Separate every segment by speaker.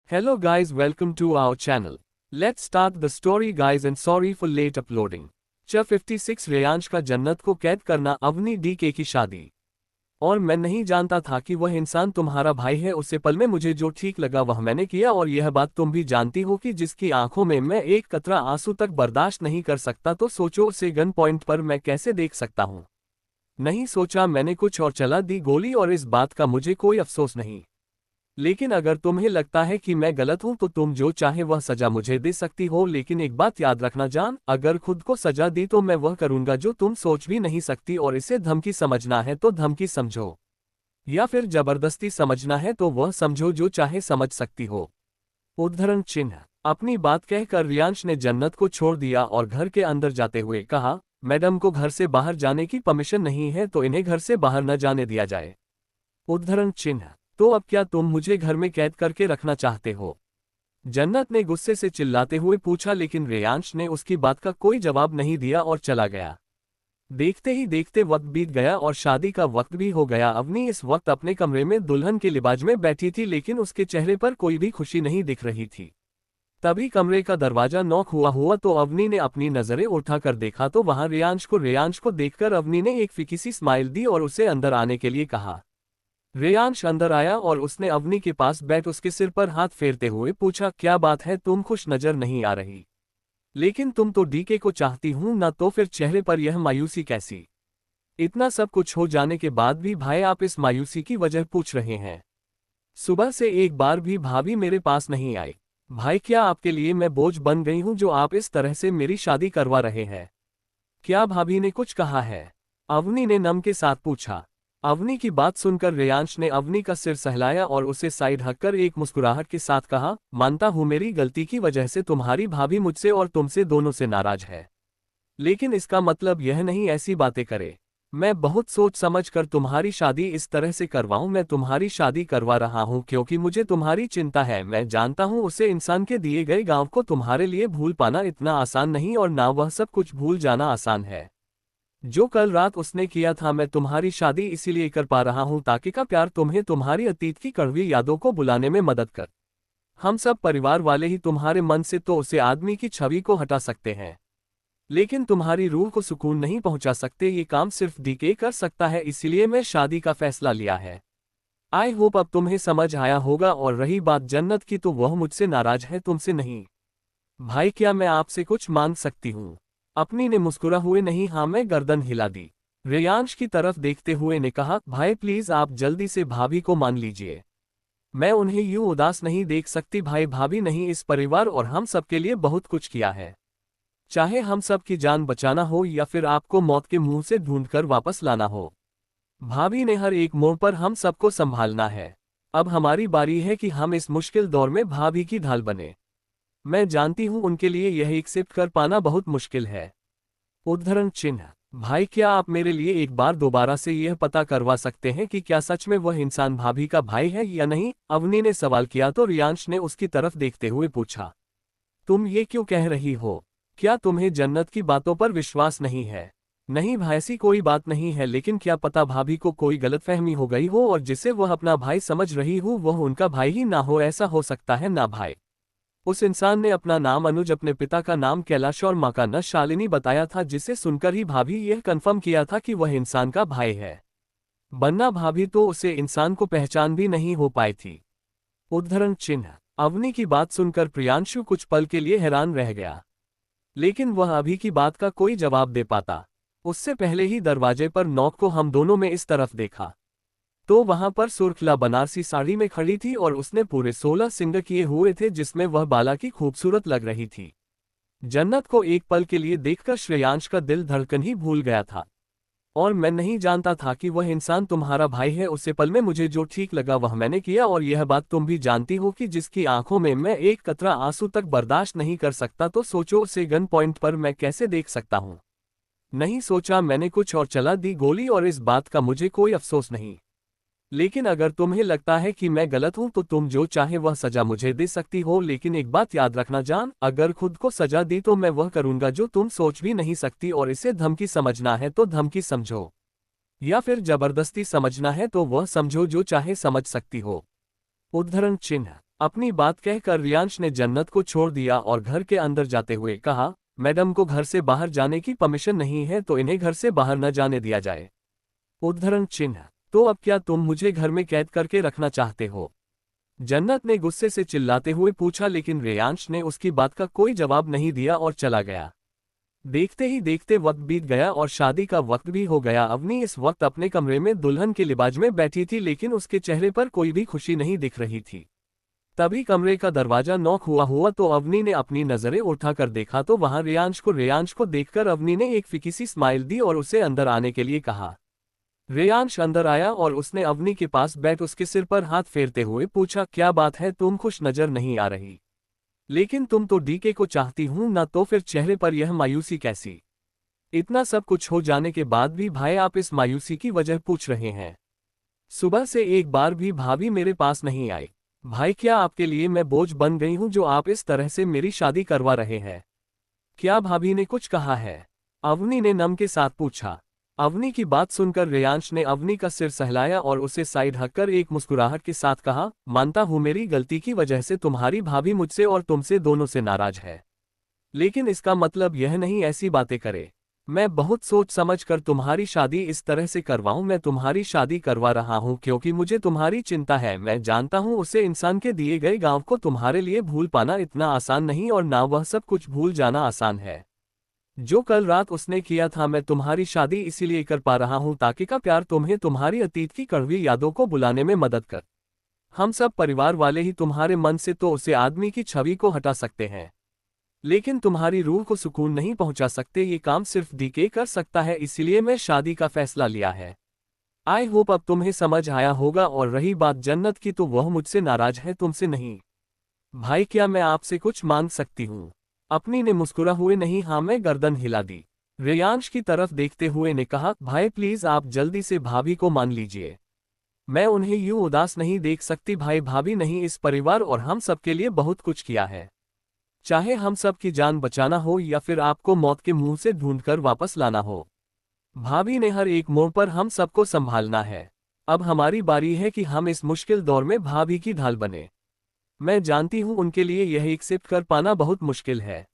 Speaker 1: Hello guys, welcome to our channel. Let's start the story guys and sorry for late uploading. च 56 रेयांश का जन्नत को कैद करना अवनी डीके की शादी। और मैं नहीं जानता था कि वह इंसान तुम्हारा भाई है। उससे पल में मुझे जो ठीक लगा वह मैंने किया और यह बात तुम भी जानती हो कि जिसकी आंखों में मैं एक कतरा आंसू तक बर्दाश्त नहीं कर सकता, तो सोचो उसे गन पॉइंट पर मैं कैसे देख सकता हूँ। नहीं सोचा मैंने कुछ और चला दी गोली और इस बात का मुझे कोई अफसोस नहीं। लेकिन अगर तुम्हें लगता है कि मैं गलत हूं तो तुम जो चाहे वह सजा मुझे दे सकती हो, लेकिन एक बात याद रखना जान, अगर खुद को सजा दी तो मैं वह करूंगा जो तुम सोच भी नहीं सकती, और इसे धमकी समझना है तो धमकी समझो, या फिर जबरदस्ती समझना है तो वह समझो, जो चाहे समझ सकती हो। उद्धरण चिन्ह। अपनी बात कहकर रियांश ने जन्नत को छोड़ दिया और घर के अंदर जाते हुए कहा, मैडम को घर से बाहर जाने की परमिशन नहीं है तो इन्हें घर से बाहर न जाने दिया जाए। उद्धरण चिन्ह। तो अब क्या तुम मुझे घर में कैद करके रखना चाहते हो? जन्नत ने गुस्से से चिल्लाते हुए पूछा, लेकिन रेयांश ने उसकी बात का कोई जवाब नहीं दिया और चला गया। देखते ही देखते वक्त बीत गया और शादी का वक्त भी हो गया। अवनी इस वक्त अपने कमरे में दुल्हन के लिबाज में बैठी थी, लेकिन उसके चेहरे पर कोई भी खुशी नहीं दिख रही थी। तभी कमरे का दरवाजा नॉक हुआ तो अवनी ने अपनी नजरें उठाकर देखा तो वहां रेयांश को देखकर अवनी ने एक फीकी सी स्माइल दी और उसे अंदर आने के लिए कहा। रेयांश अंदर आया और उसने अवनी के पास बैठ उसके सिर पर हाथ फेरते हुए पूछा, क्या बात है, तुम खुश नजर नहीं आ रही? लेकिन तुम तो डीके को चाहती हूं ना, तो फिर चेहरे पर यह मायूसी कैसी? इतना सब कुछ हो जाने के बाद भी भाई आप इस मायूसी की वजह पूछ रहे हैं? सुबह से एक बार भी भाभी मेरे पास नहीं आई। भाई क्या आपके लिए मैं बोझ बन गई हूं जो आप इस तरह से मेरी शादी करवा रहे हैं? क्या भाभी ने कुछ कहा है? अवनी ने नम के साथ पूछा। अवनी की बात सुनकर रेयांश ने अवनी का सिर सहलाया और उसे साइड हटकर एक मुस्कुराहट के साथ कहा, मानता हूं मेरी गलती की वजह से तुम्हारी भाभी मुझसे और तुमसे दोनों से नाराज है, लेकिन इसका मतलब यह नहीं ऐसी बातें करे। मैं बहुत सोच समझ कर तुम्हारी शादी इस तरह से करवाऊं। मैं तुम्हारी शादी करवा रहा हूं क्योंकि मुझे तुम्हारी चिंता है। मैं जानता हूं उसे इंसान के दिए गए गांव को तुम्हारे लिए भूल पाना इतना आसान नहीं, और ना वह सब कुछ भूल जाना आसान है जो कल रात उसने किया था। मैं तुम्हारी शादी इसीलिए कर पा रहा हूं ताकि का प्यार तुम्हें तुम्हारी अतीत की कड़वी यादों को बुलाने में मदद कर। हम सब परिवार वाले ही तुम्हारे मन से तो उसे आदमी की छवि को हटा सकते हैं, लेकिन तुम्हारी रूह को सुकून नहीं पहुंचा सकते। ये काम सिर्फ डीके कर सकता है, इसीलिए मैं शादी का फैसला लिया है। आई होप अब तुम्हें समझ आया होगा। और रही बात जन्नत की, तो वह मुझसे नाराज है, तुमसे नहीं। भाई क्या मैं आपसे कुछ मांग सकती हूँ? अपनी ने मुस्कुरा हुए नहीं हाँ मैं गर्दन हिला दी। रेयांश की तरफ देखते हुए ने कहा, भाई प्लीज आप जल्दी से भाभी को मान लीजिए। मैं उन्हें यूं उदास नहीं देख सकती। भाई भाभी नहीं, इस परिवार और हम सबके लिए बहुत कुछ किया है, चाहे हम सब की जान बचाना हो या फिर आपको मौत के मुंह से ढूंढकर वापस लाना हो। भाभी ने हर एक मोड़ पर हम सबको संभालना है। अब हमारी बारी है कि हम इस मुश्किल दौर में भाभी की ढाल बने। मैं जानती हूं उनके लिए यह एक्सेप्ट कर पाना बहुत मुश्किल है। उद्धरण चिन्ह। भाई क्या आप मेरे लिए एक बार दोबारा से यह पता करवा सकते हैं कि क्या सच में वह इंसान भाभी का भाई है या नहीं? अवनी ने सवाल किया तो रियांश ने उसकी तरफ देखते हुए पूछा, तुम ये क्यों कह रही हो? क्या तुम्हें जन्नत की बातों पर विश्वास नहीं है? नहीं भाई ऐसी कोई बात नहीं है, लेकिन क्या पता भाभी को कोई गलतफहमी हो गई हो और जिसे वह अपना भाई समझ रही हो वह उनका भाई ही ना हो। ऐसा हो सकता है ना भाई? उस इंसान ने अपना नाम अनुज, अपने पिता का नाम कैलाश और मां का न शालिनी बताया था, जिसे सुनकर ही भाभी यह कंफर्म किया था कि वह इंसान का भाई है। वरना भाभी तो उसे इंसान को पहचान भी नहीं हो पाई थी। उद्धरण चिन्ह। अवनी की बात सुनकर प्रियांशु कुछ पल के लिए हैरान रह गया, लेकिन वह अभी की बात का कोई जवाब दे पाता उससे पहले ही दरवाजे पर नॉक को हम दोनों में इस तरफ देखा तो वहां पर सुर्खला बनारसी साड़ी में खड़ी थी और उसने पूरे 16 सिंगर किए हुए थे, जिसमें वह बाला की खूबसूरत लग रही थी। जन्नत को एक पल के लिए देखकर श्रेयांश का दिल धड़कन ही भूल गया था, और मैं नहीं जानता था कि वह इंसान तुम्हारा भाई है। उसे पल में मुझे जो ठीक लगा वह मैंने किया, और यह बात तुम भी जानती हो कि जिसकी आंखों में मैं एक कतरा आंसू तक बर्दाश्त नहीं कर सकता, तो सोचो उसे गन पॉइंट पर मैं कैसे देख सकता हूँ। नहीं सोचा मैंने कुछ और चला दी गोली, और इस बात का मुझे कोई अफसोस नहीं। लेकिन अगर तुम्हें लगता है कि मैं गलत हूं तो तुम जो चाहे वह सजा मुझे दे सकती हो, लेकिन एक बात याद रखना जान, अगर खुद को सजा दी तो मैं वह करूंगा जो तुम सोच भी नहीं सकती, और इसे धमकी समझना है तो धमकी समझो, या फिर जबरदस्ती समझना है तो वह समझो, जो चाहे समझ सकती हो। उद्धरण चिन्ह। अपनी बात कहकर रियांश ने जन्नत को छोड़ दिया और घर के अंदर जाते हुए कहा, मैडम को घर से बाहर जाने की परमिशन नहीं है तो इन्हें घर से बाहर न जाने दिया जाए। उद्धरण चिन्ह। तो अब क्या तुम मुझे घर में कैद करके रखना चाहते हो? जन्नत ने गुस्से से चिल्लाते हुए पूछा, लेकिन रेयांश ने उसकी बात का कोई जवाब नहीं दिया और चला गया। देखते ही देखते वक्त बीत गया और शादी का वक्त भी हो गया। अवनी इस वक्त अपने कमरे में दुल्हन के लिबाज में बैठी थी, लेकिन उसके चेहरे पर कोई भी खुशी नहीं दिख रही थी। तभी कमरे का दरवाजा नॉक हुआ तो अवनी ने अपनी नजरें उठाकर देखा तो वहां रेयांश को देखकर अवनी ने एक फीकी सी स्माइल दी और उसे अंदर आने के लिए कहा। रेयांश अंदर आया और उसने अवनी के पास बैठ उसके सिर पर हाथ फेरते हुए पूछा, क्या बात है, तुम खुश नजर नहीं आ रही? लेकिन तुम तो डीके को चाहती हूं ना, तो फिर चेहरे पर यह मायूसी कैसी? इतना सब कुछ हो जाने के बाद भी भाई आप इस मायूसी की वजह पूछ रहे हैं? सुबह से एक बार भी भाभी मेरे पास नहीं आई। भाई क्या आपके लिए मैं बोझ बन गई हूं जो आप इस तरह से मेरी शादी करवा रहे हैं? क्या भाभी ने कुछ कहा है? अवनी ने नम के साथ पूछा। अवनी की बात सुनकर रेयांश ने अवनी का सिर सहलाया और उसे साइड हटकर एक मुस्कुराहट के साथ कहा, मानता हूं मेरी गलती की वजह से तुम्हारी भाभी मुझसे और तुमसे दोनों से नाराज है, लेकिन इसका मतलब यह नहीं ऐसी बातें करे। मैं बहुत सोच समझ कर तुम्हारी शादी इस तरह से करवाऊं। मैं तुम्हारी शादी करवा रहा हूं क्योंकि मुझे तुम्हारी चिंता है। मैं जानता हूं उसे इंसान के दिए गए गांव को तुम्हारे लिए भूल पाना इतना आसान नहीं और ना वह सब कुछ भूल जाना आसान है जो कल रात उसने किया था। मैं तुम्हारी शादी इसीलिए कर पा रहा हूं ताकि का प्यार तुम्हें तुम्हारी अतीत की कड़वी यादों को बुलाने में मदद कर। हम सब परिवार वाले ही तुम्हारे मन से तो उसे आदमी की छवि को हटा सकते हैं, लेकिन तुम्हारी रूह को सुकून नहीं पहुंचा सकते। ये काम सिर्फ डीके कर सकता है, इसीलिए मैं शादी का फैसला लिया है। आई होप अब तुम्हें समझ आया होगा। और रही बात जन्नत की, तो वह मुझसे नाराज है, तुमसे नहीं। भाई क्या मैं आपसे कुछ मांग सकती हूँ? अपनी ने मुस्कुरा हुए नहीं हाँ में गर्दन हिला दी। रेयांश की तरफ देखते हुए ने कहा, भाई प्लीज आप जल्दी से भाभी को मान लीजिए। मैं उन्हें यूं उदास नहीं देख सकती। भाई भाभी नहीं, इस परिवार और हम सबके लिए बहुत कुछ किया है। चाहे हम सब की जान बचाना हो या फिर आपको मौत के मुंह से ढूंढकर वापस लाना हो, भाभी ने हर एक मोड़ पर हम सबको संभालना है। अब हमारी बारी है कि हम इस मुश्किल दौर में भाभी की ढाल बने। मैं जानती हूं उनके लिए यह एक्सेप्ट कर पाना बहुत मुश्किल है।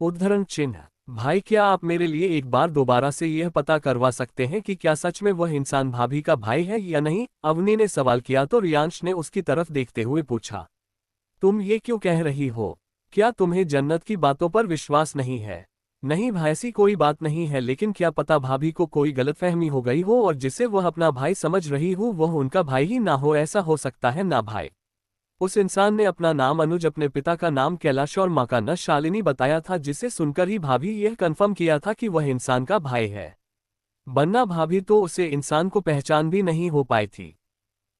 Speaker 1: उद्धरण चिन्ह। भाई क्या आप मेरे लिए एक बार दोबारा से यह पता करवा सकते हैं कि क्या सच में वह इंसान भाभी का भाई है या नहीं? अवनी ने सवाल किया तो रियांश ने उसकी तरफ देखते हुए पूछा, तुम ये क्यों कह रही हो? क्या तुम्हें जन्नत की बातों पर विश्वास नहीं है? नहीं भाई ऐसी कोई बात नहीं है, लेकिन क्या पता भाभी को कोई गलतफहमी हो गई हो और जिसे वह अपना भाई समझ रही हो वह उनका भाई ही ना हो। ऐसा हो सकता है ना भाई? उस इंसान ने अपना नाम अनुज, अपने पिता का नाम कैलाश और मां का न शालिनी बताया था, जिसे सुनकर ही भाभी यह कंफर्म किया था कि वह इंसान का भाई है। वरना भाभी तो उसे इंसान को पहचान भी नहीं हो पाई थी।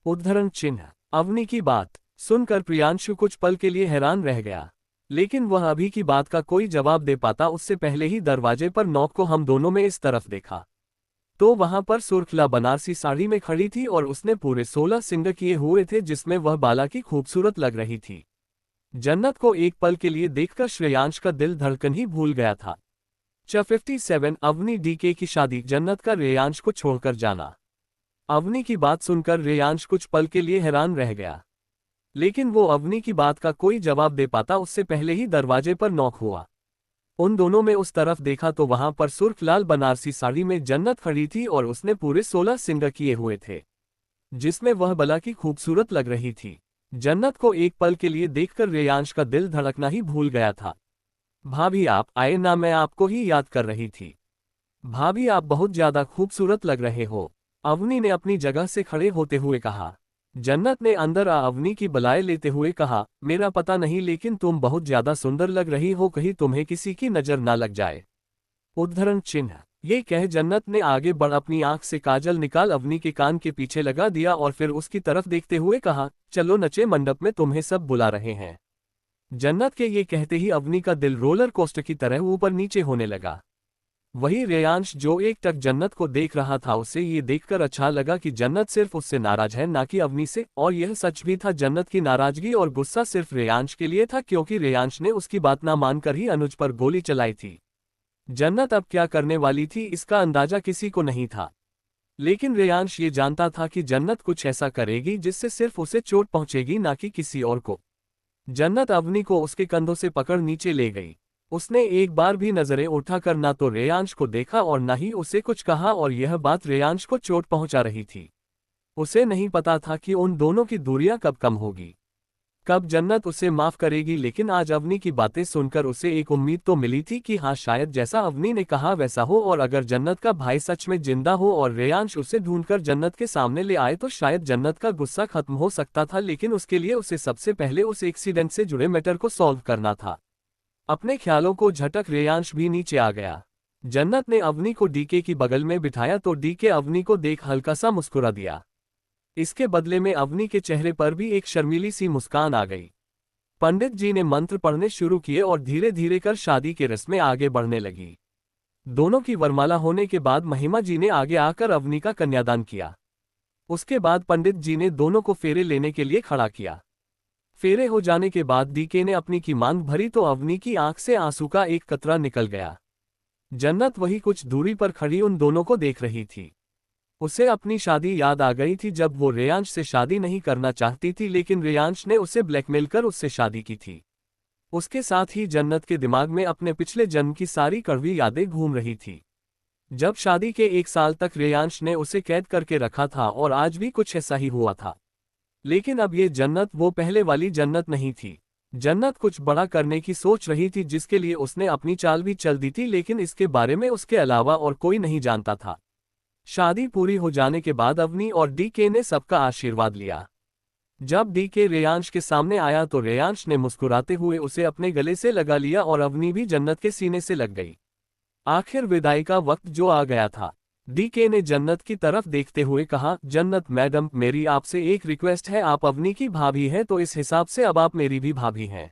Speaker 1: उद्धरण चिन्ह। अवनी की बात सुनकर प्रियांशु कुछ पल के लिए हैरान रह गया, लेकिन वह अभी की बात का कोई जवाब दे पाता उससे पहले ही दरवाजे पर नॉक को हम दोनों में इस तरफ देखा तो वहां पर सुर्खला बनारसी साड़ी में खड़ी थी और उसने पूरे 16 सिंगर किए हुए थे, जिसमें वह बाला की खूबसूरत लग रही थी। जन्नत को एक पल के लिए देखकर श्रेयांश का दिल धड़कन ही भूल गया था। 57 अवनी डीके की शादी, जन्नत का रेयांश को छोड़कर जाना। अवनी की बात सुनकर रेयांश कुछ पल के लिए हैरान रह गया, लेकिन वो अवनी की बात का कोई जवाब दे पाता उससे पहले ही दरवाजे पर नॉक हुआ। उन दोनों में उस तरफ देखा तो वहां पर सुर्ख लाल बनारसी साड़ी में जन्नत खड़ी थी और उसने पूरे 16 सिंगर किए हुए थे, जिसमें वह बला की खूबसूरत लग रही थी। जन्नत को एक पल के लिए देखकर रेयांश का दिल धड़कना ही भूल गया था। भाभी आप आए ना, मैं आपको ही याद कर रही थी। भाभी आप बहुत ज्यादा खूबसूरत लग रहे हो, अवनी ने अपनी जगह से खड़े होते हुए कहा। जन्नत ने अंदर आ अवनी की बलाए लेते हुए कहा, मेरा पता नहीं लेकिन तुम बहुत ज्यादा सुंदर लग रही हो, कहीं तुम्हें किसी की नजर ना लग जाए। उद्धरण चिन्ह। ये कह जन्नत ने आगे बढ़ अपनी आंख से काजल निकाल अवनी के कान के पीछे लगा दिया और फिर उसकी तरफ देखते हुए कहा, चलो नचे मंडप में तुम्हें सब बुला रहे हैं। जन्नत के ये कहते ही अवनी का दिल रोलर कोस्टर की तरह ऊपर नीचे होने लगा। वही रेयांश जो एक टक जन्नत को देख रहा था, उसे ये देखकर अच्छा लगा कि जन्नत सिर्फ उससे नाराज है ना कि अवनी से, और यह सच भी था। जन्नत की नाराजगी और गुस्सा सिर्फ रेयांश के लिए था, क्योंकि रेयांश ने उसकी बात ना मानकर ही अनुज पर गोली चलाई थी। जन्नत अब क्या करने वाली थी इसका अंदाजा किसी को नहीं था। लेकिन रेयांश ये जानता था कि जन्नत कुछ ऐसा करेगी जिससे सिर्फ उसे चोट पहुंचेगी, ना कि किसी और को। जन्नत अवनी को उसके कंधों से पकड़ नीचे ले गई। उसने एक बार भी नजरें उठाकर ना तो रेयांश को देखा और ना ही उसे कुछ कहा, और यह बात रेयांश को चोट पहुंचा रही थी। उसे नहीं पता था कि उन दोनों की दूरियां कब कम होगी, कब जन्नत उसे माफ करेगी। लेकिन आज अवनी की बातें सुनकर उसे एक उम्मीद तो मिली थी कि हाँ, शायद जैसा अवनी ने कहा वैसा हो, और अगर जन्नत का भाई सच में जिंदा हो और रेयांश उसे ढूंढकर जन्नत के सामने ले आए तो शायद जन्नत का गुस्सा खत्म हो सकता था। लेकिन उसके लिए उसे सबसे पहले उस एक्सीडेंट से जुड़े मैटर को सॉल्व करना था। अपने ख्यालों को झटक रेयांश भी नीचे आ गया। जन्नत ने अवनी को डीके की बगल में बिठाया तो डीके अवनी को देख हल्का सा मुस्कुरा दिया। इसके बदले में अवनी के चेहरे पर भी एक शर्मीली सी मुस्कान आ गई। पंडित जी ने मंत्र पढ़ने शुरू किए और धीरे धीरे कर शादी के रस्में आगे बढ़ने लगी। दोनों की वरमाला होने के बाद महिमा जी ने आगे आकर अवनी का कन्यादान किया। उसके बाद पंडित जी ने दोनों को फेरे लेने के लिए खड़ा किया। फेरे हो जाने के बाद डीके ने अपनी की मांग भरी तो अवनी की आंख से आंसू का एक कतरा निकल गया। जन्नत वही कुछ दूरी पर खड़ी उन दोनों को देख रही थी। उसे अपनी शादी याद आ गई थी, जब वो रेयांश से शादी नहीं करना चाहती थी लेकिन रेयांश ने उसे ब्लैकमेल कर उससे शादी की थी। उसके साथ ही जन्नत के दिमाग में अपने पिछले जन्म की सारी कड़वी यादें घूम रही थी। जब शादी के 1 साल तक रेयांश ने उसे कैद करके रखा था और आज भी कुछ ऐसा ही हुआ था। लेकिन अब ये जन्नत वो पहले वाली जन्नत नहीं थी। जन्नत कुछ बड़ा करने की सोच रही थी जिसके लिए उसने अपनी चाल भी चल दी थी, लेकिन इसके बारे में उसके अलावा और कोई नहीं जानता था। शादी पूरी हो जाने के बाद अवनी और डीके ने सबका आशीर्वाद लिया। जब डीके रेयांश के सामने आया तो रेयांश ने मुस्कुराते हुए उसे अपने गले से लगा लिया और अवनी भी जन्नत के सीने से लग गई। आखिर विदाई का वक्त जो आ गया था। डीके ने जन्नत की तरफ देखते हुए कहा, जन्नत मैडम, मेरी आपसे एक रिक्वेस्ट है। आप अवनी की भाभी हैं तो इस हिसाब से अब आप मेरी भी भाभी हैं।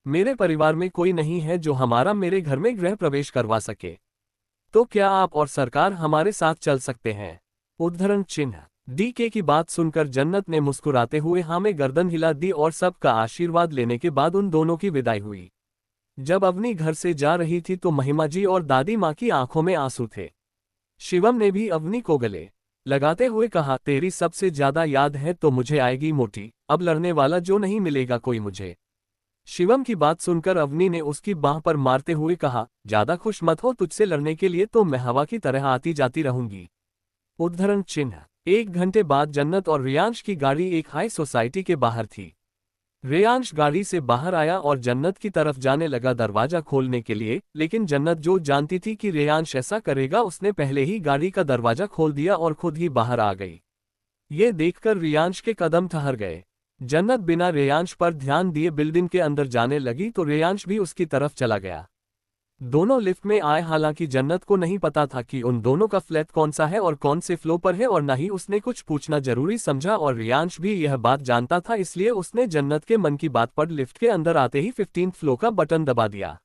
Speaker 1: मेरे परिवार में कोई नहीं है जो हमारा मेरे घर में गृह प्रवेश करवा सके, तो क्या आप और सरकार हमारे साथ चल सकते हैं? उद्धरण चिन्ह। डीके की बात सुनकर जन्नत ने मुस्कुराते हुए हाँ में गर्दन हिला दी और सबका आशीर्वाद लेने के बाद उन दोनों की विदाई हुई। जब अवनी घर से जा रही थी तो महिमा जी और दादी माँ की आंखों में आंसू थे। शिवम ने भी अवनी को गले लगाते हुए कहा, तेरी सबसे ज्यादा याद है तो मुझे आएगी मोटी, अब लड़ने वाला जो नहीं मिलेगा कोई मुझे। शिवम की बात सुनकर अवनी ने उसकी बाह पर मारते हुए कहा, ज्यादा खुश मत हो, तुझसे लड़ने के लिए तो मैं हवा की तरह आती जाती रहूंगी। उद्धरण चिन्ह। 1 घंटे बाद जन्नत और रेयांश की गाड़ी एक हाई सोसाइटी के बाहर थी। रेयांश गाड़ी से बाहर आया और जन्नत की तरफ जाने लगा दरवाजा खोलने के लिए, लेकिन जन्नत जो जानती थी कि रेयांश ऐसा करेगा, उसने पहले ही गाड़ी का दरवाजा खोल दिया और खुद ही बाहर आ गई। ये देखकर रेयांश के कदम ठहर गए। जन्नत बिना रेयांश पर ध्यान दिए बिल्डिंग के अंदर जाने लगी तो रेयांश भी उसकी तरफ चला गया। दोनों लिफ्ट में आए, हालांकि जन्नत को नहीं पता था कि उन दोनों का फ्लैट कौन सा है और कौन से फ्लोर पर है, और न ही उसने कुछ पूछना जरूरी समझा, और रेयांश भी यह बात जानता था, इसलिए उसने जन्नत के मन की बात पर लिफ्ट के अंदर आते ही 15th फ्लोर का बटन दबा दिया।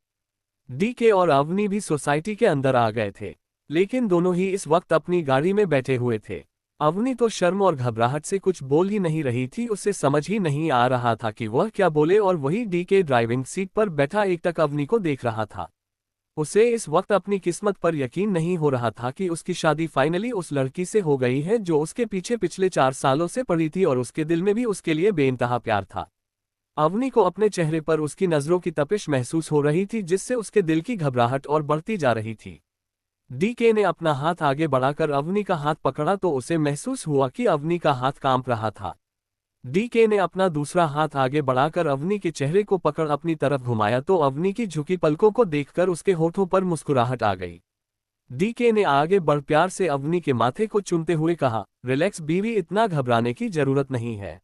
Speaker 1: डीके और अवनी भी सोसाइटी के अंदर आ गए थे, लेकिन दोनों ही इस वक्त अपनी गाड़ी में बैठे हुए थे। अवनी तो शर्म और घबराहट से कुछ बोल ही नहीं रही थी, उसे समझ ही नहीं आ रहा था कि वह क्या बोले, और वही डीके ड्राइविंग सीट पर बैठा एकटक अवनी को देख रहा था। उसे इस वक्त अपनी किस्मत पर यकीन नहीं हो रहा था कि उसकी शादी फाइनली उस लड़की से हो गई है जो उसके पीछे पिछले 4 सालों से पड़ी थी, और उसके दिल में भी उसके लिए बेइंतहा प्यार था। अवनी को अपने चेहरे पर उसकी नजरों की तपिश महसूस हो रही थी, जिससे उसके दिल की घबराहट और बढ़ती जा रही थी। डीके ने अपना हाथ आगे बढ़ाकर अवनी का हाथ पकड़ा तो उसे महसूस हुआ कि अवनी का हाथ कांप रहा था। डीके ने अपना दूसरा हाथ आगे बढ़ाकर अवनी के चेहरे को पकड़ अपनी तरफ घुमाया तो अवनी की झुकी पलकों को देखकर उसके होठों पर मुस्कुराहट आ गई। डीके ने आगे बढ़ प्यार से अवनी के माथे को चूमते हुए कहा, रिलैक्स बीवी, इतना घबराने की जरूरत नहीं है।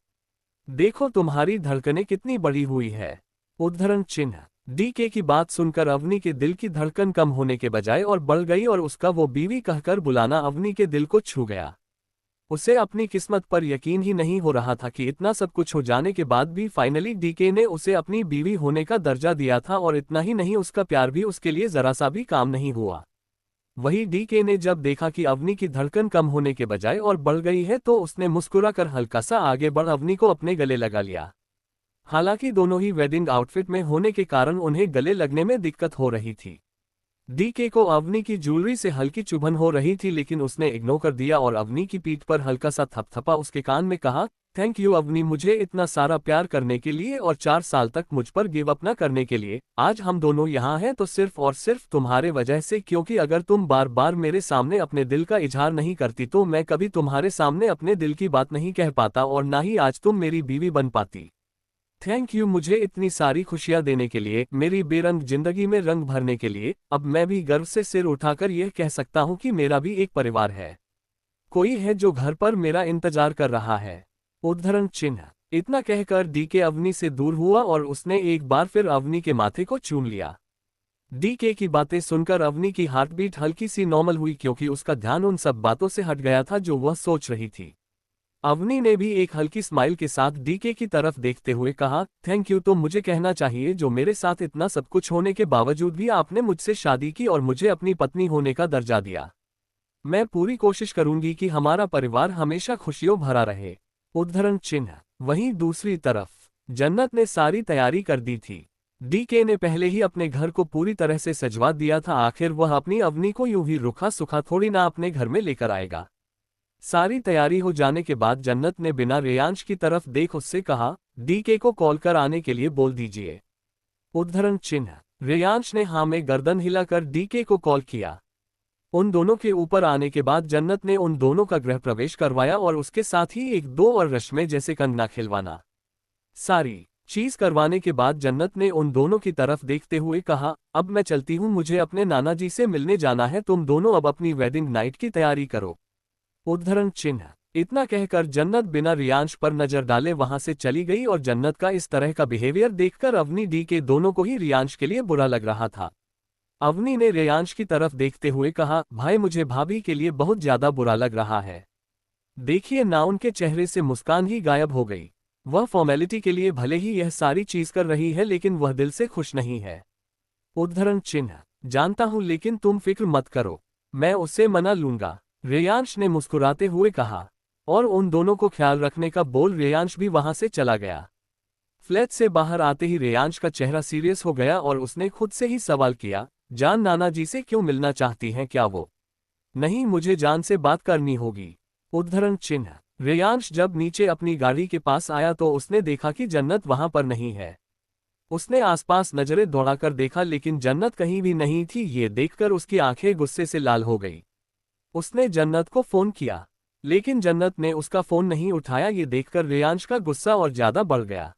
Speaker 1: देखो तुम्हारी धड़कनें कितनी बड़ी हुई है। उद्धरण चिन्ह। डीके की बात सुनकर अवनी के दिल की धड़कन कम होने के बजाय और बढ़ गई, और उसका वो बीवी कहकर बुलाना अवनी के दिल को छू गया। उसे अपनी किस्मत पर यकीन ही नहीं हो रहा था कि इतना सब कुछ हो जाने के बाद भी फाइनली डीके ने उसे अपनी बीवी होने का दर्जा दिया था, और इतना ही नहीं, उसका प्यार भी उसके लिए जरा सा भी काम नहीं हुआ। वही डीके ने जब देखा कि अवनी की धड़कन कम होने के बजाय और बढ़ गई है तो उसने मुस्कुराकर हल्का सा आगे बढ़ अवनी को अपने गले लगा लिया। हालांकि दोनों ही वेडिंग आउटफिट में होने के कारण उन्हें गले लगने में दिक्कत हो रही थी। डीके को अवनी की ज्वेलरी से हल्की चुभन हो रही थी, लेकिन उसने इग्नोर कर दिया और अवनी की पीठ पर हल्का सा थपथपा उसके कान में कहा, थैंक यू अवनी, मुझे इतना सारा प्यार करने के लिए और 4 साल तक मुझ पर गिव अप न करने के लिए। आज हम दोनों यहाँ हैं तो सिर्फ और सिर्फ तुम्हारे वजह से, क्योंकि अगर तुम बार बार मेरे सामने अपने दिल का इजहार नहीं करती तो मैं कभी तुम्हारे सामने अपने दिल की बात नहीं कह पाता और ना ही आज तुम मेरी बीवी बन पाती। थैंक यू मुझे इतनी सारी खुशियां देने के लिए, मेरी बेरंग जिंदगी में रंग भरने के लिए। अब मैं भी गर्व से सिर उठाकर यह कह सकता हूं कि मेरा भी एक परिवार है, कोई है जो घर पर मेरा इंतजार कर रहा है। उद्धरण चिन्ह। इतना कहकर डीके अवनी से दूर हुआ और उसने एक बार फिर अवनी के माथे को चूम लिया। डीके की बातें सुनकर अवनी की हार्टबीट हल्की सी नॉर्मल हुई, क्योंकि उसका ध्यान उन सब बातों से हट गया था जो वह सोच रही थी। अवनी ने भी एक हल्की स्माइल के साथ डीके की तरफ देखते हुए कहा, थैंक यू तो मुझे कहना चाहिए, जो मेरे साथ इतना सब कुछ होने के बावजूद भी आपने मुझसे शादी की और मुझे अपनी पत्नी होने का दर्जा दिया। मैं पूरी कोशिश करूंगी कि हमारा परिवार हमेशा खुशियों भरा रहे। उद्धरण चिन्ह। वहीं दूसरी तरफ जन्नत ने सारी तैयारी कर दी थी। डीके ने पहले ही अपने घर को पूरी तरह से सजवा दिया था, आखिर वह अपनी अवनी को यूं ही रूखा सूखा थोड़ी ना अपने घर में लेकर आएगा। सारी तैयारी हो जाने के बाद जन्नत ने बिना रेयांश की तरफ देख उससे कहा, डीके को कॉल कर आने के लिए बोल दीजिए। उद्धरण चिन्ह। रेयांश ने हाँ में गर्दन हिलाकर डीके को कॉल किया। उन दोनों के ऊपर आने के बाद जन्नत ने उन दोनों का गृह प्रवेश करवाया और उसके साथ ही एक दो और रश्मे जैसे कंगना खिलवाना। सारी चीज करवाने के बाद जन्नत ने उन दोनों की तरफ देखते हुए कहा, अब मैं चलती हूँ, मुझे अपने नाना जी से मिलने जाना है, तुम दोनों अब अपनी वेडिंग नाइट की तैयारी करो। उद्धरण चिन्ह। इतना कहकर जन्नत बिना रियांश पर नजर डाले वहां से चली गई और जन्नत का इस तरह का बिहेवियर देखकर अवनी डी के दोनों को ही रियांश के लिए बुरा लग रहा था। अवनी ने रेयांश की तरफ देखते हुए कहा, भाई मुझे भाभी के लिए बहुत ज्यादा बुरा लग रहा है। देखिए ना, उनके चेहरे से मुस्कान ही गायब हो गई। वह फॉर्मेलिटी के लिए भले ही यह सारी चीज कर रही है, लेकिन वह दिल से खुश नहीं है। उद्धरण चिन्ह। जानता हूं, लेकिन तुम फिक्र मत करो, मैं उससे मना लूंगा, रेयांश ने मुस्कुराते हुए कहा। और उन दोनों को ख्याल रखने का बोल रेयांश भी वहां से चला गया। फ्लैट से बाहर आते ही रेयांश का चेहरा सीरियस हो गया और उसने खुद से ही सवाल किया, जान नाना जी से क्यों मिलना चाहती हैं क्या वो? नहीं, मुझे जान से बात करनी होगी। उद्धरण चिन्ह। रेयांश जब नीचे अपनी गाड़ी के पास आया तो उसने देखा कि जन्नत वहां पर नहीं है। उसने आसपास नजरें दौड़ाकर देखा, लेकिन जन्नत कहीं भी नहीं थी। ये देखकर उसकी आंखें गुस्से से लाल हो गई। उसने जन्नत को फोन किया, लेकिन जन्नत ने उसका फोन नहीं उठाया। ये देखकर रेयांश का गुस्सा और ज्यादा बढ़ गया।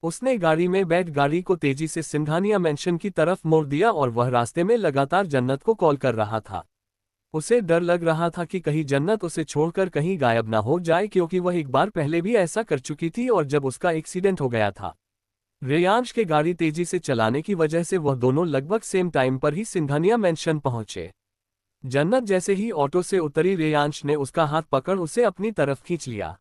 Speaker 1: उसने गाड़ी में बैठ गाड़ी को तेजी से सिंघानिया मेंशन की तरफ मोड़ दिया और वह रास्ते में लगातार जन्नत को कॉल कर रहा था। उसे डर लग रहा था कि कहीं जन्नत उसे छोड़कर कहीं गायब ना हो जाए, क्योंकि वह एक बार पहले भी ऐसा कर चुकी थी और जब उसका एक्सीडेंट हो गया था। रेयांश के गाड़ी तेजी से चलाने की वजह से वह दोनों लगभग सेम टाइम पर ही सिंघानिया मेंशन पहुंचे। जन्नत जैसे ही ऑटो से उतरी, रेयांश ने उसका हाथ पकड़ उसे अपनी तरफ खींच लिया।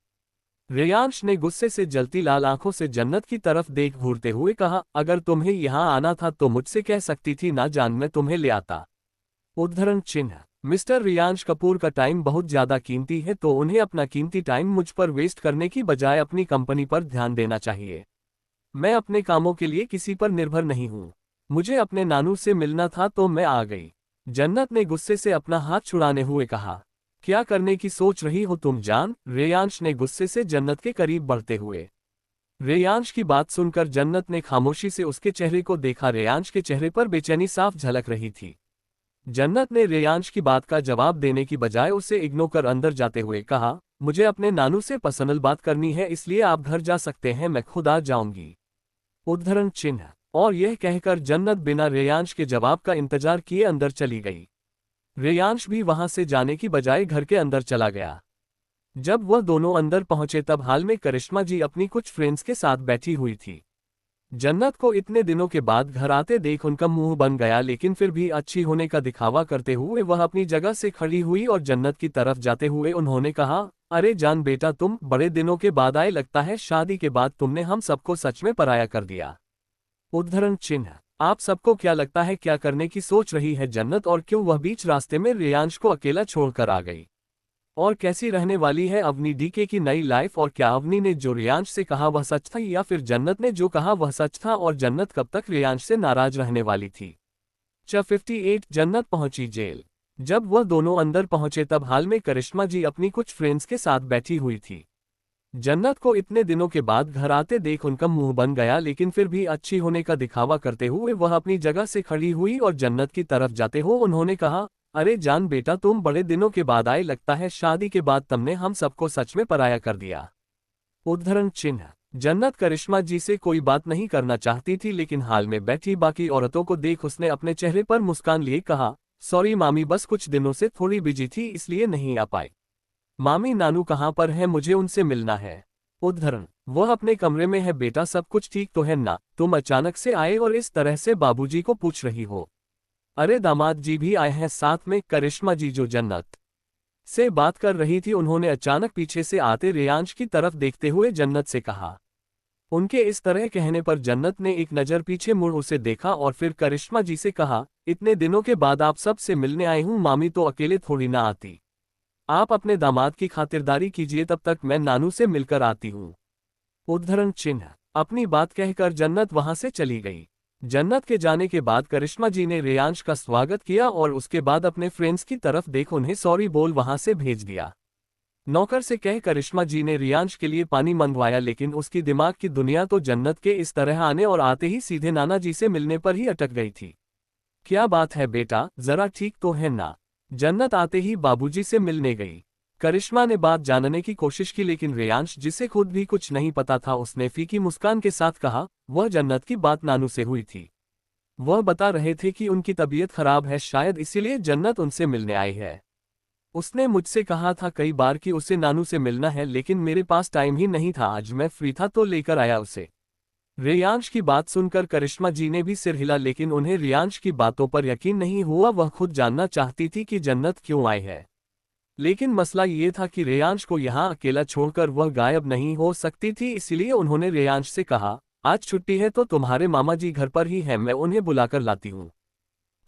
Speaker 1: रेयांश ने गुस्से से जलती लाल आंखों से जन्नत की तरफ देख घूरते हुए कहा, अगर तुम्हें यहां आना था तो मुझसे कह सकती थी ना जान, मैं तुम्हें ले आता। उद्धरण चिन्ह। मिस्टर रेयांश कपूर का टाइम बहुत ज्यादा कीमती है, तो उन्हें अपना कीमती टाइम मुझ पर वेस्ट करने की बजाय अपनी कंपनी पर ध्यान देना चाहिए। मैं अपने कामों के लिए किसी पर निर्भर नहीं हूँ। मुझे अपने नानू से मिलना था तो मैं आ गई। जन्नत ने गुस्से से अपना हाथ छुड़ाने हुए कहा, क्या करने की सोच रही हो तुम जान? रेयांश ने गुस्से से जन्नत के करीब बढ़ते हुए। रेयांश की बात सुनकर जन्नत ने खामोशी से उसके चेहरे को देखा। रेयांश के चेहरे पर बेचैनी साफ झलक रही थी। जन्नत ने रेयांश की बात का जवाब देने की बजाय उसे इग्नोर कर अंदर जाते हुए कहा, मुझे अपने नानू से पर्सनल बात करनी है, इसलिए आप घर जा सकते हैं, मैं खुद आ जाऊंगी। उद्धरण चिन्ह। और यह कहकर जन्नत बिना रेयांश के जवाब का इंतजार किए अंदर चली गई। रेयांश भी वहां से जाने की बजाय घर के अंदर चला गया। जब वह दोनों अंदर पहुंचे तब हाल में करिश्मा जी अपनी कुछ फ्रेंड्स के साथ बैठी हुई थी। जन्नत को इतने दिनों के बाद घर आते देख उनका मुंह बन गया, लेकिन फिर भी अच्छी होने का दिखावा करते हुए वह अपनी जगह से खड़ी हुई और जन्नत की तरफ जाते हुए उन्होंने कहा, अरे जान बेटा, तुम बड़े दिनों के बाद आए, लगता है शादी के बाद तुमने हम सबको सच में पराया कर दिया। उद्धरण चिन्ह। आप सबको क्या लगता है क्या करने की सोच रही है जन्नत, और क्यों वह बीच रास्ते में रेयांश को अकेला छोड़कर आ गई? और कैसी रहने वाली है अवनी डीके की नई लाइफ? और क्या अवनी ने जो रेयांश से कहा वह सच था, या फिर जन्नत ने जो कहा वह सच था, और जन्नत कब तक रेयांश से नाराज रहने वाली थी? 58 जन्नत पहुंची जेल। जब वह दोनों अंदर पहुंचे तब हाल में करिश्मा जी अपनी कुछ फ्रेंड्स के साथ बैठी हुई थी। जन्नत को इतने दिनों के बाद घर आते देख उनका मुंह बन गया, लेकिन फिर भी अच्छी होने का दिखावा करते हुए वह अपनी जगह से खड़ी हुई और जन्नत की तरफ जाते हो उन्होंने कहा, अरे जान बेटा, तुम बड़े दिनों के बाद आए, लगता है शादी के बाद तुमने हम सबको सच में पराया कर दिया। उद्धरण चिन्ह। जन्नत करिश्मा जी से कोई बात नहीं करना चाहती थी, लेकिन हाल में बैठी बाकी औरतों को देख उसने अपने चेहरे पर मुस्कान लिए कहा, सॉरी मामी, बस कुछ दिनों से थोड़ी बिजी थी इसलिए नहीं आ पाई। मामी नानू कहाँ पर है, मुझे उनसे मिलना है। उद्धरण। वह अपने कमरे में है बेटा, सब कुछ ठीक तो है ना, तुम अचानक से आए और इस तरह से बाबूजी को पूछ रही हो। अरे दामाद जी भी आए हैं साथ में। करिश्मा जी जो जन्नत से बात कर रही थी उन्होंने अचानक पीछे से आते रेयांश की तरफ देखते हुए जन्नत से कहा। उनके इस तरह कहने पर जन्नत ने एक नज़र पीछे मुड़ उसे देखा और फिर करिश्मा जी से कहा, इतने दिनों के बाद आप सब से मिलने आई हूं, मामी तो अकेले थोड़ी ना आती। आप अपने दामाद की खातिरदारी कीजिए, तब तक मैं नानू से मिलकर आती हूँ। उद्धरण चिन्ह। अपनी बात कहकर जन्नत वहां से चली गई। जन्नत के जाने के बाद करिश्मा जी ने रेयांश का स्वागत किया और उसके बाद अपने फ्रेंड्स की तरफ देख उन्हें सॉरी बोल वहां से भेज दिया। नौकर से कह करिश्मा जी ने रेयांश के लिए पानी मंगवाया, लेकिन उसकी दिमाग की दुनिया तो जन्नत के इस तरह आने और आते ही सीधे नाना जी से मिलने पर ही अटक गई थी। क्या बात है बेटा, जरा ठीक तो है ना। जन्नत आते ही बाबूजी से मिलने गई। करिश्मा ने बात जानने की कोशिश की, लेकिन रेयांश, जिसे खुद भी कुछ नहीं पता था, उसने फीकी मुस्कान के साथ कहा, वह जन्नत की बात नानू से हुई थी। वह बता रहे थे कि उनकी तबीयत खराब है, शायद इसीलिए जन्नत उनसे मिलने आई है। उसने मुझसे कहा था कई बार कि उसे नानू से मिलना है, लेकिन मेरे पास टाइम ही नहीं था, आज मैं फ्री था तो लेकर आया उसे। रेयांश की बात सुनकर करिश्मा जी ने भी सिर हिला, लेकिन उन्हें रेयांश की बातों पर यकीन नहीं हुआ। वह खुद जानना चाहती थी कि जन्नत क्यों आई है, लेकिन मसला ये था कि रेयांश को यहाँ अकेला छोड़कर वह गायब नहीं हो सकती थी। इसलिए उन्होंने रेयांश से कहा, आज छुट्टी है तो तुम्हारे मामा जी घर पर ही हैं, मैं उन्हें बुलाकर लाती हूँ,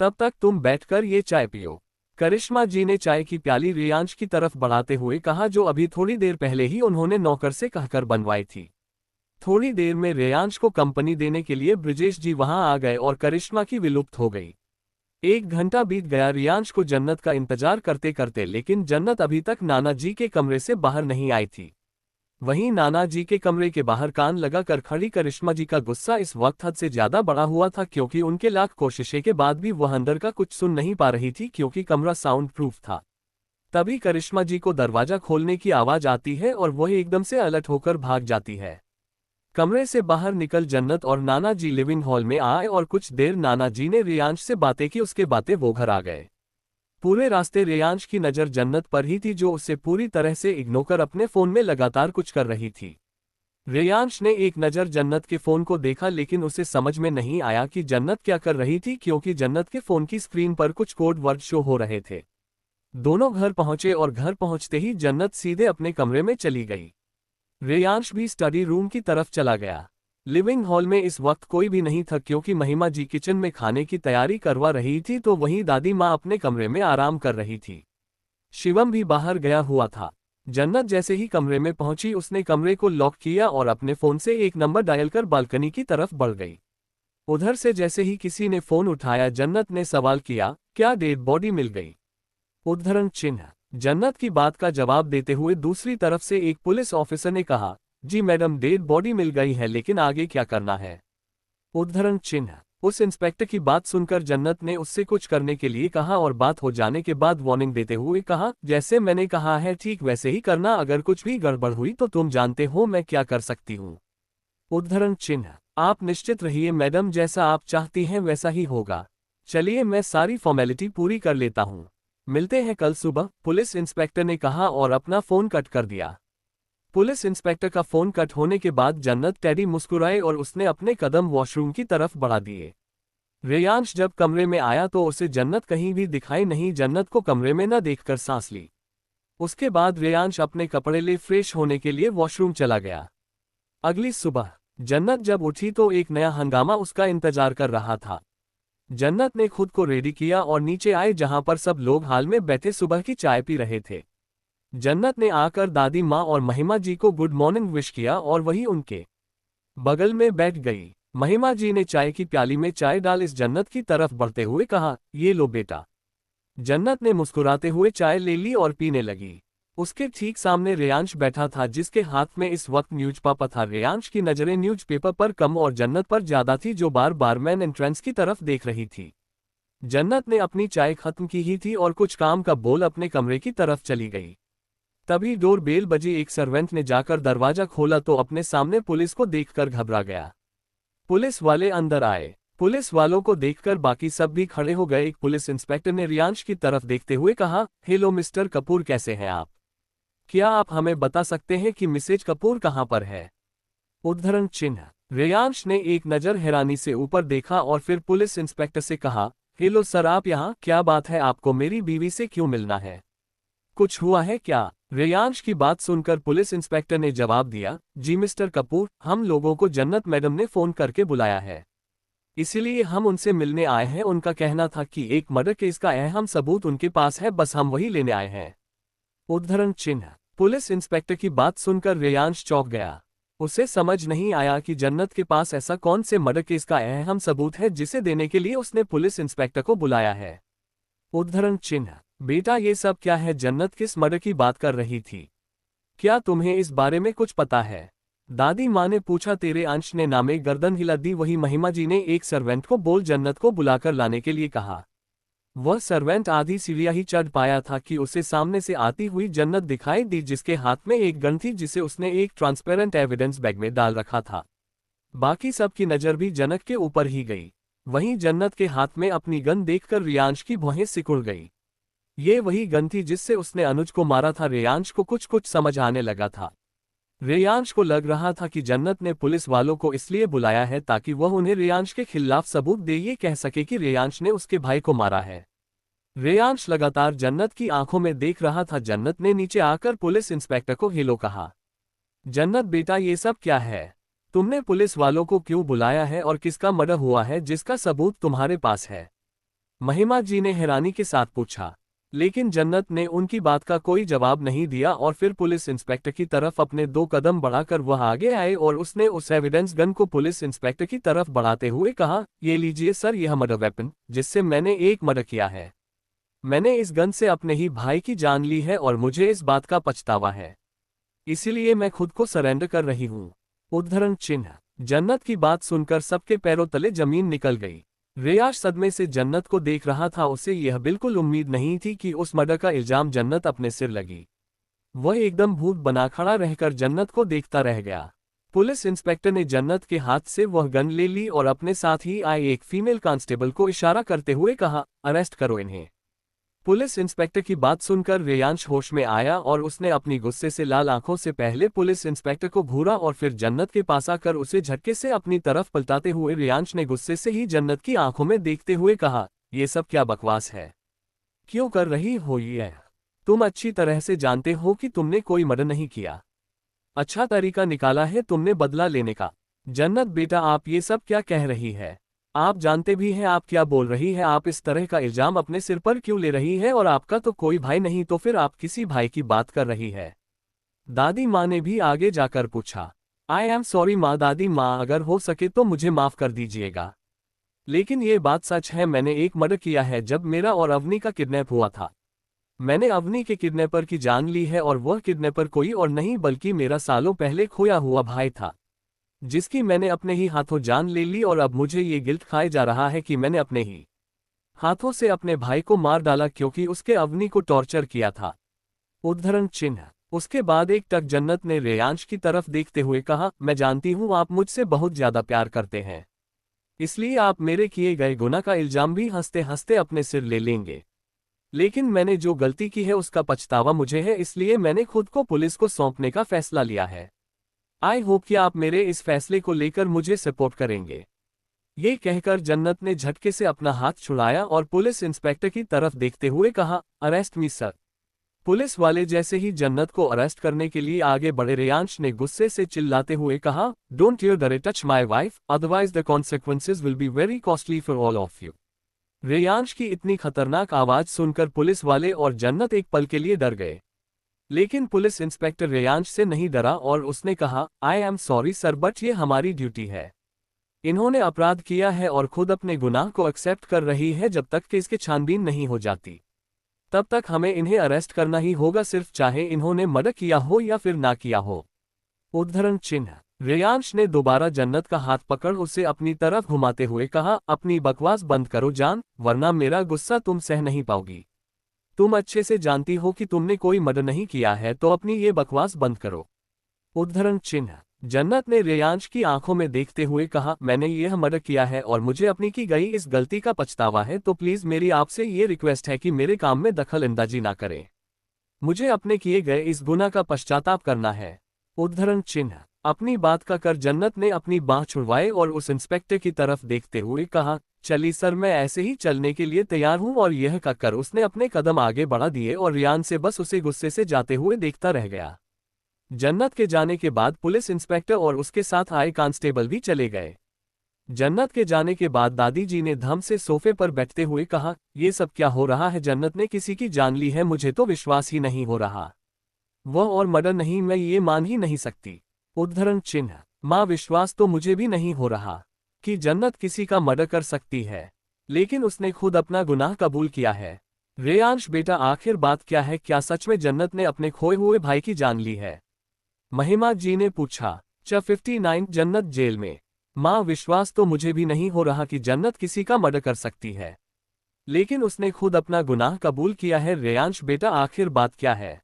Speaker 1: तब तक तुम बैठकर ये चाय पियो। करिश्मा जी ने चाय की प्याली रेयांश की तरफ बढ़ाते हुए कहा, जो अभी थोड़ी देर पहले ही उन्होंने नौकर से कहकर बनवाई थी। थोड़ी देर में रेयांश को कंपनी देने के लिए ब्रिजेश जी वहां आ गए और करिश्मा की विलुप्त हो गई। 1 घंटा बीत गया रेयांश को जन्नत का इंतजार करते करते, लेकिन जन्नत अभी तक नाना जी के कमरे से बाहर नहीं आई थी। वहीं नाना जी के कमरे के बाहर कान लगाकर खड़ी करिश्मा जी का गुस्सा इस वक्त हद से ज्यादा बढ़ा हुआ था, क्योंकि उनके लाख कोशिशें के बाद भी वह अंदर का कुछ सुन नहीं पा रही थी, क्योंकि कमरा साउंड प्रूफ था। तभी करिश्मा जी को दरवाजा खोलने की आवाज आती है और वह एकदम से अलर्ट होकर भाग जाती है। कमरे से बाहर निकल जन्नत और नाना जी लिविंग हॉल में आए और कुछ देर नाना जी ने रेयांश से बातें की, उसके बातें वो घर आ गए। पूरे रास्ते रेयांश की नज़र जन्नत पर ही थी, जो उसे पूरी तरह से इग्नोर कर अपने फोन में लगातार कुछ कर रही थी। रेयांश ने एक नज़र जन्नत के फोन को देखा, लेकिन उसे समझ में नहीं आया कि जन्नत क्या कर रही थी, क्योंकि जन्नत के फोन की स्क्रीन पर कुछ कोड वर्ड शो हो रहे थे। दोनों घर पहुंचे और घर पहुंचते ही जन्नत सीधे अपने कमरे में चली गई। रेयांश भी स्टडी रूम की तरफ चला गया। लिविंग हॉल में इस वक्त कोई भी नहीं था, क्योंकि महिमा जी किचन में खाने की तैयारी करवा रही थी, तो वहीं दादी माँ अपने कमरे में आराम कर रही थी। शिवम भी बाहर गया हुआ था। जन्नत जैसे ही कमरे में पहुंची, उसने कमरे को लॉक किया और अपने फोन से एक नंबर डायल कर बालकनी की तरफ बढ़ गई। उधर से जैसे ही किसी ने फोन उठाया, जन्नत ने सवाल किया, क्या डेड बॉडी मिल गई? उद्धरण चिन्ह। जन्नत की बात का जवाब देते हुए दूसरी तरफ से एक पुलिस ऑफिसर ने कहा, जी मैडम, डेड बॉडी मिल गई है, लेकिन आगे क्या करना है? उद्धरण चिन्ह। उस इंस्पेक्टर की बात सुनकर जन्नत ने उससे कुछ करने के लिए कहा और बात हो जाने के बाद वार्निंग देते हुए कहा, जैसे मैंने कहा है ठीक वैसे ही करना, अगर कुछ भी गड़बड़ हुई तो तुम जानते हो मैं क्या कर सकती हूँ। उद्धरण चिन्ह। आप निश्चित रहिए मैडम, जैसा आप चाहती हैं वैसा ही होगा। चलिए मैं सारी फॉर्मेलिटी पूरी कर लेता हूँ, मिलते हैं कल सुबह, पुलिस इंस्पेक्टर ने कहा और अपना फोन कट कर दिया। पुलिस इंस्पेक्टर का फोन कट होने के बाद जन्नत टेडी मुस्कुराए और उसने अपने कदम वॉशरूम की तरफ बढ़ा दिए। रेयांश जब कमरे में आया तो उसे जन्नत कहीं भी दिखाई नहीं। जन्नत को कमरे में न देखकर सांस ली। उसके बाद रेयांश अपने कपड़े ले फ्रेश होने के लिए वॉशरूम चला गया। अगली सुबह जन्नत जब उठी तो एक नया हंगामा उसका इंतजार कर रहा था। जन्नत ने खुद को रेडी किया और नीचे आए, जहां पर सब लोग हाल में बैठे सुबह की चाय पी रहे थे। जन्नत ने आकर दादी माँ और महिमा जी को गुड मॉर्निंग विश किया और वही उनके बगल में बैठ गई। महिमा जी ने चाय की प्याली में चाय डाल इस जन्नत की तरफ बढ़ते हुए कहा, ये लो बेटा। जन्नत ने मुस्कुराते हुए चाय ले ली और पीने लगी। उसके ठीक सामने रेयांश बैठा था जिसके हाथ में इस वक्त न्यूज़पेपर था। रेयांश की नजरें न्यूज़पेपर पर कम और जन्नत पर ज्यादा थी जो बार बार मैन एंट्रेंस की तरफ देख रही थी। जन्नत ने अपनी चाय खत्म की ही थी और कुछ काम का बोल अपने कमरे की तरफ चली गई। तभी डोर बेल बजी। एक सर्वेंट ने जाकर दरवाजा खोला तो अपने सामने पुलिस को देखकर घबरा गया। पुलिस वाले अंदर आए। पुलिस वालों को देखकर बाकी सब भी खड़े हो गए। एक पुलिस इंस्पेक्टर ने रेयांश की तरफ देखते हुए कहा, हेलो मिस्टर कपूर, कैसे हैं आप? क्या आप हमें बता सकते हैं कि मिसेज कपूर कहां पर है? उद्धरण चिन्ह। रेयांश ने एक नज़र हैरानी से ऊपर देखा और फिर पुलिस इंस्पेक्टर से कहा, हेलो सर, आप यहाँ? क्या बात है, आपको मेरी बीवी से क्यों मिलना है? कुछ हुआ है क्या? रेयांश की बात सुनकर पुलिस इंस्पेक्टर ने जवाब दिया, जी मिस्टर कपूर, हम लोगों को जन्नत मैडम ने फोन करके बुलाया है, इसीलिए हम उनसे मिलने आए हैं। उनका कहना था कि एक मर्डर केस का अहम सबूत उनके पास है, बस हम वही लेने आए हैं। उद्धरण चिन्ह। पुलिस इंस्पेक्टर की बात सुनकर रेयांश चौंक गया। उसे समझ नहीं आया कि जन्नत के पास ऐसा कौन से मर्डर केस का अहम सबूत है जिसे देने के लिए उसने पुलिस इंस्पेक्टर को बुलाया है। उद्धरण चिन्ह। बेटा ये सब क्या है? जन्नत किस मर्डर की बात कर रही थी? क्या तुम्हें इस बारे में कुछ पता है? दादी माँ ने पूछा। तेरे अंश ने नामे गर्दन हिला दी। वही महिमा जी ने एक सर्वेंट को बोल जन्नत को बुलाकर लाने के लिए कहा। वह सर्वेंट आधी सीढ़ियां ही चढ़ पाया था कि उसे सामने से आती हुई जन्नत दिखाई दी जिसके हाथ में एक गन थी जिसे उसने एक ट्रांसपेरेंट एविडेंस बैग में डाल रखा था। बाकी सब की नजर भी जन्नत के ऊपर ही गई। वहीं जन्नत के हाथ में अपनी गन देखकर रेयांश की भौहें सिकुड़ गई। ये वही गन थी जिससे उसने अनुज को मारा था। रेयांश को कुछ कुछ समझ आने लगा था। रेयांश को लग रहा था कि जन्नत ने पुलिस वालों को इसलिए बुलाया है ताकि वह उन्हें रेयांश के खिलाफ सबूत दे, ये कह सके कि रेयांश ने उसके भाई को मारा है। रेयांश लगातार जन्नत की आंखों में देख रहा था। जन्नत ने नीचे आकर पुलिस इंस्पेक्टर को हेलो कहा। जन्नत बेटा ये सब क्या है? तुमने पुलिस वालों को क्यों बुलाया है और किसका मर्डर हुआ है जिसका सबूत तुम्हारे पास है? महिमा जी ने हैरानी के साथ पूछा। लेकिन जन्नत ने उनकी बात का कोई जवाब नहीं दिया और फिर पुलिस इंस्पेक्टर की तरफ अपने 2 कदम बढ़ाकर वह आगे आए और उसने उस एविडेंस गन को पुलिस इंस्पेक्टर की तरफ बढ़ाते हुए कहा, ये लीजिए सर, यह मर्डर वेपन जिससे मैंने एक मर्डर किया है। मैंने इस गन से अपने ही भाई की जान ली है और मुझे इस बात का पछतावा है, इसीलिए मैं खुद को सरेंडर कर रही हूँ। उद्धरण चिन्ह। जन्नत की बात सुनकर सबके पैरों तले जमीन निकल गई। रेयांश सदमे से जन्नत को देख रहा था। उसे यह बिल्कुल उम्मीद नहीं थी कि उस मर्डर का इल्जाम जन्नत अपने सिर लगी। वह एकदम भूत बना खड़ा रहकर जन्नत को देखता रह गया। पुलिस इंस्पेक्टर ने जन्नत के हाथ से वह गन ले ली और अपने साथ ही आए एक फीमेल कांस्टेबल को इशारा करते हुए कहा, अरेस्ट करो इन्हें। पुलिस इंस्पेक्टर की बात सुनकर रेयांश होश में आया और उसने अपनी गुस्से से लाल आंखों से पहले पुलिस इंस्पेक्टर को घूरा और फिर जन्नत के पास आकर उसे झटके से अपनी तरफ पलटाते हुए रेयांश ने गुस्से से ही जन्नत की आंखों में देखते हुए कहा, ये सब क्या बकवास है? क्यों कर रही हो ये? तुम अच्छी तरह से जानते हो कि तुमने कोई मर्डर नहीं किया। अच्छा तरीका निकाला है तुमने बदला लेने का। जन्नत बेटा आप ये सब क्या कह रही है? आप जानते भी हैं आप क्या बोल रही है? आप इस तरह का इल्जाम अपने सिर पर क्यों ले रही है? और आपका तो कोई भाई नहीं, तो फिर आप किसी भाई की बात कर रही है? दादी माँ ने भी आगे जाकर पूछा। आई एम सॉरी माँ। दादी माँ अगर हो सके तो मुझे माफ कर दीजिएगा, लेकिन ये बात सच है, मैंने एक मर्डर किया है जब मेरा और अवनी का किडनैप हुआ था। मैंने अवनी के किडनैपर की जान ली है और वह किडनैपर कोई और नहीं बल्कि मेरा सालों पहले खोया हुआ भाई था, जिसकी मैंने अपने ही हाथों जान ले ली और अब मुझे ये गिल्ट खाए जा रहा है कि मैंने अपने ही हाथों से अपने भाई को मार डाला क्योंकि उसके अवनी को टॉर्चर किया था। उद्धरण चिन्ह। उसके बाद एक टक जन्नत ने रेयांश की तरफ देखते हुए कहा, मैं जानती हूँ आप मुझसे बहुत ज्यादा प्यार करते हैं, इसलिए आप मेरे किए गए गुनाह का इल्जाम भी हंसते हंसते अपने सिर ले लेंगे। लेकिन मैंने जो गलती की है उसका पछतावा मुझे है, इसलिए मैंने खुद को पुलिस को सौंपने का फैसला लिया है। आई होप कि आप मेरे इस फैसले को लेकर मुझे सपोर्ट करेंगे। ये कहकर जन्नत ने झटके से अपना हाथ छुड़ाया और पुलिस इंस्पेक्टर की तरफ देखते हुए कहा, अरेस्ट मी सर। पुलिस वाले जैसे ही जन्नत को अरेस्ट करने के लिए आगे बढ़े, रेयांश ने गुस्से से चिल्लाते हुए कहा, डोंट यू डरे touch my wife, otherwise the consequences will be very costly for all of you. Reyansh की इतनी खतरनाक आवाज सुनकर पुलिस वाले और जन्नत एक पल के लिए डर गए, लेकिन पुलिस इंस्पेक्टर रेयांश से नहीं डरा और उसने कहा, I am sorry sir but ये हमारी ड्यूटी है। इन्होंने अपराध किया है और खुद अपने गुनाह को एक्सेप्ट कर रही है। जब तक कि इसकी छानबीन नहीं हो जाती तब तक हमें इन्हें अरेस्ट करना ही होगा, सिर्फ चाहे इन्होंने मर्डर किया हो या फिर ना किया हो। उद्धरण चिन्ह। रेयांश ने दोबारा जन्नत का हाथ पकड़ उसे अपनी तरफ घुमाते हुए कहा, अपनी बकवास बंद करो जान, वरना मेरा गुस्सा तुम सह नहीं पाओगी। तुम अच्छे से जानती हो कि तुमने कोई मर्डर नहीं किया है, तो अपनी ये बकवास बंद करो। उद्धरण चिन्ह। जन्नत ने रेयांश की आंखों में देखते हुए कहा, मैंने यह मर्डर किया है और मुझे अपनी की गई इस गलती का पछतावा है, तो प्लीज मेरी आपसे ये रिक्वेस्ट है कि मेरे काम में दखल अंदाजी ना करें। मुझे अपने किए गए इस गुनाह का पश्चाताप करना है। उद्धरण चिन्ह। अपनी बात का कर जन्नत ने अपनी बांह छुड़वाई और उस इंस्पेक्टर की तरफ देखते हुए कहा, चलिए सर, मैं ऐसे ही चलने के लिए तैयार हूं। और यह कहकर उसने अपने कदम आगे बढ़ा दिए और रेयान से बस उसे गुस्से से जाते हुए देखता रह गया। जन्नत के जाने के बाद पुलिस इंस्पेक्टर और उसके साथ आए कांस्टेबल भी चले गए। जन्नत के जाने के बाद दादी जी ने धम से सोफे पर बैठते हुए कहा, ये सब क्या हो रहा है? जन्नत ने किसी की जान ली है, मुझे तो विश्वास ही नहीं हो रहा। वह और मर्डर नहीं, मैं ये मान ही नहीं सकती। उद्धरण चिन्ह। माँ, विश्वास तो मुझे भी नहीं हो रहा कि जन्नत किसी का मर्डर कर सकती है, लेकिन उसने खुद अपना गुनाह कबूल किया है। रेयांश बेटा, आखिर बात क्या है? क्या सच में जन्नत ने अपने खोए हुए भाई की जान ली है? महिमा जी ने पूछा। 59 जन्नत जेल में। माँ, विश्वास तो मुझे भी नहीं हो रहा कि जन्नत किसी का मर्डर कर सकती है, लेकिन उसने खुद अपना गुनाह कबूल किया है। रेयांश बेटा, आखिर बात क्या है?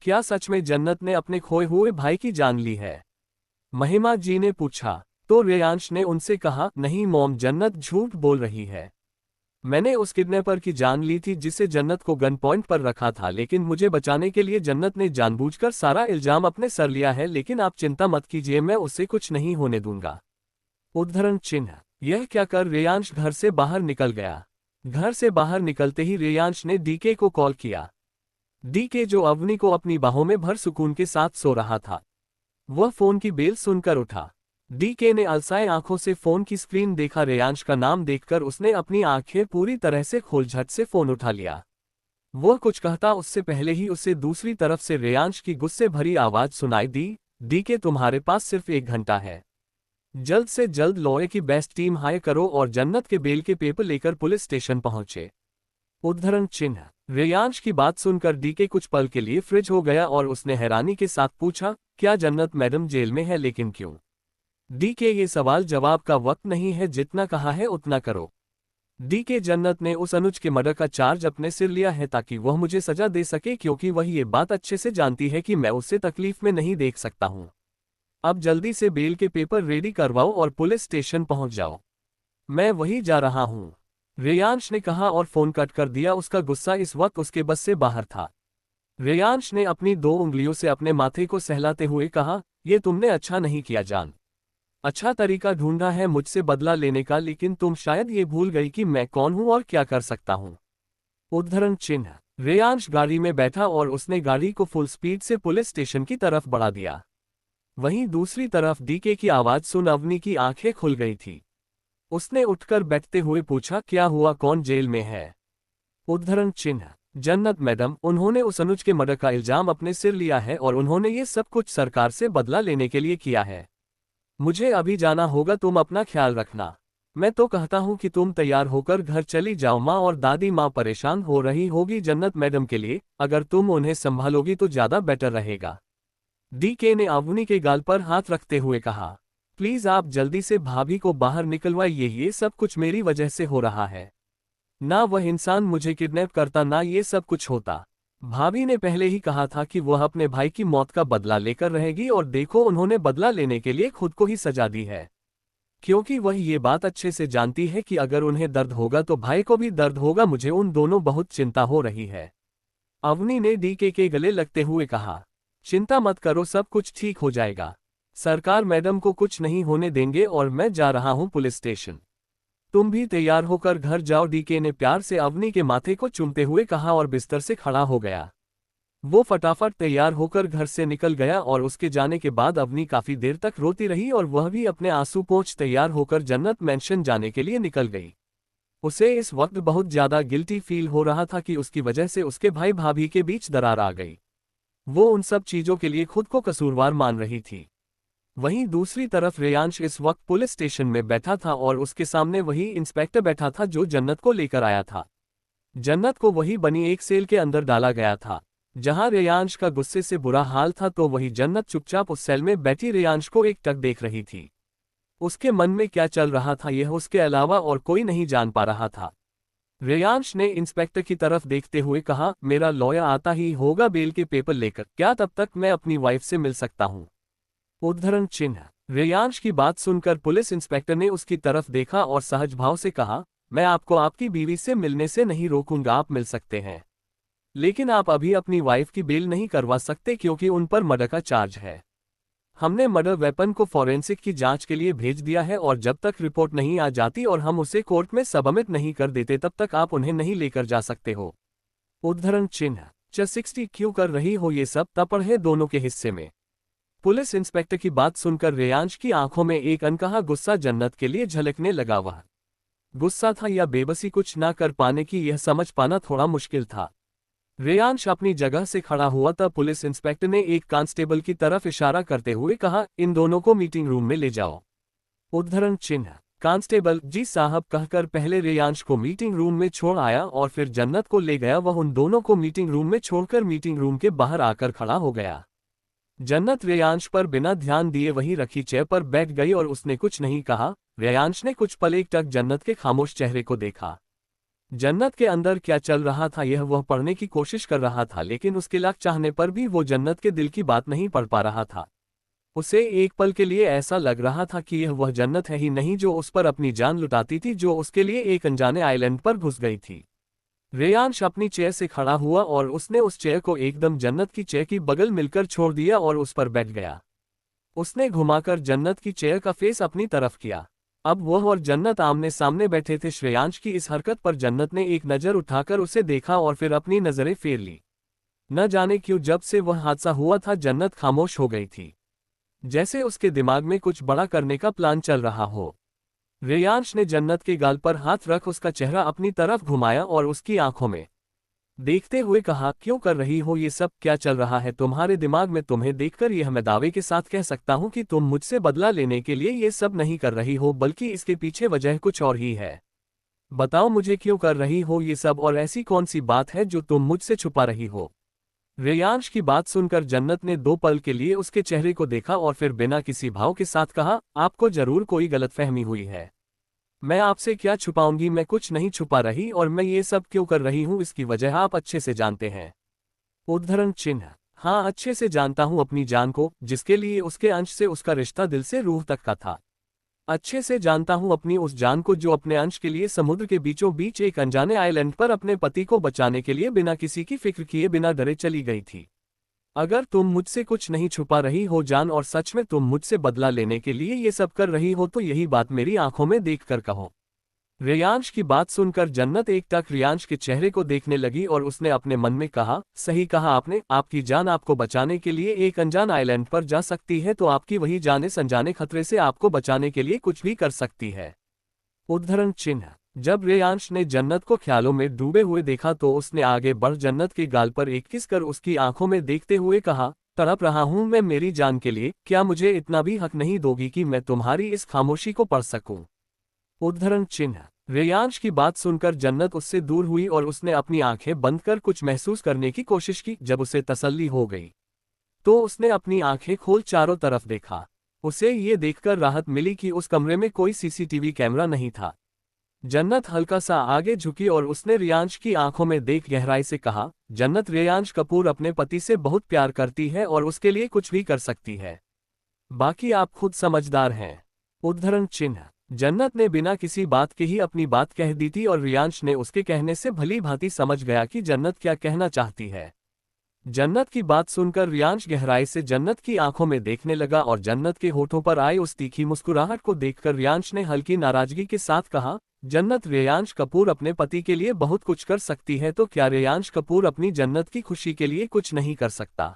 Speaker 1: क्या सच में जन्नत ने अपने खोए हुए भाई की जान ली है? महिमा जी ने पूछा। तो रेयांश ने उनसे कहा, नहीं मॉम, जन्नत झूठ बोल रही है। मैंने उस किडनैपर की जान ली थी जिसे जन्नत को गन पॉइंट पर रखा था, लेकिन मुझे बचाने के लिए जन्नत ने जानबूझकर सारा इल्जाम अपने सर लिया है। लेकिन आप चिंता मत कीजिए, मैं उसे कुछ नहीं होने दूंगा। उद्धरण चिन्ह। यह क्या कर रेयांश घर से बाहर निकल गया। घर से बाहर निकलते ही रेयांश ने डीके को कॉल किया। डीके, जो अवनी को अपनी बाहों में भर सुकून के साथ सो रहा था, वह फोन की बेल सुनकर उठा। डीके ने अलसाए आंखों से फोन की स्क्रीन देखा। रेयांश का नाम देखकर उसने अपनी आंखें पूरी तरह से खोल झट से फोन उठा लिया। वह कुछ कहता उससे पहले ही उसे दूसरी तरफ से रेयांश की गुस्से भरी आवाज सुनाई दी, डीके, तुम्हारे पास सिर्फ 1 घंटा है। जल्द से जल्द लॉयर की बेस्ट टीम हायर करो और जन्नत के बेल के पेपर लेकर पुलिस स्टेशन पहुंचे। उद्धरण चिन्ह। रेयांश की बात सुनकर डीके कुछ पल के लिए फ्रिज हो गया और उसने हैरानी के साथ पूछा, क्या जन्नत मैडम जेल में है? लेकिन क्यों? डीके, ये सवाल जवाब का वक्त नहीं है, जितना कहा है उतना करो। डीके, जन्नत ने उस अनुज के मर्डर का चार्ज अपने सिर लिया है ताकि वह मुझे सजा दे सके, क्योंकि वह ये बात अच्छे से जानती है कि मैं उसे तकलीफ में नहीं देख सकता हूं। अब जल्दी से बेल के पेपर रेडी करवाओ और पुलिस स्टेशन पहुंच जाओ। मैं वही जा रहा हूं, रेयांश ने कहा और फोन कट कर दिया। उसका गुस्सा इस वक्त उसके बस से बाहर था। रेयांश ने अपनी 2 उंगलियों से अपने माथे को सहलाते हुए कहा, यह तुमने अच्छा नहीं किया जान। अच्छा तरीका ढूंढा है मुझसे बदला लेने का, लेकिन तुम शायद ये भूल गई कि मैं कौन हूं और क्या कर सकता हूं। उद्धरण चिन्ह। रेयांश गाड़ी में बैठा और उसने गाड़ी को फुल स्पीड से पुलिस स्टेशन की तरफ बढ़ा दिया। वहीं दूसरी तरफ डीके की आवाज सुन अवनी की आंखें खुल गई थी। उसने उठकर बैठते हुए पूछा, क्या हुआ? कौन जेल में है? उद्धरण चिन्ह। जन्नत मैडम, उन्होंने उस अनुज के मर्डर का इल्जाम अपने सिर लिया है और उन्होंने ये सब कुछ सरकार से बदला लेने के लिए किया है। मुझे अभी जाना होगा, तुम अपना ख्याल रखना। मैं तो कहता हूं कि तुम तैयार होकर घर चली जाओ। माँ और दादी माँ परेशान हो रही होगी जन्नत मैडम के लिए, अगर तुम उन्हें संभालोगी तो ज्यादा बेटर रहेगा। डीके ने अवनी के गाल पर हाथ रखते हुए कहा, प्लीज आप जल्दी से भाभी को बाहर निकलवाइए, ये सब कुछ मेरी वजह से हो रहा है। ना वह इंसान मुझे किडनैप करता, ना ये सब कुछ होता। भाभी ने पहले ही कहा था कि वह अपने भाई की मौत का बदला लेकर रहेगी, और देखो उन्होंने बदला लेने के लिए खुद को ही सजा दी है, क्योंकि वह ये बात अच्छे से जानती है कि अगर उन्हें दर्द होगा तो भाई को भी दर्द होगा। मुझे उन दोनों बहुत चिंता हो रही है। अवनी ने डीके के गले लगते हुए कहा, चिंता मत करो, सब कुछ ठीक हो जाएगा। सरकार मैडम को कुछ नहीं होने देंगे और मैं जा रहा हूं पुलिस स्टेशन। तुम भी तैयार होकर घर जाओ। डीके ने प्यार से अवनी के माथे को चूमते हुए कहा और बिस्तर से खड़ा हो गया। वो फटाफट तैयार होकर घर से निकल गया और उसके जाने के बाद अवनी काफी देर तक रोती रही और वह भी अपने आंसू पोंछ तैयार होकर जन्नत मैंशन जाने के लिए निकल गई। उसे इस वक्त बहुत ज्यादा गिल्टी फील हो रहा था कि उसकी वजह से उसके भाई भाभी के बीच दरार आ गई। वो उन सब चीजों के लिए खुद को कसूरवार मान रही थी। वहीं दूसरी तरफ रेयांश इस वक्त पुलिस स्टेशन में बैठा था और उसके सामने वही इंस्पेक्टर बैठा था जो जन्नत को लेकर आया था। जन्नत को वही बनी एक सेल के अंदर डाला गया था। जहां रेयांश का गुस्से से बुरा हाल था तो वही जन्नत चुपचाप उस सेल में बैठी रेयांश को एक टक देख रही थी। उसके मन में क्या चल रहा था यह उसके अलावा और कोई नहीं जान पा रहा था। रेयांश ने इंस्पेक्टर की तरफ देखते हुए कहा, मेरा लॉयर आता ही होगा बेल के पेपर लेकर, क्या तब तक मैं अपनी वाइफ से मिल सकता हूं? उद्धरण चिन्ह। रेयांश की बात सुनकर पुलिस इंस्पेक्टर ने उसकी तरफ देखा और सहज भाव से कहा, मैं आपको आपकी बीवी से मिलने से नहीं रोकूंगा, आप मिल सकते हैं, लेकिन आप अभी अपनी वाइफ की बेल नहीं करवा सकते क्योंकि उन पर मर्डर का चार्ज है। हमने मर्डर वेपन को फॉरेंसिक की जांच के लिए भेज दिया है और जब तक रिपोर्ट नहीं आ जाती और हम उसे कोर्ट में सबमिट नहीं कर देते तब तक आप उन्हें नहीं लेकर जा सकते हो। उद्धरण चिन्ह। 60 क्यों कर रही हो ये सब? तपड़ है दोनों के हिस्से में। पुलिस इंस्पेक्टर की बात सुनकर रेयांश की आंखों में एक अनकहा गुस्सा जन्नत के लिए झलकने लगा। वह गुस्सा था या बेबसी कुछ ना कर पाने की यह समझ पाना थोड़ा मुश्किल था। रेयांश अपनी जगह से खड़ा हुआ तब पुलिस इंस्पेक्टर ने एक कांस्टेबल की तरफ इशारा करते हुए कहा, इन दोनों को मीटिंग रूम में ले जाओ। उद्धरण चिन्ह। कांस्टेबल जी साहब कहकर पहले रेयांश को मीटिंग रूम में छोड़ आया और फिर जन्नत को ले गया। वह उन दोनों को मीटिंग रूम में छोड़कर मीटिंग रूम के बाहर आकर खड़ा हो गया। जन्नत रेयांश पर बिना ध्यान दिए वहीं रखी चेयर पर बैठ गई और उसने कुछ नहीं कहा। रेयांश ने कुछ पल एक टक जन्नत के खामोश चेहरे को देखा। जन्नत के अंदर क्या चल रहा था यह वह पढ़ने की कोशिश कर रहा था, लेकिन उसके लाख चाहने पर भी वो जन्नत के दिल की बात नहीं पढ़ पा रहा था। उसे एक पल के लिए ऐसा लग रहा था कि यह वह जन्नत है ही नहीं जो उस पर अपनी जान लुटाती थी, जो उसके लिए एक अनजाने आइलैंड पर घुस गई थी। रेयांश अपनी चेयर से खड़ा हुआ और उसने उस चेयर को एकदम जन्नत की चेयर की बगल मिलकर छोड़ दिया और उस पर बैठ गया। उसने घुमाकर जन्नत की चेयर का फेस अपनी तरफ किया। अब वह और जन्नत आमने सामने बैठे थे। श्रेयांश की इस हरकत पर जन्नत ने एक नज़र उठाकर उसे देखा और फिर अपनी नज़रें फेर ली। न जाने क्यों जब से वह हादसा हुआ था जन्नत खामोश हो गई थी, जैसे उसके दिमाग में कुछ बड़ा करने का प्लान चल रहा हो। रेयांश ने जन्नत के गाल पर हाथ रख उसका चेहरा अपनी तरफ घुमाया और उसकी आंखों में देखते हुए कहा, क्यों कर रही हो ये सब? क्या चल रहा है तुम्हारे दिमाग में? तुम्हें देखकर यह मैं दावे के साथ कह सकता हूं कि तुम मुझसे बदला लेने के लिए ये सब नहीं कर रही हो, बल्कि इसके पीछे वजह कुछ और ही है। बताओ मुझे क्यों कर रही हो ये सब, और ऐसी कौन सी बात है जो तुम मुझसे छुपा रही हो? रेयांश की बात सुनकर जन्नत ने 2 पल के लिए उसके चेहरे को देखा और फिर बिना किसी भाव के साथ कहा, आपको जरूर कोई गलतफहमी हुई है। मैं आपसे क्या छुपाऊंगी, मैं कुछ नहीं छुपा रही, और मैं ये सब क्यों कर रही हूं इसकी वजह आप अच्छे से जानते हैं। उद्धरण चिन्ह। हाँ, अच्छे से जानता हूं अपनी जान को, जिसके लिए उसके अंश से उसका रिश्ता दिल से रूह तक का था। अच्छे से जानता हूं अपनी उस जान को जो अपने अंश के लिए समुद्र के बीचों बीच एक अनजाने आइलैंड पर अपने पति को बचाने के लिए बिना किसी की फिक्र किए बिना डरे चली गई थी। अगर तुम मुझसे कुछ नहीं छुपा रही हो जान, और सच में तुम मुझसे बदला लेने के लिए ये सब कर रही हो, तो यही बात मेरी आंखों में देखकर कहो। रेयांश की बात सुनकर जन्नत एक टक रेयांश के चेहरे को देखने लगी और उसने अपने मन में कहा, सही कहा आपने, आपकी जान आपको बचाने के लिए एक अनजान आइलैंड पर जा सकती है, तो आपकी वही जान इस अनजाने खतरे से आपको बचाने के लिए कुछ भी कर सकती है। उद्धरण चिन्ह। जब रेयांश ने जन्नत को ख्यालों में डूबे हुए देखा तो उसने आगे बढ़ जन्नत के गाल पर एक किस कर उसकी आंखों में देखते हुए कहा, तड़प रहा हूं मैं मेरी जान के लिए, क्या मुझे इतना भी हक नहीं दोगी कि मैं तुम्हारी इस खामोशी को पढ़ सकूं? उद्धरण चिन्ह। रेयांश की बात सुनकर जन्नत उससे दूर हुई और उसने अपनी आंखें बंद कर कुछ महसूस करने की कोशिश की। जब उसे तसल्ली हो गई तो उसने अपनी आंखें खोल चारों तरफ देखा। उसे ये देखकर राहत मिली कि उस कमरे में कोई सीसीटीवी कैमरा नहीं था। जन्नत हल्का सा आगे झुकी और उसने रेयांश की आंखों में देख गहराई से कहा, जन्नत, रेयांश कपूर अपने पति से बहुत प्यार करती है और उसके लिए कुछ भी कर सकती है, बाकी आप खुद समझदार हैं। उद्धरण चिन्ह। जन्नत ने बिना किसी बात के ही अपनी बात कह दी थी और रेयांश ने उसके कहने से भली भांति समझ गया कि जन्नत क्या कहना चाहती है। जन्नत की बात सुनकर रेयांश गहराई से जन्नत की आंखों में देखने लगा और जन्नत के होठों पर आई उस तीखी मुस्कुराहट को देखकर रेयांश ने हल्की नाराजगी के साथ कहा, जन्नत, रेयांश कपूर अपने पति के लिए बहुत कुछ कर सकती है, तो क्या रेयांश कपूर अपनी जन्नत की खुशी के लिए कुछ नहीं कर सकता?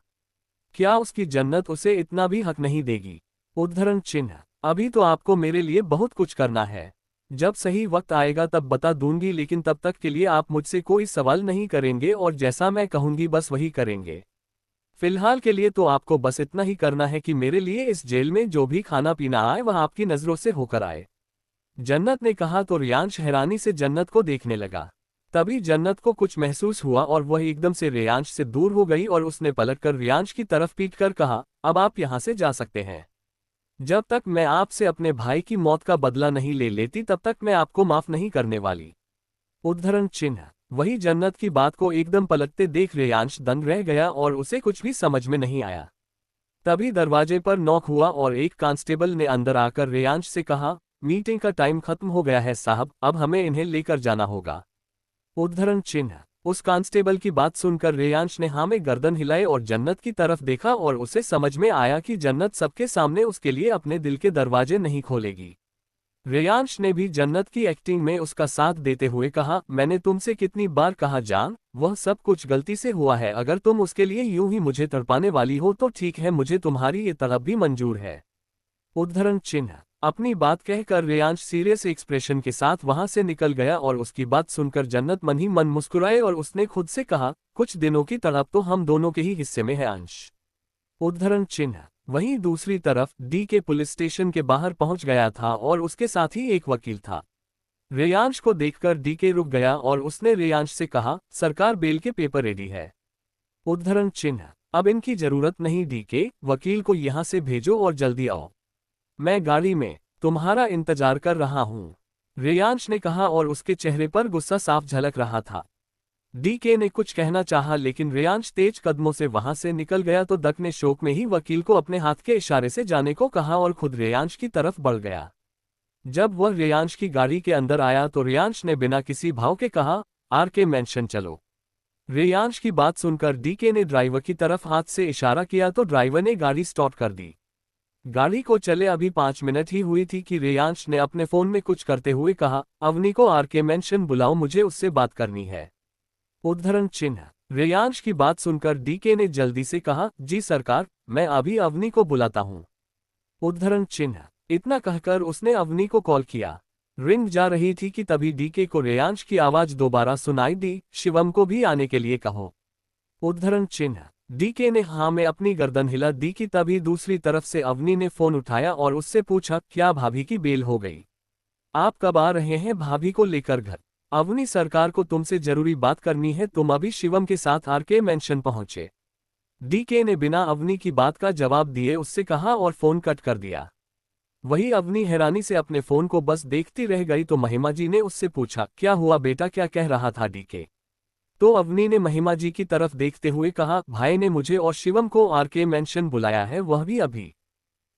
Speaker 1: क्या उसकी जन्नत उसे इतना भी हक नहीं देगी? उद्धरण चिन्ह। अभी तो आपको मेरे लिए बहुत कुछ करना है, जब सही वक्त आएगा तब बता दूंगी, लेकिन तब तक के लिए आप मुझसे कोई सवाल नहीं करेंगे और जैसा मैं कहूंगी बस वही करेंगे। फिलहाल के लिए तो आपको बस इतना ही करना है कि मेरे लिए इस जेल में जो भी खाना पीना आए वह आपकी नज़रों से होकर आए। जन्नत ने कहा तो रेयांश हैरानी से जन्नत को देखने लगा। तभी जन्नत को कुछ महसूस हुआ और वह एकदम से रेयांश से दूर हो गई और उसने पलटकर रेयांश की तरफ पीट कर कहा, अब आप यहाँ से जा सकते हैं। जब तक मैं आपसे अपने भाई की मौत का बदला नहीं ले लेती तब तक मैं आपको माफ नहीं करने वाली। उद्धरण चिन्ह। वही जन्नत की बात को एकदम पलटते देख रेयांश दंग रह गया और उसे कुछ भी समझ में नहीं आया। तभी दरवाजे पर नॉक हुआ और एक कांस्टेबल ने अंदर आकर रेयांश से कहा, मीटिंग का टाइम खत्म हो गया है साहब, अब हमें इन्हें लेकर जाना होगा। उद्धरण चिन्ह। उस कांस्टेबल की बात सुनकर रेयांश ने हाँ में गर्दन हिलाई और जन्नत की तरफ देखा और उसे समझ में आया कि जन्नत सबके सामने उसके लिए अपने दिल के दरवाजे नहीं खोलेगी। रेयांश ने भी जन्नत की एक्टिंग में उसका साथ देते हुए कहा, मैंने तुमसे कितनी बार कहा जान, वह सब कुछ गलती से हुआ है, अगर तुम उसके लिए यूं ही मुझे तड़पाने वाली हो तो ठीक है, मुझे तुम्हारी ये तड़प भी मंजूर है। उद्धरण चिन्ह। अपनी बात कहकर रेयांश सीरियस एक्सप्रेशन के साथ वहां से निकल गया और उसकी बात सुनकर जन्नत मन ही मन मुस्कुराए और उसने खुद से कहा, कुछ दिनों की तड़प तो हम दोनों के ही हिस्से में है अंश। उद्धरण चिन्ह। वहीं दूसरी तरफ डीके पुलिस स्टेशन के बाहर पहुंच गया था और उसके साथ ही एक वकील था। रेयांश को देखकर डीके रुक गया और उसने रेयांश से कहा, सरकार बेल के पेपर रेडी है। उद्धरण चिन्ह। अब इनकी जरूरत नहीं डीके, वकील को यहां से भेजो और जल्दी आओ। मैं गाड़ी में तुम्हारा इंतजार कर रहा हूं, रेयांश ने कहा और उसके चेहरे पर गुस्सा साफ झलक रहा था। डीके ने कुछ कहना चाहा लेकिन रेयांश तेज कदमों से वहां से निकल गया तो दक ने शोक में ही वकील को अपने हाथ के इशारे से जाने को कहा और खुद रेयांश की तरफ बढ़ गया। जब वह रेयांश की गाड़ी के अंदर आया तो रेयांश ने बिना किसी भाव के कहा, आरके मैंशन चलो। रेयांश की बात सुनकर डीके ने ड्राइवर की तरफ हाथ से इशारा किया तो ड्राइवर ने गाड़ी स्टार्ट कर दी। गाड़ी को चले अभी 5 मिनट ही हुई थी कि रेयांश ने अपने फोन में कुछ करते हुए कहा, अवनी को आरके मैंशन बुलाओ, मुझे उससे बात करनी है। उद्धरण चिन्ह। रेयांश की बात सुनकर डीके ने जल्दी से कहा, जी सरकार, मैं अभी अवनी को बुलाता हूं। उद्धरण चिन्ह। इतना कहकर उसने अवनी को कॉल किया। रिंग जा रही थी कि तभी डीके को रेयांश की आवाज दोबारा सुनाई दी, शिवम को भी आने के लिए कहो। उद्धरण चिन्ह। डीके ने हाँ में अपनी गर्दन हिला दी कि तभी दूसरी तरफ से अवनी ने फोन उठाया और उससे पूछा, क्या भाभी की बेल हो गई? आप कब आ रहे हैं भाभी को लेकर घर? अवनी सरकार को तुमसे जरूरी बात करनी है, तुम अभी शिवम के साथ आरके मैंशन पहुंचे। डीके ने बिना अवनी की बात का जवाब दिए उससे कहा और फोन कट कर दिया। वही अवनी हैरानी से अपने फोन को बस देखती रह गई तो महिमा जी ने उससे पूछा, क्या हुआ बेटा, क्या कह रहा था डीके? तो अवनी ने महिमा जी की तरफ देखते हुए कहा, भाई ने मुझे और शिवम को आरके मैंशन बुलाया है, वह भी अभी।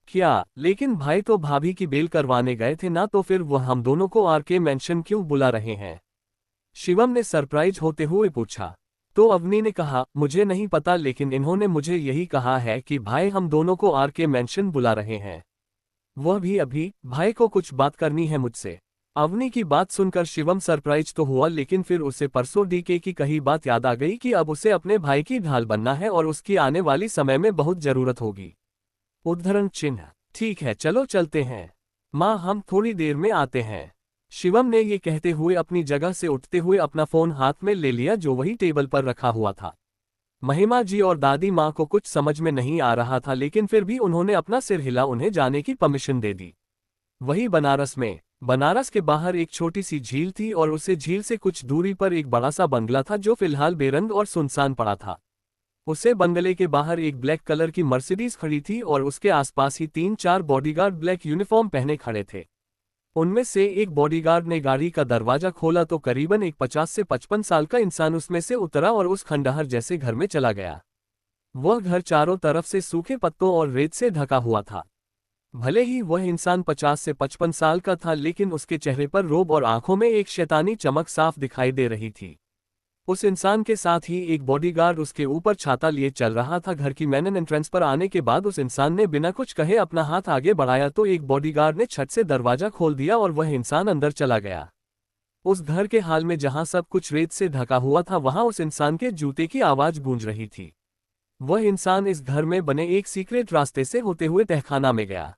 Speaker 1: क्या? लेकिन भाई तो भाभी की बेल करवाने गए थे ना, तो फिर वह हम दोनों को आरके मैंशन क्यों बुला रहे हैं? शिवम ने सरप्राइज होते हुए पूछा। तो अवनी ने कहा, मुझे नहीं पता, लेकिन इन्होंने मुझे यही कहा है कि भाई हम दोनों को आरके मैंशन बुला रहे हैं, वह भी अभी। भाई को कुछ बात करनी है मुझसे। अवनी की बात सुनकर शिवम सरप्राइज तो हुआ लेकिन फिर उसे परसों डीके की कही बात याद आ गई कि अब उसे अपने भाई की ढाल बनना है और उसकी आने वाली समय में बहुत जरूरत होगी। उद्धरण चिन्ह। ठीक है, चलो चलते हैं माँ, हम थोड़ी देर में आते हैं। शिवम ने ये कहते हुए अपनी जगह से उठते हुए अपना फोन हाथ में ले लिया जो वही टेबल पर रखा हुआ था। महिमा जी और दादी माँ को कुछ समझ में नहीं आ रहा था लेकिन फिर भी उन्होंने अपना सिर हिला उन्हें जाने की परमिशन दे दी। वही बनारस के बाहर एक छोटी सी झील थी और उसे झील से कुछ दूरी पर एक बड़ा सा बंगला था जो फिलहाल बेरंग और सुनसान पड़ा था। उसे बंगले के बाहर एक ब्लैक कलर की मर्सिडीज खड़ी थी और उसके आसपास ही 3-4 बॉडीगार्ड ब्लैक यूनिफॉर्म पहने खड़े थे। उनमें से एक बॉडीगार्ड ने गाड़ी का दरवाजा खोला तो करीबन एक 50 से 55 साल का इंसान उसमें से उतरा और उस खंडहर जैसे घर में चला गया। वह घर चारों तरफ से सूखे पत्तों और रेत से ढका हुआ था। भले ही वह इंसान 50 से 55 साल का था लेकिन उसके चेहरे पर रोब और आंखों में एक शैतानी चमक साफ दिखाई दे रही थी। उस इंसान के साथ ही एक बॉडीगार्ड उसके ऊपर छाता लिए चल रहा था। घर की मेन एंट्रेंस पर आने के बाद उस इंसान ने बिना कुछ कहे अपना हाथ आगे बढ़ाया तो एक बॉडीगार्ड ने छत से दरवाजा खोल दिया और वह इंसान अंदर चला गया। उस घर के हाल में जहां सब कुछ रेत से ढका हुआ था वहां उस इंसान के जूते की आवाज गूंज रही थी। वह इंसान इस घर में बने एक सीक्रेट रास्ते से होते हुए तहखाना में गया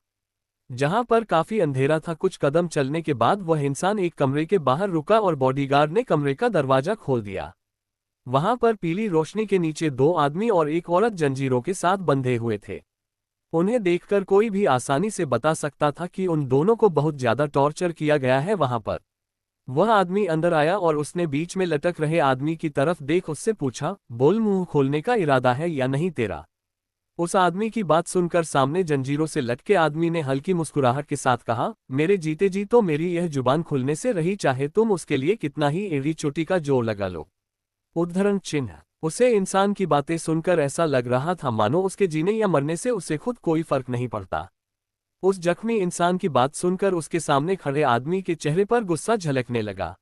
Speaker 1: जहां पर काफी अंधेरा था। कुछ कदम चलने के बाद वह इंसान एक कमरे के बाहर रुका और बॉडीगार्ड ने कमरे का दरवाजा खोल दिया। वहां पर पीली रोशनी के नीचे 2 आदमी और एक औरत जंजीरों के साथ बंधे हुए थे। उन्हें देखकर कोई भी आसानी से बता सकता था कि उन दोनों को बहुत ज्यादा टॉर्चर किया गया है वहां पर। वह आदमी अंदर आया और उसने बीच में लटक रहे आदमी की तरफ देख उससे पूछा, बोल, मुंह खोलने का इरादा है या नहीं तेरा? उस आदमी की बात सुनकर सामने जंजीरों से लटके आदमी ने हल्की मुस्कुराहट के साथ कहा, मेरे जीते जी तो मेरी यह जुबान खुलने से रही, चाहे तुम उसके लिए कितना ही एड़ी चोटी का जोर लगा लो। उद्धरण चिन्ह। उसे इंसान की बातें सुनकर ऐसा लग रहा था मानो उसके जीने या मरने से उसे खुद कोई फर्क नहीं पड़ता। उस जख्मी इंसान की बात सुनकर उसके सामने खड़े आदमी के चेहरे पर गुस्सा झलकने लगा।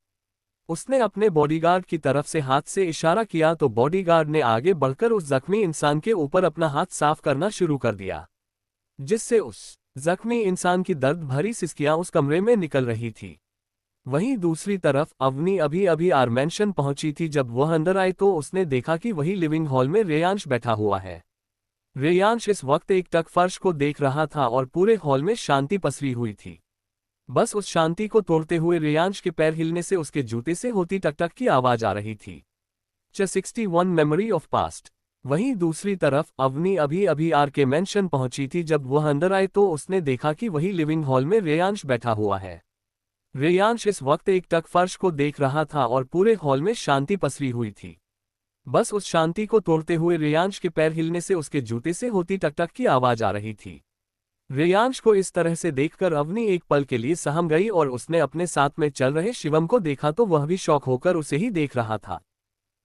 Speaker 1: उसने अपने बॉडीगार्ड की तरफ से हाथ से इशारा किया तो बॉडीगार्ड ने आगे बढ़कर उस जख्मी इंसान के ऊपर अपना हाथ साफ करना शुरू कर दिया, जिससे उस जख्मी इंसान की दर्द भरी सिसकियां उस कमरे में निकल रही थी। वहीं दूसरी तरफ अवनी अभी अभी आरमेंशन पहुंची थी। जब वह अंदर आई तो उसने देखा कि वही लिविंग हॉल में रेयांश बैठा हुआ है। रेयांश इस वक्त एक टक फर्श को देख रहा था और पूरे हॉल में शांति पसरी हुई थी। बस उस शांति को तोड़ते हुए रेयांश के पैर हिलने से उसके जूते से होती टक टक की आवाज आ रही थी। 61 मेमोरी ऑफ पास्ट। वहीं दूसरी तरफ अवनी अभी अभी आर के मेंशन पहुंची थी। जब वह अंदर आए तो उसने देखा कि वही लिविंग हॉल में रेयांश बैठा हुआ है। रेयांश इस वक्त एक टक फर्श को देख रहा था और पूरे हॉल में शांति पसरी हुई थी। बस उस शांति को तोड़ते हुए रेयांश के पैर हिलने से उसके जूते से होती टक टक की आवाज आ रही थी। रेयांश को इस तरह से देखकर अवनी एक पल के लिए सहम गई और उसने अपने साथ में चल रहे शिवम को देखा तो वह भी शॉक होकर उसे ही देख रहा था।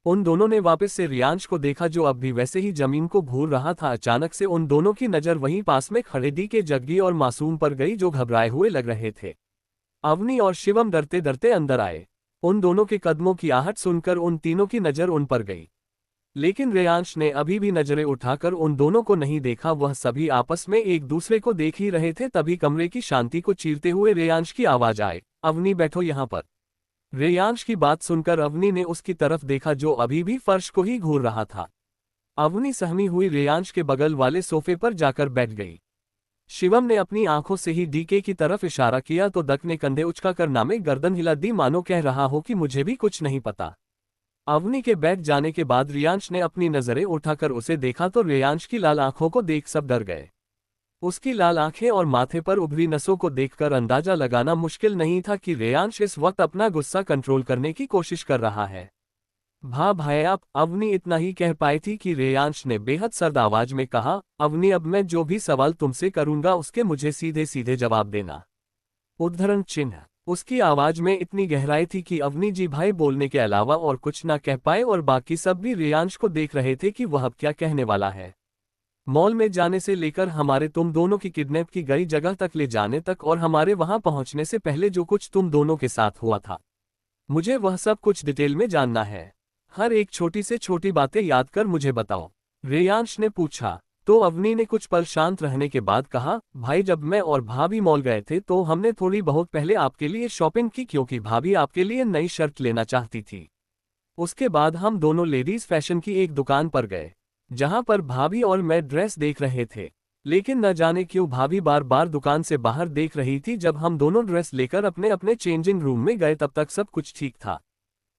Speaker 1: उन दोनों ने वापस से रेयांश को देखा जो अब भी वैसे ही जमीन को घूर रहा था। अचानक से उन दोनों की नजर वहीं पास में खड़े डी के जग्गी और मासूम पर गई जो घबराए हुए लग रहे थे। अवनी और शिवम डरते डरते अंदर आए। उन दोनों के कदमों की आहट सुनकर उन तीनों की नजर उन पर गई, लेकिन रेयांश ने अभी भी नजरें उठाकर उन दोनों को नहीं देखा। वह सभी आपस में एक दूसरे को देख ही रहे थे। तभी कमरे की शांति को चीरते हुए रेयांश की आवाज आए, अवनी बैठो यहाँ पर। रेयांश की बात सुनकर अवनी ने उसकी तरफ देखा जो अभी भी फर्श को ही घूर रहा था। अवनी सहमी हुई रेयांश के बगल वाले सोफे पर जाकर बैठ गई। शिवम ने अपनी आंखों से ही डीके की तरफ इशारा किया तो दक ने कंधे उचकाकर नामे गर्दन हिला दी मानो कह रहा हो कि मुझे भी कुछ नहीं पता। अवनी के बैठ जाने के बाद रेयांश ने अपनी नजरें उठाकर उसे देखा तो रेयांश की लाल आंखों को देख सब डर गए। उसकी लाल आंखें और माथे पर उभरी नसों को देखकर अंदाजा लगाना मुश्किल नहीं था कि रेयांश इस वक्त अपना गुस्सा कंट्रोल करने की कोशिश कर रहा है। भाई आप, अवनी इतना ही कह पाई थी कि रेयांश ने बेहद सर्द आवाज में कहा, अवनी अब मैं जो भी सवाल तुमसे करूंगा उसके मुझे सीधे सीधे जवाब देना। उद्धरण चिन्ह। उसकी आवाज में इतनी गहराई थी कि अवनी जी भाई बोलने के अलावा और कुछ ना कह पाए और बाकी सब भी रेयांश को देख रहे थे कि वह अब क्या कहने वाला है। मॉल में जाने से लेकर हमारे तुम दोनों की किडनैप की गई जगह तक ले जाने तक और हमारे वहां पहुंचने से पहले जो कुछ तुम दोनों के साथ हुआ था, मुझे वह सब कुछ डिटेल में जानना है। हर एक छोटी से छोटी बातें याद कर मुझे बताओ, रेयांश ने पूछा। तो अवनी ने कुछ पल शांत रहने के बाद कहा, भाई जब मैं और भाभी मॉल गए थे तो हमने थोड़ी बहुत पहले आपके लिए शॉपिंग की क्योंकि भाभी आपके लिए नई शर्ट लेना चाहती थी। उसके बाद हम दोनों लेडीज फैशन की एक दुकान पर गए जहां पर भाभी और मैं ड्रेस देख रहे थे, लेकिन न जाने क्यों भाभी बार बार दुकान से बाहर देख रही थी। जब हम दोनों ड्रेस लेकर अपने अपने चेंजिंग रूम में गए तब तक सब कुछ ठीक था।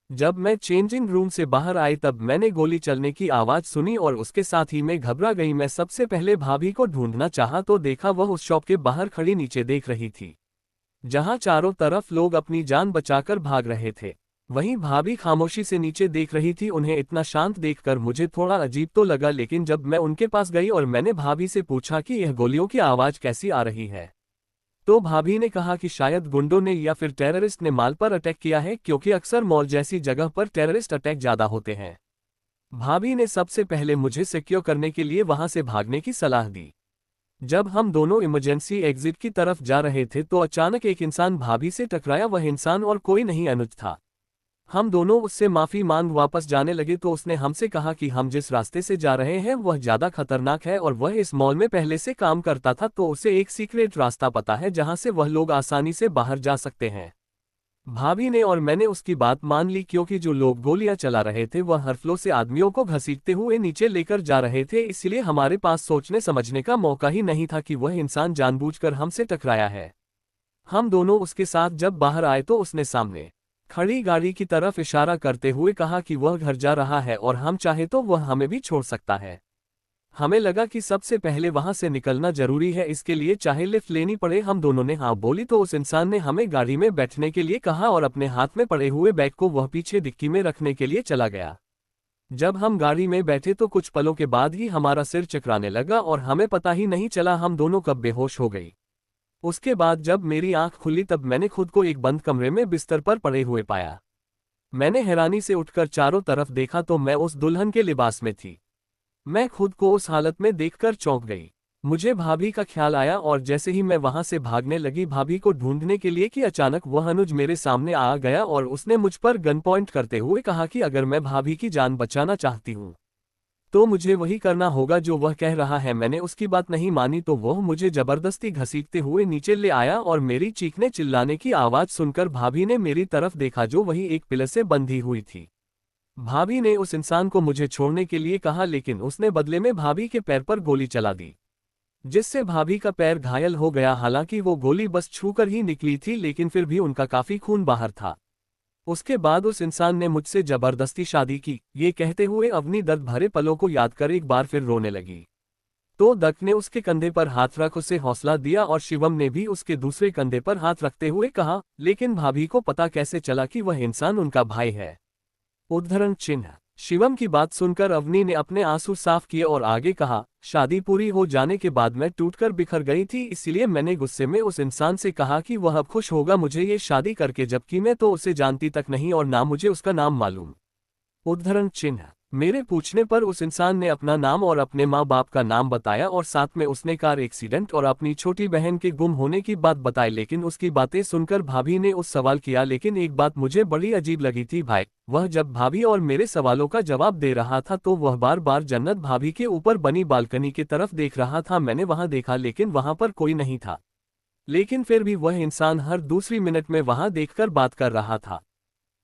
Speaker 1: जब मैं चेंजिंग रूम से बाहर आई तब मैंने गोली चलने की आवाज सुनी और उसके साथ ही मैं घबरा गई। मैं सबसे पहले भाभी को ढूंढना चाहा तो देखा वह उस शॉप के बाहर खड़ी नीचे देख रही थी जहां चारों तरफ लोग अपनी जान बचाकर भाग रहे थे। वहीं भाभी खामोशी से नीचे देख रही थी। उन्हें इतना शांत देखकर मुझे थोड़ा अजीब तो लगा, लेकिन जब मैं उनके पास गई और मैंने भाभी से पूछा कि यह गोलियों की आवाज कैसी आ रही है तो भाभी ने कहा कि शायद गुंडों ने या फिर टेररिस्ट ने मॉल पर अटैक किया है क्योंकि अक्सर मॉल जैसी जगह पर टेररिस्ट अटैक ज्यादा होते हैं। भाभी ने सबसे पहले मुझे सिक्योर करने के लिए वहां से भागने की सलाह दी। जब हम दोनों इमरजेंसी एग्जिट की तरफ जा रहे थे तो अचानक एक इंसान भाभी से टकराया। वह इंसान और कोई नहीं अनुज था। हम दोनों उससे माफी मांग वापस जाने लगे तो उसने हमसे कहा कि हम जिस रास्ते से जा रहे हैं वह ज्यादा खतरनाक है और वह इस मॉल में पहले से काम करता था तो उसे एक सीक्रेट रास्ता पता है जहां से वह लोग आसानी से बाहर जा सकते हैं। भाभी ने और मैंने उसकी बात मान ली क्योंकि जो लोग गोलियां चला रहे थे वह हर फ्लो से आदमियों को घसीटते हुए नीचे लेकर जा रहे थे, इसलिए हमारे पास सोचने समझने का मौका ही नहीं था कि वह इंसान जानबूझकर हमसे टकराया है। हम दोनों उसके साथ जब बाहर आए तो उसने सामने खड़ी गाड़ी की तरफ इशारा करते हुए कहा कि वह घर जा रहा है और हम चाहे तो वह हमें भी छोड़ सकता है। हमें लगा कि सबसे पहले वहां से निकलना जरूरी है, इसके लिए चाहे लिफ्ट लेनी पड़े। हम दोनों ने हाँ बोली तो उस इंसान ने हमें गाड़ी में बैठने के लिए कहा और अपने हाथ में पड़े हुए बैग को वह पीछे डिक्की में रखने के लिए चला गया। जब हम गाड़ी में बैठे तो कुछ पलों के बाद ही हमारा सिर चकराने लगा और हमें पता ही नहीं चला हम दोनों कब बेहोश हो गई। उसके बाद जब मेरी आंख खुली तब मैंने खुद को एक बंद कमरे में बिस्तर पर पड़े हुए पाया। मैंने हैरानी से उठकर चारों तरफ देखा तो मैं उस दुल्हन के लिबास में थी। मैं खुद को उस हालत में देखकर चौंक गई। मुझे भाभी का ख्याल आया और जैसे ही मैं वहां से भागने लगी भाभी को ढूंढने के लिए कि अचानक वह अनुज मेरे सामने आ गया और उसने मुझ पर गन पॉइंट करते हुए कहा कि अगर मैं भाभी की जान बचाना चाहती हूं तो मुझे वही करना होगा जो वह कह रहा है। मैंने उसकी बात नहीं मानी तो वह मुझे जबरदस्ती घसीटते हुए नीचे ले आया और मेरी चीखने चिल्लाने की आवाज सुनकर भाभी ने मेरी तरफ देखा जो वही एक पिलर से बंधी हुई थी। भाभी ने उस इंसान को मुझे छोड़ने के लिए कहा लेकिन उसने बदले में भाभी के पैर पर गोली चला दी, जिससे भाभी का पैर घायल हो गया। हालांकि वो गोली बस छूकर ही निकली थी लेकिन फिर भी उनका काफी खून बाहर था। उसके बाद उस इंसान ने मुझसे जबरदस्ती शादी की। ये कहते हुए अवनी दर्द भरे पलों को याद कर एक बार फिर रोने लगी। तो दत्त ने उसके कंधे पर हाथ रख उसे हौसला दिया और शिवम ने भी उसके दूसरे कंधे पर हाथ रखते हुए कहा, लेकिन भाभी को पता कैसे चला कि वह इंसान उनका भाई है। उद्धरण चिन्ह। शिवम की बात सुनकर अवनी ने अपने आंसू साफ किए और आगे कहा, शादी पूरी हो जाने के बाद मैं टूटकर बिखर गई थी, इसलिए मैंने गुस्से में उस इंसान से कहा कि वह अब खुश होगा मुझे ये शादी करके, जबकि मैं तो उसे जानती तक नहीं और ना मुझे उसका नाम मालूम। उद्धरण चिन्ह। मेरे पूछने पर उस इंसान ने अपना नाम और अपने माँ बाप का नाम बताया और साथ में उसने कार एक्सीडेंट और अपनी छोटी बहन के गुम होने की बात बताई। लेकिन उसकी बातें सुनकर भाभी ने उस सवाल किया, लेकिन एक बात मुझे बड़ी अजीब लगी थी भाई, वह जब भाभी और मेरे सवालों का जवाब दे रहा था तो वह बार बार जन्नत भाभी के ऊपर बनी बालकनी की तरफ देख रहा था। मैंने वहां देखा लेकिन वहां पर कोई नहीं था, लेकिन फिर भी वह इंसान हर दूसरी मिनट में वहां देखकर बात कर रहा था।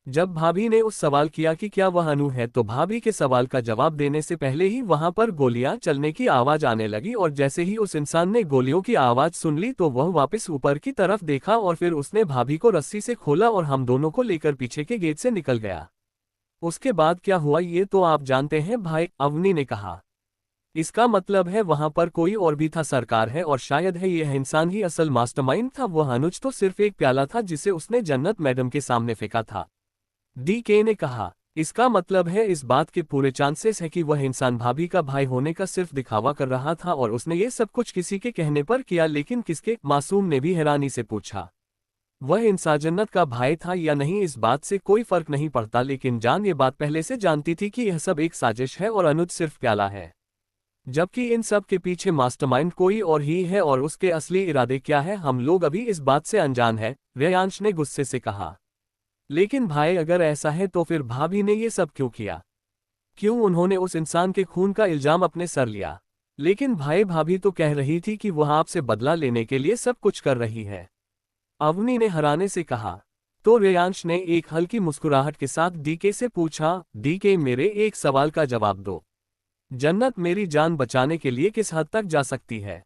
Speaker 1: जब भाभी ने उस सवाल किया कि क्या वह अनु है तो भाभी के सवाल का जवाब देने से पहले ही वहां पर गोलियां चलने की आवाज आने लगी और जैसे ही उस इंसान ने गोलियों की आवाज सुन ली तो वह वापस ऊपर की तरफ देखा और फिर उसने भाभी को रस्सी से खोला और हम दोनों को लेकर पीछे के गेट से निकल गया। उसके बाद क्या हुआ ये तो आप जानते हैं भाई, अवनी ने कहा। इसका मतलब है वहां पर कोई और भी था सरकार है, और शायद है यह इंसान ही असल मास्टरमाइंड था। वह अनुज तो सिर्फ एक प्याला था जिसे उसने जन्नत मैडम के सामने फेंका था, DK ने कहा। इसका मतलब है इस बात के पूरे चांसेस है कि वह इंसान भाभी का भाई होने का सिर्फ दिखावा कर रहा था और उसने ये सब कुछ किसी के कहने पर किया। लेकिन किसके? मासूम ने भी हैरानी से पूछा। वह इंसान जन्नत का भाई था या नहीं इस बात से कोई फर्क नहीं पड़ता, लेकिन जान ये बात पहले से जानती थी कि यह सब एक साजिश है और अनुज सिर्फ प्याला है, जबकि इन सब के पीछे मास्टरमाइंड कोई और ही है। और उसके असली इरादे क्या है हम लोग अभी इस बात से अनजान है, रेयांश ने गुस्से से कहा। लेकिन भाई अगर ऐसा है तो फिर भाभी ने ये सब क्यों किया? क्यों उन्होंने उस इंसान के खून का इल्जाम अपने सर लिया? लेकिन भाई भाभी तो कह रही थी कि वह आपसे बदला लेने के लिए सब कुछ कर रही है, अवनी ने हैरानी से कहा। तो रेयांश ने एक हल्की मुस्कुराहट के साथ DK से पूछा, DK मेरे एक सवाल का जवाब दो, जन्नत मेरी जान बचाने के लिए किस हद तक जा सकती है?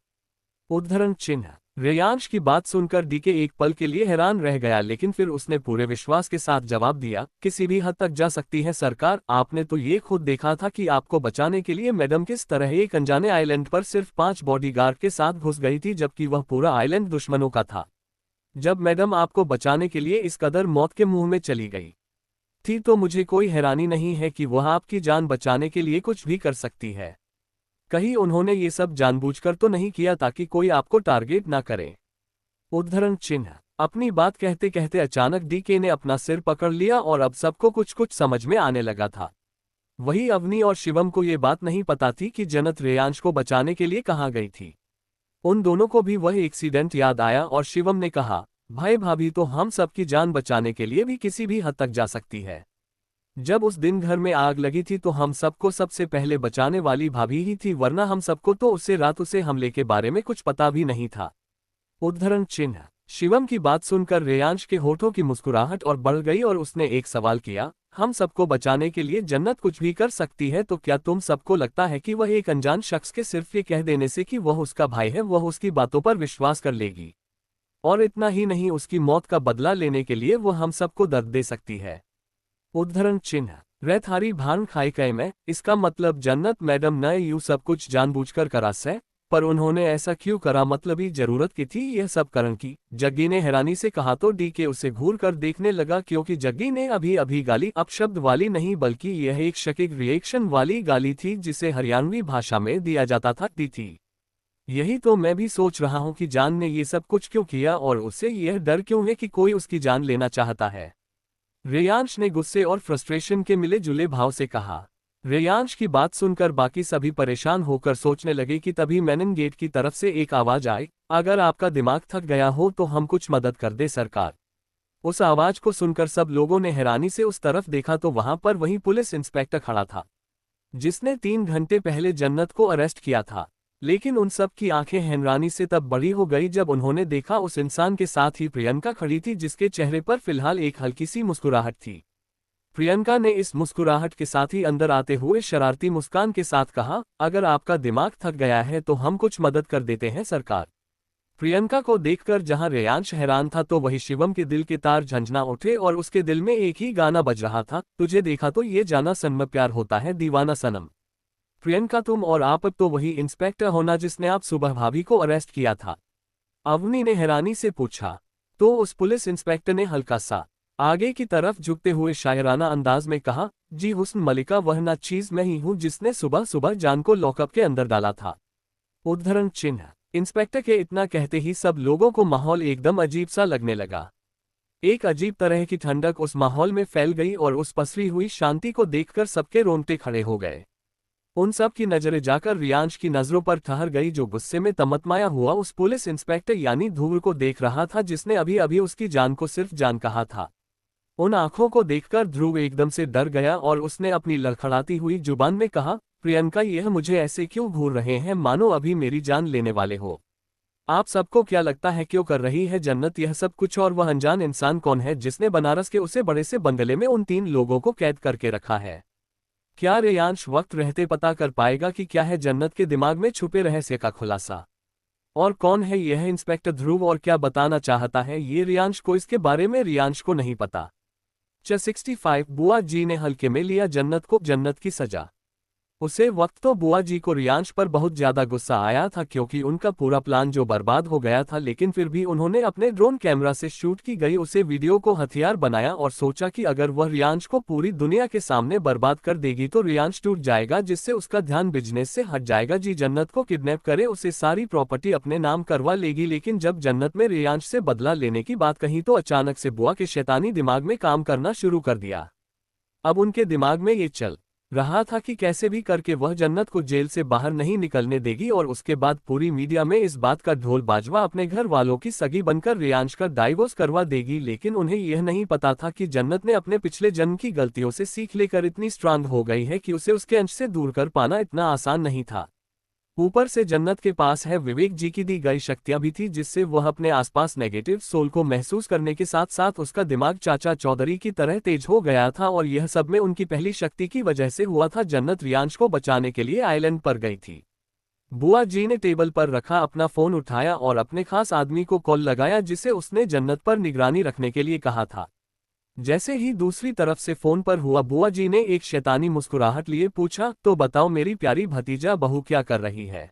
Speaker 1: उद्धरण चिन्ह। रेयांश की बात सुनकर DK एक पल के लिए हैरान रह गया, लेकिन फिर उसने पूरे विश्वास के साथ जवाब दिया, किसी भी हद तक जा सकती है सरकार। आपने तो ये खुद देखा था कि आपको बचाने के लिए मैडम किस तरह एक अनजाने आइलैंड पर सिर्फ 5 बॉडीगार्ड के साथ घुस गई थी, जबकि वह पूरा आइलैंड दुश्मनों का था। जब मैडम आपको बचाने के लिए इस कदर मौत के मुंह में चली गई थी तो मुझे कोई हैरानी नहीं है कि वह आपकी जान बचाने के लिए कुछ भी कर सकती है। कहीं उन्होंने ये सब जानबूझकर तो नहीं किया ताकि कोई आपको टारगेट ना करे? उद्धरण चिन्ह। अपनी बात कहते कहते अचानक DK ने अपना सिर पकड़ लिया और अब सबको कुछ कुछ समझ में आने लगा था। वही अवनी और शिवम को ये बात नहीं पता थी कि जन्नत रेयांश को बचाने के लिए कहाँ गई थी। उन दोनों को भी वह एक्सीडेंट याद आया और शिवम ने कहा, भाई भाभी तो हम सबकी जान बचाने के लिए भी किसी भी हद तक जा सकती है। जब उस दिन घर में आग लगी थी तो हम सबको सबसे पहले बचाने वाली भाभी ही थी, वरना हम सबको तो उससे रात उसे हमले के बारे में कुछ पता भी नहीं था। उद्धरण चिन्ह। शिवम की बात सुनकर रेयांश के होठों की मुस्कुराहट और बढ़ गई और उसने एक सवाल किया, हम सबको बचाने के लिए जन्नत कुछ भी कर सकती है, तो क्या तुम सबको लगता है कि वह एक अनजान शख्स के सिर्फ ये कह देने से कि वह उसका भाई है वह उसकी बातों पर विश्वास कर लेगी? और इतना ही नहीं, उसकी मौत का बदला लेने के लिए वो हम सबको दर्द दे सकती है। उद्धरण चिन्ह रे थारी भान खाई कई में, इसका मतलब जन्नत मैडम ने यूं सब कुछ जानबूझकर करा से, पर उन्होंने ऐसा क्यों करा, मतलब ही जरूरत की थी यह सब करने की। जग्गी ने हैरानी से कहा तो डीके उसे घूर कर देखने लगा, क्योंकि जग्गी ने अभी अभी गाली अपशब्द वाली नहीं बल्कि यह एक शकीक रिएक्शन वाली गाली थी जिसे हरियाणवी भाषा में दिया जाता था, दी थी। यही तो मैं भी सोच रहा हूँ कि जान ने ये सब कुछ क्यों किया और उसे यह डर क्यों है कि कोई उसकी जान लेना चाहता है। रेयांश ने गुस्से और फ्रस्ट्रेशन के मिले जुले भाव से कहा। रेयांश की बात सुनकर बाकी सभी परेशान होकर सोचने लगे कि तभी मैनन गेट की तरफ से एक आवाज आई, अगर आपका दिमाग थक गया हो तो हम कुछ मदद कर दे सरकार। उस आवाज को सुनकर सब लोगों ने हैरानी से उस तरफ देखा तो वहां पर वही पुलिस इंस्पेक्टर खड़ा था जिसने 3 घंटे पहले जन्नत को अरेस्ट किया था। लेकिन उन सब की आंखें हैरानी से तब बड़ी हो गई जब उन्होंने देखा उस इंसान के साथ ही प्रियंका खड़ी थी जिसके चेहरे पर फिलहाल एक हल्की सी मुस्कुराहट थी। प्रियंका ने इस मुस्कुराहट के साथ ही अंदर आते हुए शरारती मुस्कान के साथ कहा, अगर आपका दिमाग थक गया है तो हम कुछ मदद कर देते हैं सरकार। प्रियंका को देखकर जहां रेयांश हैरान था तो वही शिवम के दिल के तार झंझना उठे और उसके दिल में एक ही गाना बज रहा था, तुझे देखा तो ये जाना सनम प्यार होता है दीवाना सनम। प्रियंका, तुम और आप अब तो वही इंस्पेक्टर होना जिसने आप सुबह भाभी को अरेस्ट किया था? अवनी ने हैरानी से पूछा। तो उस पुलिस इंस्पेक्टर ने हल्का सा आगे की तरफ झुकते हुए शायराना अंदाज में कहा, जी हुस्न मलिका, वह ना चीज मैं ही हूं जिसने सुबह सुबह जान को लॉकअप के अंदर डाला था। उद्धरण चिन्ह इंस्पेक्टर के इतना कहते ही सब लोगों को माहौल एकदम अजीब सा लगने लगा। एक अजीब तरह की ठंडक उस माहौल में फैल गई और उस पसरी हुई शांति को देखकर सबके रोंगटे खड़े हो गए। उन सब की नजरें जाकर रियांश की नजरों पर ठहर गई जो गुस्से में तमतमाया हुआ उस पुलिस इंस्पेक्टर यानी ध्रुव को देख रहा था जिसने अभी अभी उसकी जान को सिर्फ जान कहा था। उन आंखों को देखकर ध्रुव एकदम से डर गया और उसने अपनी लड़खड़ाती हुई जुबान में कहा, प्रियंका, यह मुझे ऐसे क्यों घूर रहे हैं मानो अभी मेरी जान लेने वाले हो? आप सबको क्या लगता है क्यों कर रही है जन्नत यह सब कुछ? और वह अनजान इंसान कौन है जिसने बनारस के उसे बड़े से बंगले में उन 3 लोगों को कैद करके रखा है? क्या रेयांश वक्त रहते पता कर पाएगा कि क्या है जन्नत के दिमाग में छुपे रहस्य का खुलासा? और कौन है यह इंस्पेक्टर ध्रुव और क्या बताना चाहता है ये रेयांश को? इसके बारे में रेयांश को नहीं पता। 65 बुआ जी ने हल्के में लिया जन्नत को जन्नत की सजा। उसे वक्त तो बुआ जी को रियांश पर बहुत ज्यादा गुस्सा आया था क्योंकि उनका पूरा प्लान जो बर्बाद हो गया था, लेकिन फिर भी उन्होंने अपने ड्रोन कैमरा से शूट की गई उसे वीडियो को हथियार बनाया और सोचा कि अगर वह रियांश को पूरी दुनिया के सामने बर्बाद कर देगी तो रियांश टूट जाएगा जिससे उसका ध्यान बिजनेस से हट जाएगा। जी जन्नत को किडनैप करे, उसे सारी प्रॉपर्टी अपने नाम करवा लेगी। लेकिन जब जन्नत में रियांश से बदला लेने की बात कही तो अचानक से बुआ के शैतानी दिमाग में काम करना शुरू कर दिया। अब उनके दिमाग में ये चल रहा था कि कैसे भी करके वह जन्नत को जेल से बाहर नहीं निकलने देगी और उसके बाद पूरी मीडिया में इस बात का ढोल बाजवा अपने घर वालों की सगी बनकर रियांश का डाइवोर्स करवा देगी। लेकिन उन्हें यह नहीं पता था कि जन्नत ने अपने पिछले जन्म की गलतियों से सीख लेकर इतनी स्ट्रांग हो गई है कि उसे उसके अंश से दूर कर पाना इतना आसान नहीं था। ऊपर से जन्नत के पास है विवेक जी की दी गई शक्तियां भी थी जिससे वह अपने आसपास नेगेटिव सोल को महसूस करने के साथ साथ उसका दिमाग चाचा चौधरी की तरह तेज हो गया था और यह सब में उनकी पहली शक्ति की वजह से हुआ था। जन्नत रियांश को बचाने के लिए आइलैंड पर गई थी। बुआ जी ने टेबल पर रखा अपना फोन उठाया और अपने खास आदमी को कॉल लगाया जिसे उसने जन्नत पर निगरानी रखने के लिए कहा था। जैसे ही दूसरी तरफ से फोन पर हुआ बुआ जी ने एक शैतानी मुस्कुराहट लिए पूछा, तो बताओ मेरी प्यारी भतीजा बहू क्या कर रही है?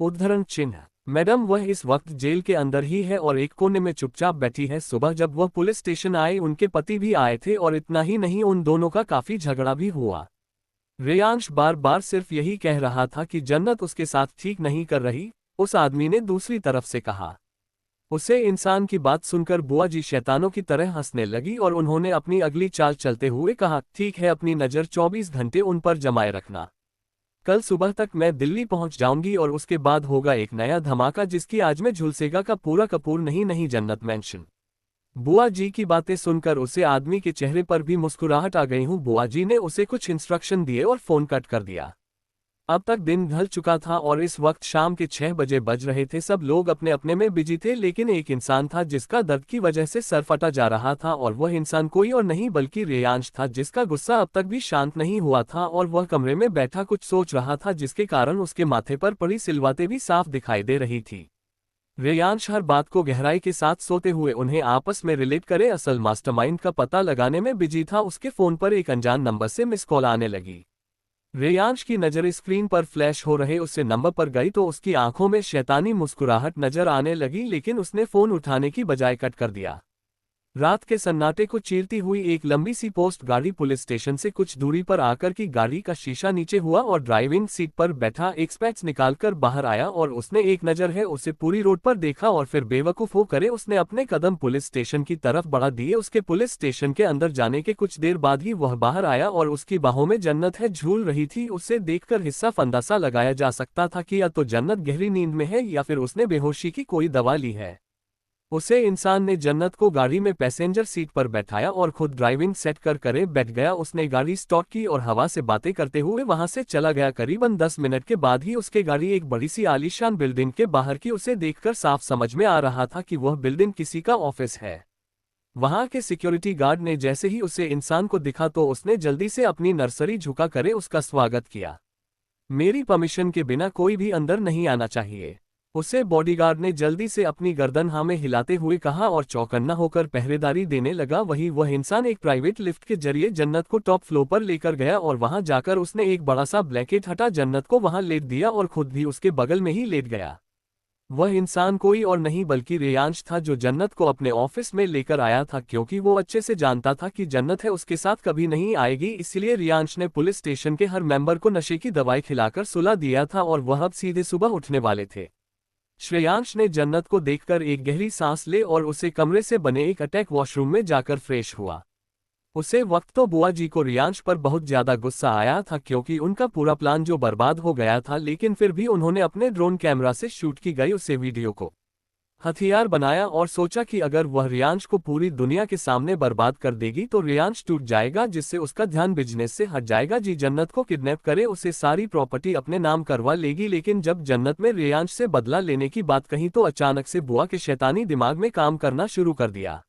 Speaker 1: उद्धरण चिन्ह मैडम, वह इस वक्त जेल के अंदर ही है और एक कोने में चुपचाप बैठी है। सुबह जब वह पुलिस स्टेशन आए उनके पति भी आए थे और इतना ही नहीं उन दोनों का काफी झगड़ा भी हुआ। रेयांश बार बार सिर्फ यही कह रहा था कि जन्नत उसके साथ ठीक नहीं कर रही, उस आदमी ने दूसरी तरफ से कहा। उसे इंसान की बात सुनकर बुआ जी शैतानों की तरह हंसने लगी और उन्होंने अपनी अगली चाल चलते हुए कहा, ठीक है, अपनी नज़र 24 घंटे उन पर जमाए रखना। कल सुबह तक मैं दिल्ली पहुंच जाऊंगी और उसके बाद होगा एक नया धमाका जिसकी आज में झुलसेगा का पूरा कपूर नहीं जन्नत मेंशन। बुआ जी की बातें सुनकर उसे आदमी के चेहरे पर भी मुस्कुराहट आ गई हूं। बुआ जी ने उसे कुछ इंस्ट्रक्शन दिए और फोन कट कर दिया। अब तक दिन ढल चुका था और इस वक्त शाम के 6 बजे बज रहे थे। सब लोग अपने अपने में बिजी थे, लेकिन एक इंसान था जिसका दर्द की वजह से सर फटा जा रहा था और वह इंसान कोई और नहीं बल्कि रेयांश था जिसका गुस्सा अब तक भी शांत नहीं हुआ था और वह कमरे में बैठा कुछ सोच रहा था जिसके कारण उसके माथे पर पड़ी सिलवातें भी साफ दिखाई दे रही थी। रेयांश हर बात को गहराई के साथ सोते हुए उन्हें आपस में रिलेट करे। असल मास्टरमाइंड का पता लगाने में बिजी था। उसके फोन पर एक अनजान नंबर से मिस कॉल आने लगी। रेयांश की नजर स्क्रीन पर फ्लैश हो रहे उससे नंबर पर गई तो उसकी आंखों में शैतानी मुस्कुराहट नजर आने लगी, लेकिन उसने फोन उठाने की बजाय कट कर दिया। रात के सन्नाटे को चीरती हुई एक लंबी सी पोस्ट गाड़ी पुलिस स्टेशन से कुछ दूरी पर आकर की गाड़ी का शीशा नीचे हुआ और ड्राइविंग सीट पर बैठा एक स्पेक्स निकालकर बाहर आया और उसने एक नजर है उसे पूरी रोड पर देखा और फिर बेवकूफ हो करे उसने अपने कदम पुलिस स्टेशन की तरफ बढ़ा दिए। उसके पुलिस स्टेशन के अंदर जाने के कुछ देर बाद ही वह बाहर आया और उसकी बाहों में जन्नत है झूल रही थी। उसे देखकर हिस्सा फंदासा लगाया जा सकता था कि या तो जन्नत गहरी नींद में है या फिर उसने बेहोशी की कोई दवा ली है। उसे इंसान ने जन्नत को गाड़ी में पैसेंजर सीट पर बैठाया और खुद ड्राइविंग सेट कर करे बैठ गया। उसने गाड़ी स्टार्ट की और हवा से बातें करते हुए वहां से चला गया। करीबन 10 मिनट के बाद ही उसके गाड़ी एक बड़ी सी आलीशान बिल्डिंग के बाहर की। उसे देखकर साफ समझ में आ रहा था कि वह बिल्डिंग किसी का ऑफिस है। वहां के सिक्योरिटी गार्ड ने जैसे ही उसे इंसान को दिखा तो उसने जल्दी से अपनी नर्सरी झुका करे उसका स्वागत किया। मेरी परमिशन के बिना कोई भी अंदर नहीं आना चाहिए, उसे बॉडीगार्ड ने जल्दी से अपनी गर्दन हाँ में हिलाते हुए कहा और चौकन्ना होकर पहरेदारी देने लगा। वही वह इंसान एक प्राइवेट लिफ्ट के जरिए जन्नत को टॉप फ्लोर पर लेकर गया और वहां जाकर उसने एक बड़ा सा ब्लैंकेट हटा जन्नत को वहां लेट दिया और खुद भी उसके बगल में ही लेट गया। वह इंसान कोई और नहीं बल्कि रेयांश था जो जन्नत को अपने ऑफिस में लेकर आया था, क्योंकि वो अच्छे से जानता था कि जन्नत है उसके साथ कभी नहीं आएगी। इसलिए रेयांश ने पुलिस स्टेशन के हर मेंबर को नशे की दवाई खिलाकर सुला दिया था और वह अब सीधे सुबह उठने वाले थे। श्रेयांश ने जन्नत को देखकर एक गहरी सांस ले और उसे कमरे से बने एक अटैक वॉशरूम में जाकर फ्रेश हुआ। उसे वक्त तो बुआ जी को रेयांश पर बहुत ज्यादा गुस्सा आया था, क्योंकि उनका पूरा प्लान जो बर्बाद हो गया था, लेकिन फिर भी उन्होंने अपने ड्रोन कैमरा से शूट की गई उसे वीडियो को हथियार बनाया और सोचा कि अगर वह रेयांश को पूरी दुनिया के सामने बर्बाद कर देगी तो रेयांश टूट जाएगा, जिससे उसका ध्यान बिजनेस से हट जाएगा। जी जन्नत को किडनैप करे उसे सारी प्रॉपर्टी अपने नाम करवा लेगी। लेकिन जब जन्नत में रेयांश से बदला लेने की बात कही तो अचानक से बुआ के शैतानी दिमाग में काम करना शुरू कर दिया।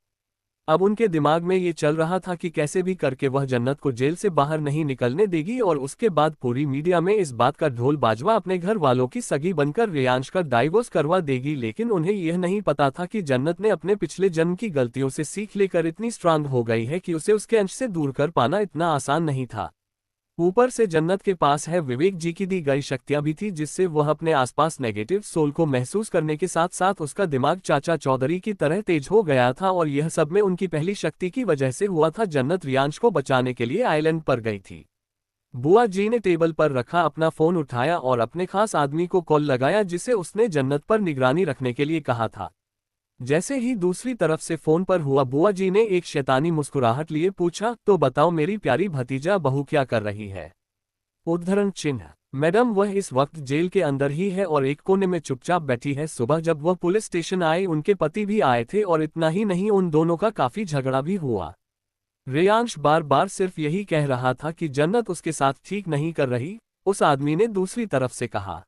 Speaker 1: अब उनके दिमाग में ये चल रहा था कि कैसे भी करके वह जन्नत को जेल से बाहर नहीं निकलने देगी और उसके बाद पूरी मीडिया में इस बात का ढोल बाजवा अपने घर वालों की सगी बनकर रेयांश का डाइवोर्स करवा देगी। लेकिन उन्हें यह नहीं पता था कि जन्नत ने अपने पिछले जन्म की गलतियों से सीख लेकर इतनी स्ट्रांग हो गई है कि उसे उसके अंश से दूर कर पाना इतना आसान नहीं था। ऊपर से जन्नत के पास है विवेक जी की दी गई शक्तियां भी थी, जिससे वह अपने आसपास नेगेटिव सोल को महसूस करने के साथ साथ उसका दिमाग चाचा चौधरी की तरह तेज हो गया था और यह सब में उनकी पहली शक्ति की वजह से हुआ था। जन्नत रेयांश को बचाने के लिए आइलैंड पर गई थी। बुआ जी ने टेबल पर रखा अपना फोन उठाया और अपने खास आदमी को कॉल लगाया जिसे उसने जन्नत पर निगरानी रखने के लिए कहा था। जैसे ही दूसरी तरफ से फोन पर हुआ, बुआ जी ने एक शैतानी मुस्कुराहट लिए पूछा, तो बताओ मेरी प्यारी भतीजा बहू क्या कर रही है? उद्धरण चिन्ह। मैडम वह इस वक्त जेल के अंदर ही है और एक कोने में चुपचाप बैठी है। सुबह जब वह पुलिस स्टेशन आए उनके पति भी आए थे और इतना ही नहीं उन दोनों का काफी झगड़ा भी हुआ। रेयांश बार बार सिर्फ यही कह रहा था कि जन्नत उसके साथ ठीक नहीं कर रही, उस आदमी ने दूसरी तरफ से कहा।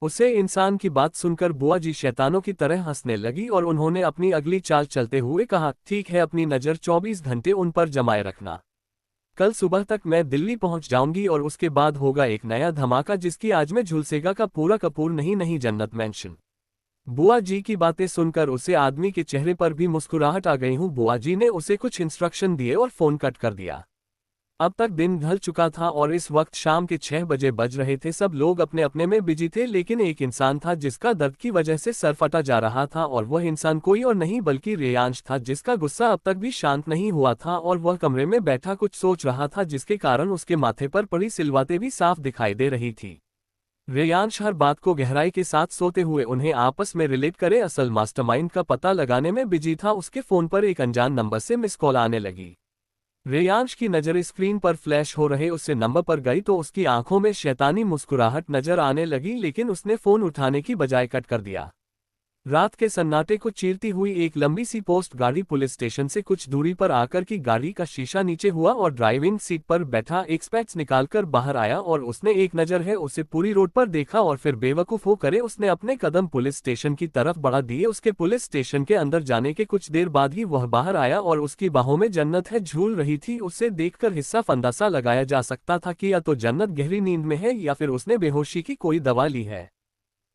Speaker 1: उसे इंसान की बात सुनकर बुआ जी शैतानों की तरह हंसने लगी और उन्होंने अपनी अगली चाल चलते हुए कहा, ठीक है, अपनी नज़र 24 घंटे उन पर जमाए रखना। कल सुबह तक मैं दिल्ली पहुंच जाऊंगी और उसके बाद होगा एक नया धमाका जिसकी आज में झुलसेगा का पूरा कपूर नहीं जन्नत मेंशन। बुआ जी की बातें सुनकर उसे आदमी के चेहरे पर भी मुस्कुराहट आ गई हूं। बुआ जी ने उसे कुछ इंस्ट्रक्शन दिए और फोन कट कर दिया। अब तक दिन ढल चुका था और इस वक्त शाम के 6 बजे बज रहे थे। सब लोग अपने अपने में बिजी थे, लेकिन एक इंसान था जिसका दर्द की वजह से सर फटा जा रहा था और वह इंसान कोई और नहीं बल्कि रेयांश था, जिसका गुस्सा अब तक भी शांत नहीं हुआ था और वह कमरे में बैठा कुछ सोच रहा था, जिसके कारण उसके माथे पर पड़ी सिलवटें भी साफ दिखाई दे रही थी। रेयांश हर बात को गहराई के साथ सोते हुए उन्हें आपस में रिलेट करे। असल मास्टरमाइंड का पता लगाने में बिजी था। उसके फोन पर एक अनजान नंबर से मिस कॉल आने लगी। रेयांश की नजर स्क्रीन पर फ्लैश हो रहे उससे नंबर पर गई तो उसकी आंखों में शैतानी मुस्कुराहट नजर आने लगी, लेकिन उसने फोन उठाने की बजाय कट कर दिया। रात के सन्नाटे को चीरती हुई एक लंबी सी पोस्ट गाड़ी पुलिस स्टेशन से कुछ दूरी पर आकर की गाड़ी का शीशा नीचे हुआ और ड्राइविंग सीट पर बैठा एक स्पेक्स निकालकर बाहर आया और उसने एक नजर है उसे पूरी रोड पर देखा और फिर बेवकूफ हो करे उसने अपने कदम पुलिस स्टेशन की तरफ बढ़ा दिए। उसके पुलिस स्टेशन के अंदर जाने के कुछ देर बाद ही वह बाहर आया और उसकी बाहों में जन्नत है झूल रही थी। उसे देखकर हिस्सा फंदासा लगाया जा सकता था कि या तो जन्नत गहरी नींद में है या फिर उसने बेहोशी की कोई दवा ली है।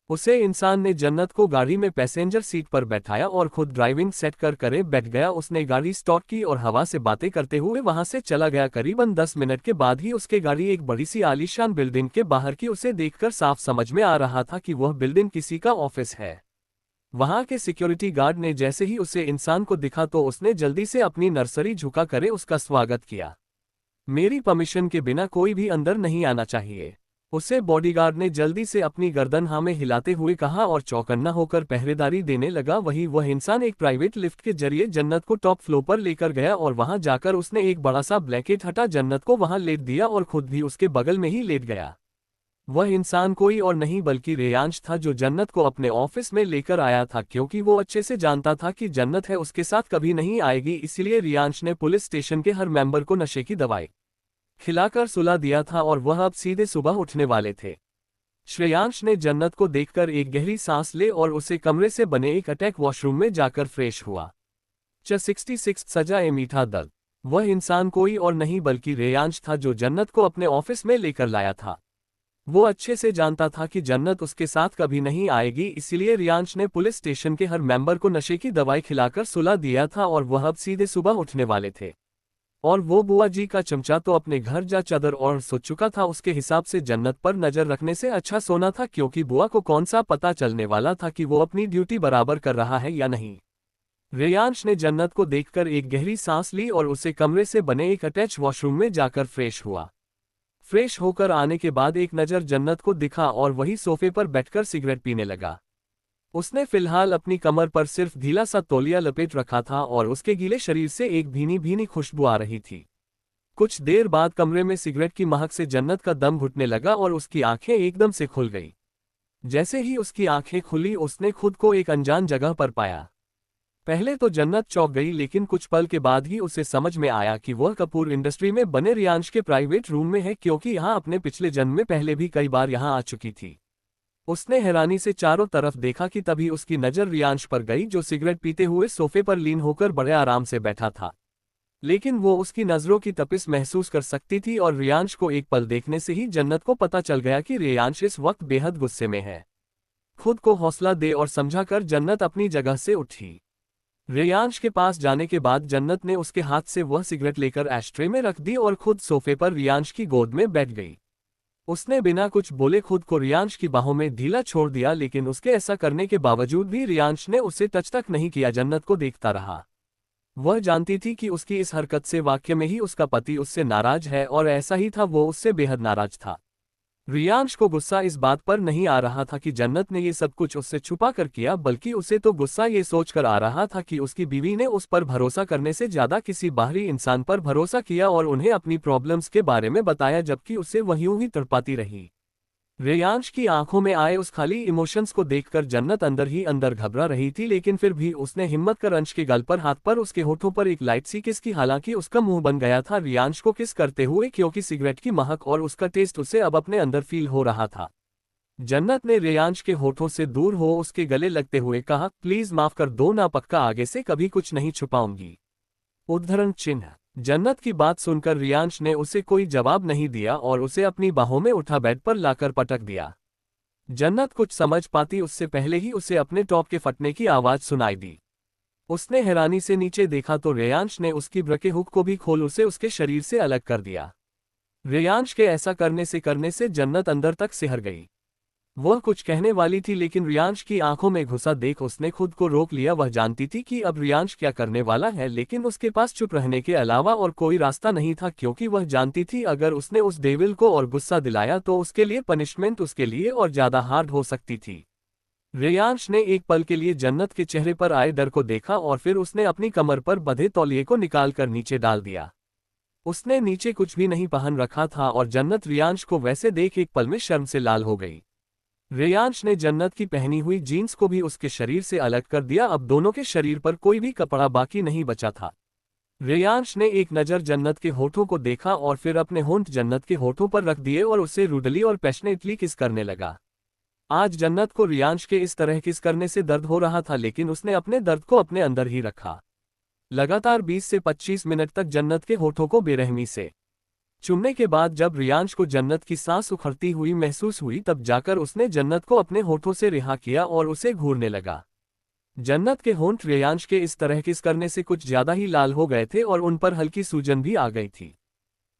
Speaker 1: उसे इंसान ने जन्नत को गाड़ी में पैसेंजर सीट पर बैठाया और खुद ड्राइविंग सेट कर करे बैठ गया। उसने गाड़ी स्टार्ट की और हवा से बातें करते हुए वहां से चला गया। करीबन 10 मिनट के बाद ही उसके गाड़ी एक बड़ी सी आलीशान बिल्डिंग के बाहर की। उसे देखकर साफ समझ में आ रहा था कि वह बिल्डिंग किसी का ऑफिस है। वहां के सिक्योरिटी गार्ड ने जैसे ही उसे इंसान को दिखा तो उसने जल्दी से अपनी नर्सरी झुका करे उसका स्वागत किया। मेरी परमिशन के बिना कोई भी अंदर नहीं आना चाहिए, उसे बॉडीगार्ड ने जल्दी से अपनी गर्दन हाँ में हिलाते हुए कहा और चौकन्ना होकर पहरेदारी देने लगा। वही वह इंसान एक प्राइवेट लिफ्ट के जरिए जन्नत को टॉप फ्लोर पर लेकर गया और वहां जाकर उसने एक बड़ा सा ब्लैंकेट हटा जन्नत को वहां लेट दिया और खुद भी उसके बगल में ही लेट गया। वह इंसान कोई और नहीं बल्कि रेयांश था, जो जन्नत को अपने ऑफिस में लेकर आया था। क्योंकि वो अच्छे से जानता था कि जन्नत है उसके साथ कभी नहीं आएगी, इसलिए रेयांश ने पुलिस स्टेशन के हर मेंबर को नशे की दवाई खिलाकर सुला दिया था और वह अब सीधे सुबह उठने वाले थे। श्रेयांश ने जन्नत को देखकर एक गहरी सांस ले और उसे कमरे से बने एक अटैक वॉशरूम में जाकर फ्रेश हुआ। 66 सजा ए मीठा दर्द। वह इंसान कोई और नहीं बल्कि रेयांश था, जो जन्नत को अपने ऑफिस में लेकर लाया था। वो अच्छे से जानता था कि जन्नत उसके साथ कभी नहीं आएगी, इसलिए रियांश ने पुलिस स्टेशन के हर मेंबर को नशे की दवाई खिलाकर सुला दिया था और वह अब सीधे सुबह उठने वाले थे। और वो बुआ जी का चमचा तो अपने घर जा चादर और सो चुका था। उसके हिसाब से जन्नत पर नजर रखने से अच्छा सोना था, क्योंकि बुआ को कौन सा पता चलने वाला था कि वो अपनी ड्यूटी बराबर कर रहा है या नहीं। रेयांश ने जन्नत को देखकर एक गहरी सांस ली और उसे कमरे से बने एक अटैच वॉशरूम में जाकर फ्रेश हुआ। फ्रेश होकर आने के बाद एक नज़र जन्नत को दिखा और वही सोफे पर बैठकर सिगरेट पीने लगा। उसने फिलहाल अपनी कमर पर सिर्फ ढीला सा तौलिया लपेट रखा था और उसके गीले शरीर से एक भीनी भीनी खुशबू आ रही थी। कुछ देर बाद कमरे में सिगरेट की महक से जन्नत का दम घुटने लगा और उसकी आंखें एकदम से खुल गई। जैसे ही उसकी आंखें खुली उसने खुद को एक अनजान जगह पर पाया। पहले तो जन्नत चौंक गई, लेकिन कुछ पल के बाद ही उसे समझ में आया कि वह कपूर इंडस्ट्री में बने रियांश के प्राइवेट रूम में है, क्योंकि यहाँ अपने पिछले जन्म में पहले भी कई बार यहाँ आ चुकी थी। उसने हैरानी से चारों तरफ देखा कि तभी उसकी नज़र रियांश पर गई, जो सिगरेट पीते हुए सोफे पर लीन होकर बड़े आराम से बैठा था। लेकिन वो उसकी नज़रों की तपिश महसूस कर सकती थी और रियांश को एक पल देखने से ही जन्नत को पता चल गया कि रियांश इस वक्त बेहद गुस्से में है। खुद को हौसला दे और समझाकर जन्नत अपनी जगह से उठी। रेयांश के पास जाने के बाद जन्नत ने उसके हाथ से वह सिगरेट लेकर एस्ट्रे में रख दी और खुद सोफे पर रियांश की गोद में बैठ गई। उसने बिना कुछ बोले खुद को रियांश की बाहों में ढीला छोड़ दिया, लेकिन उसके ऐसा करने के बावजूद भी रियांश ने उसे टच तक नहीं किया। जन्नत को देखता रहा। वह जानती थी कि उसकी इस हरकत से वाकई में ही उसका पति उससे नाराज है, और ऐसा ही था, वो उससे बेहद नाराज था। रियांश को गुस्सा इस बात पर नहीं आ रहा था कि जन्नत ने ये सब कुछ उससे छुपा कर किया, बल्कि उसे तो गुस्सा ये सोचकर आ रहा था कि उसकी बीवी ने उस पर भरोसा करने से ज्यादा किसी बाहरी इंसान पर भरोसा किया और उन्हें अपनी प्रॉब्लम्स के बारे में बताया, जबकि उसे वह यूं ही तड़पाती रही। रेयांश की आंखों में आए उस खाली इमोशंस को देखकर जन्नत अंदर ही अंदर घबरा रही थी, लेकिन फिर भी उसने हिम्मत कर अंश के गल पर हाथ पर उसके होठों पर एक लाइट सी किस की। हालांकि उसका मुंह बन गया था रियांश को किस करते हुए, क्योंकि सिगरेट की महक और उसका टेस्ट उसे अब अपने अंदर फील हो रहा था। जन्नत ने रेयांश के होठों से दूर हो उसके गले लगते हुए कहा, प्लीज माफ कर दो ना, पक्का आगे से कभी कुछ नहीं छुपाऊंगी। उद्धरण चिन्ह। जन्नत की बात सुनकर रियांश ने उसे कोई जवाब नहीं दिया और उसे अपनी बाहों में उठा बेड पर लाकर पटक दिया। जन्नत कुछ समझ पाती उससे पहले ही उसे अपने टॉप के फटने की आवाज सुनाई दी। उसने हैरानी से नीचे देखा तो रेयांश ने उसकी ब्र के हुक को भी खोल उसे उसके शरीर से अलग कर दिया। रेयांश के ऐसा करने से जन्नत अंदर तक सिहर गई। वह कुछ कहने वाली थी, लेकिन रियांश की आंखों में गुस्सा देख उसने खुद को रोक लिया। वह जानती थी कि अब रियांश क्या करने वाला है, लेकिन उसके पास चुप रहने के अलावा और कोई रास्ता नहीं था, क्योंकि वह जानती थी अगर उसने उस डेविल को और गुस्सा दिलाया तो उसके लिए पनिशमेंट उसके लिए और ज्यादा हार्ड हो सकती थी। रियांश ने एक पल के लिए जन्नत के चेहरे पर आए डर को देखा और फिर उसने अपनी कमर पर बंधे तौलिए को निकालकर नीचे डाल दिया। उसने नीचे कुछ भी नहीं पहन रखा था और जन्नत रियांश को वैसे देख एक पल में शर्म से लाल हो गई। रेयांश ने जन्नत की पहनी हुई जीन्स को भी उसके शरीर से अलग कर दिया। अब दोनों के शरीर पर कोई भी कपड़ा बाकी नहीं बचा था। रेयांश ने एक नज़र जन्नत के होठों को देखा और फिर अपने होंठ जन्नत के होठों पर रख दिए और उसे रूडली और पैशनेटली किस करने लगा। आज जन्नत को रियांश के इस तरह किस करने से दर्द हो रहा था, लेकिन उसने अपने दर्द को अपने अंदर ही रखा। लगातार 20 से 25 मिनट तक जन्नत के होठों को बेरहमी से चुमने के बाद जब रियांश को जन्नत की सांस उखड़ती हुई महसूस हुई तब जाकर उसने जन्नत को अपने होठों से रिहा किया और उसे घूरने लगा। जन्नत के होंठ रियांश के इस तरह किस करने से कुछ ज्यादा ही लाल हो गए थे और उन पर हल्की सूजन भी आ गई थी।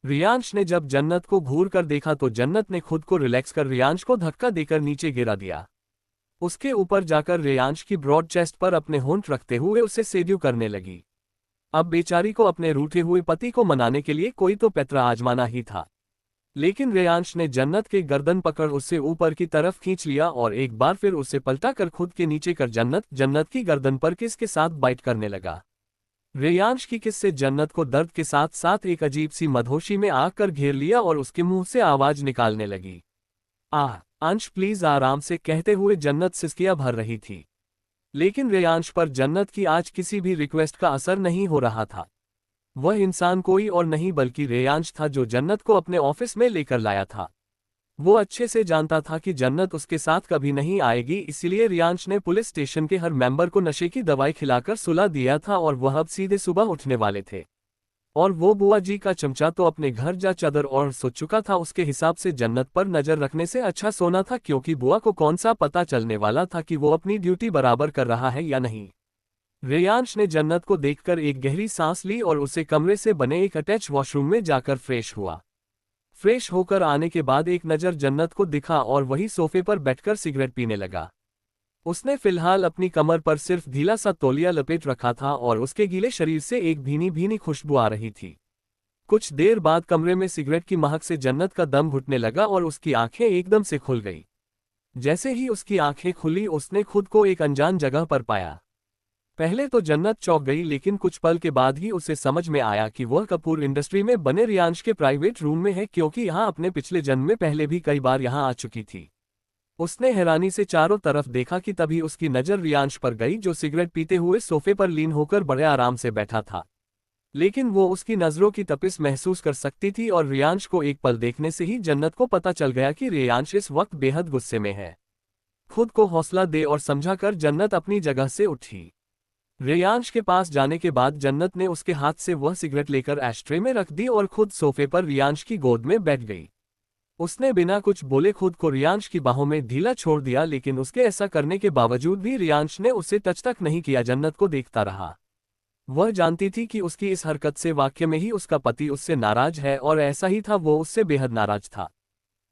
Speaker 1: रियांश ने जब जन्नत को घूर कर देखा तो जन्नत ने खुद को रिलैक्स कर रियांश को धक्का देकर नीचे गिरा दिया। उसके ऊपर जाकर रियांश की ब्रॉड चेस्ट पर अपने होंठ रखते हुए उसे सेड्यू करने लगी। अब बेचारी को अपने रूठे हुए पति को मनाने के लिए कोई तो पैतरा आजमाना ही था, लेकिन रियांश ने जन्नत के गर्दन पकड़ उससे ऊपर की तरफ खींच लिया और एक बार फिर उसे पलटा कर खुद के नीचे कर जन्नत की गर्दन पर किस के साथ बाइट करने लगा। रियांश की किस से जन्नत को दर्द के साथ साथ एक अजीब सी मदहोशी में आकर घेर लिया और उसके मुंह से आवाज निकालने लगी। आह अंश प्लीज आराम से, कहते हुए जन्नत सिसकियां भर रही थी, लेकिन रियांश पर जन्नत की आज किसी भी रिक्वेस्ट का असर नहीं हो रहा था। वह इंसान कोई और नहीं बल्कि रियांश था जो जन्नत को अपने ऑफिस में लेकर लाया था। वो अच्छे से जानता था कि जन्नत उसके साथ कभी नहीं आएगी, इसलिए रियांश ने पुलिस स्टेशन के हर मेंबर को नशे की दवाई खिलाकर सुला दिया था और वह अब सीधे सुबह उठने वाले थे। और वो बुआ जी का चमचा तो अपने घर जा चादर और सो चुका था। उसके हिसाब से जन्नत पर नजर रखने से अच्छा सोना था, क्योंकि बुआ को कौन सा पता चलने वाला था कि वो अपनी ड्यूटी बराबर कर रहा है या नहीं। रियांश ने जन्नत को देखकर एक गहरी सांस ली और उसे कमरे से बने एक अटैच वॉशरूम में जाकर फ्रेश हुआ। फ्रेश होकर आने के बाद एक नज़र जन्नत को दिखा और वही सोफे पर बैठकर सिगरेट पीने लगा। उसने फिलहाल अपनी कमर पर सिर्फ ढीला सा तौलिया लपेट रखा था और उसके गीले शरीर से एक भीनी भीनी खुशबू आ रही थी। कुछ देर बाद कमरे में सिगरेट की महक से जन्नत का दम घुटने लगा और उसकी आंखें एकदम से खुल गई। जैसे ही उसकी आंखें खुली उसने खुद को एक अनजान जगह पर पाया। पहले तो जन्नत चौंक गई, लेकिन कुछ पल के बाद ही उसे समझ में आया कि वह कपूर इंडस्ट्री में बने रियांश के प्राइवेट रूम में है, क्योंकि यहाँ अपने पिछले जन्म में पहले भी कई बार यहाँ आ चुकी थी। उसने हैरानी से चारों तरफ देखा कि तभी उसकी नज़र रियांश पर गई, जो सिगरेट पीते हुए सोफे पर लीन होकर बड़े आराम से बैठा था। लेकिन वो उसकी नज़रों की तपिश महसूस कर सकती थी और रियांश को एक पल देखने से ही जन्नत को पता चल गया कि रियांश इस वक्त बेहद गुस्से में है। खुद को हौसला दे और समझाकर जन्नत अपनी जगह से उठी। रियांश के पास जाने के बाद जन्नत ने उसके हाथ से वह सिगरेट लेकर एस्ट्रे में रख दी और खुद सोफे पर रियांश की गोद में बैठ गई। उसने बिना कुछ बोले खुद को रियांश की बाहों में ढीला छोड़ दिया, लेकिन उसके ऐसा करने के बावजूद भी रियांश ने उसे टच तक नहीं किया। जन्नत को देखता रहा। वह जानती थी कि उसकी इस हरकत से वाकई में ही उसका पति उससे नाराज है, और ऐसा ही था, वो उससे बेहद नाराज था।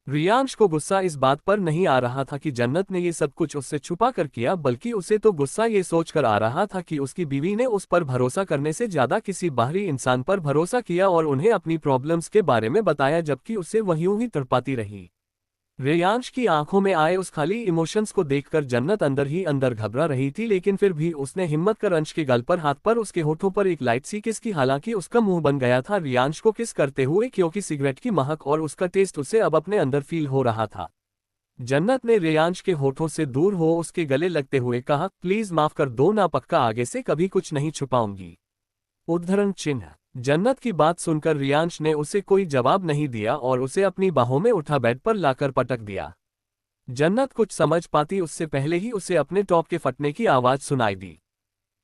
Speaker 1: रियांश को गुस्सा इस बात पर नहीं आ रहा था कि जन्नत ने ये सब कुछ उससे छुपा कर किया, बल्कि उसे तो गुस्सा ये सोचकर आ रहा था कि उसकी बीवी ने उस पर भरोसा करने से ज्यादा किसी बाहरी इंसान पर भरोसा किया और उन्हें अपनी प्रॉब्लम्स के बारे में बताया, जबकि उसे वह यूं ही तड़पाती रही। रियांश की आंखों में आए उस खाली इमोशंस को देखकर जन्नत अंदर ही अंदर घबरा रही थी, लेकिन फिर भी उसने हिम्मत कर अंश के गल पर हाथ पर उसके होठों पर एक लाइट सी किस की, हालांकि उसका मुंह बन गया था रियांश को किस करते हुए, क्योंकि सिगरेट की महक और उसका टेस्ट उसे अब अपने अंदर फील हो रहा था। जन्नत ने रियांश के होठों से दूर हो उसके गले लगते हुए कहा, प्लीज माफ कर दो ना, पक्का आगे से कभी कुछ नहीं छुपाऊंगी। उद्धरण चिन्ह। जन्नत की बात सुनकर रियांश ने उसे कोई जवाब नहीं दिया और उसे अपनी बाहों में उठा बेड पर लाकर पटक दिया। जन्नत कुछ समझ पाती उससे पहले ही उसे अपने टॉप के फटने की आवाज सुनाई दी।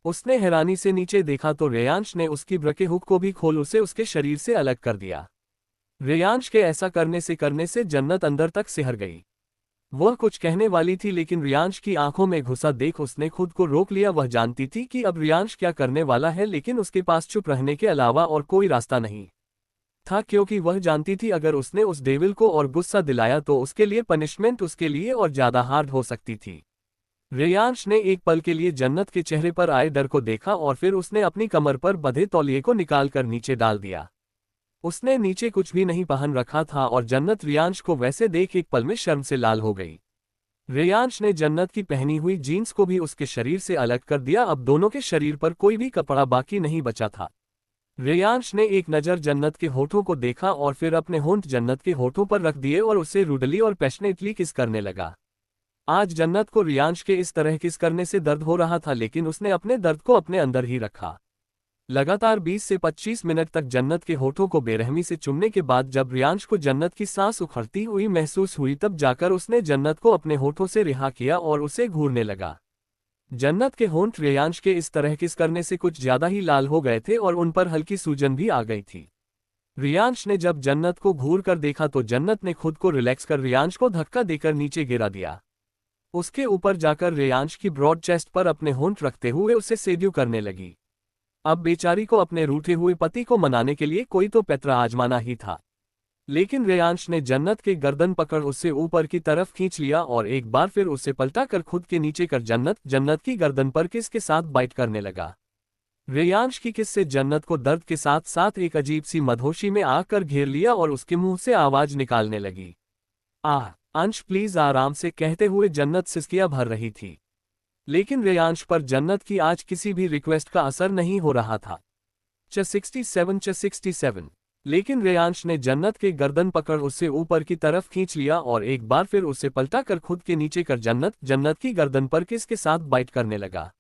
Speaker 1: उसने हैरानी से नीचे देखा तो रियांश ने उसकी ब्र के हुक को भी खोल उसे उसके शरीर से अलग कर दिया। रियांश के ऐसा करने से जन्नत अंदर तक सिहर गई। वह कुछ कहने वाली थी, लेकिन रियांश की आंखों में घुसा देख उसने खुद को रोक लिया। वह जानती थी कि अब रियांश क्या करने वाला है, लेकिन उसके पास चुप रहने के अलावा और कोई रास्ता नहीं था, क्योंकि वह जानती थी अगर उसने उस डेविल को और गुस्सा दिलाया तो उसके लिए पनिशमेंट उसके लिए और ज्यादा हार्ड हो सकती थी। रियांश ने एक पल के लिए जन्नत के चेहरे पर आए डर को देखा और फिर उसने अपनी कमर पर बंधे तौलिए को निकालकर नीचे डाल दिया। उसने नीचे कुछ भी नहीं पहन रखा था और जन्नत रियांश को वैसे देख एक पल में शर्म से लाल हो गई। रियांश ने जन्नत की पहनी हुई जीन्स को भी उसके शरीर से अलग कर दिया। अब दोनों के शरीर पर कोई भी कपड़ा बाकी नहीं बचा था। रियांश ने एक नज़र जन्नत के होठों को देखा और फिर अपने होंठ जन्नत के होठों पर रख दिए और उसे रूडली और पैशनेटली किस करने लगा। आज जन्नत को रियांश के इस तरह किस करने से दर्द हो रहा था, लेकिन उसने अपने दर्द को अपने अंदर ही रखा। लगातार 20 से 25 मिनट तक जन्नत के होठों को बेरहमी से चुमने के बाद जब रियांश को जन्नत की सांस उखड़ती हुई महसूस हुई, तब जाकर उसने जन्नत को अपने होठों से रिहा किया और उसे घूरने लगा। जन्नत के होंठ रियांश के इस तरह किस करने से कुछ ज्यादा ही लाल हो गए थे और उन पर हल्की सूजन भी आ गई थी। रियांश ने जब जन्नत को घूर कर देखा तो जन्नत ने खुद को रिलैक्स कर रियांश को धक्का देकर नीचे गिरा दिया। उसके ऊपर जाकर रियांश की ब्रॉड चेस्ट पर अपने होंठ रखते हुए उसे सेड्यू करने लगी। अब बेचारी को अपने रूठे हुए पति को मनाने के लिए कोई तो पैतरा आजमाना ही था। लेकिन रियांश ने जन्नत के गर्दन पकड़ उससे ऊपर की तरफ खींच लिया और एक बार फिर उसे पलटा कर खुद के नीचे कर जन्नत की गर्दन पर किस के साथ बाइट करने लगा। रियांश की किस से जन्नत को दर्द के साथ साथ एक अजीब सी मदहोशी में आकर घेर लिया और उसके मुंह से आवाज निकालने लगी। अंश प्लीज आराम से, कहते हुए जन्नत सिसकियां भर रही थी। लेकिन रियांश पर जन्नत की आज किसी भी रिक्वेस्ट का असर नहीं हो रहा था। 67 लेकिन रियांश ने जन्नत के गर्दन पकड़ उससे ऊपर की तरफ खींच लिया और एक बार फिर उसे पलटा कर खुद के नीचे कर जन्नत की गर्दन पर किस के साथ बाइट करने लगा।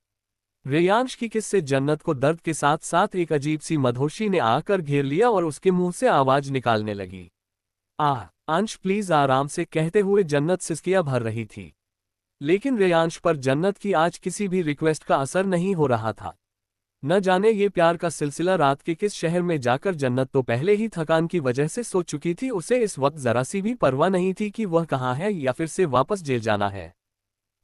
Speaker 1: रियांश की किस से जन्नत को दर्द के साथ साथ एक अजीब सी मदहोशी ने आकर घेर लिया और उसके मुंह से आवाज निकालने लगी। अंश प्लीज आराम से, कहते हुए जन्नत सिसकियां भर रही थी। लेकिन रियांश पर जन्नत की आज किसी भी रिक्वेस्ट का असर नहीं हो रहा था। न जाने ये प्यार का सिलसिला रात के किस शहर में जाकर जन्नत तो पहले ही थकान की वजह से सो चुकी थी। उसे इस वक्त जरा सी भी परवाह नहीं थी कि वह कहाँ है या फिर से वापस जेल जाना है।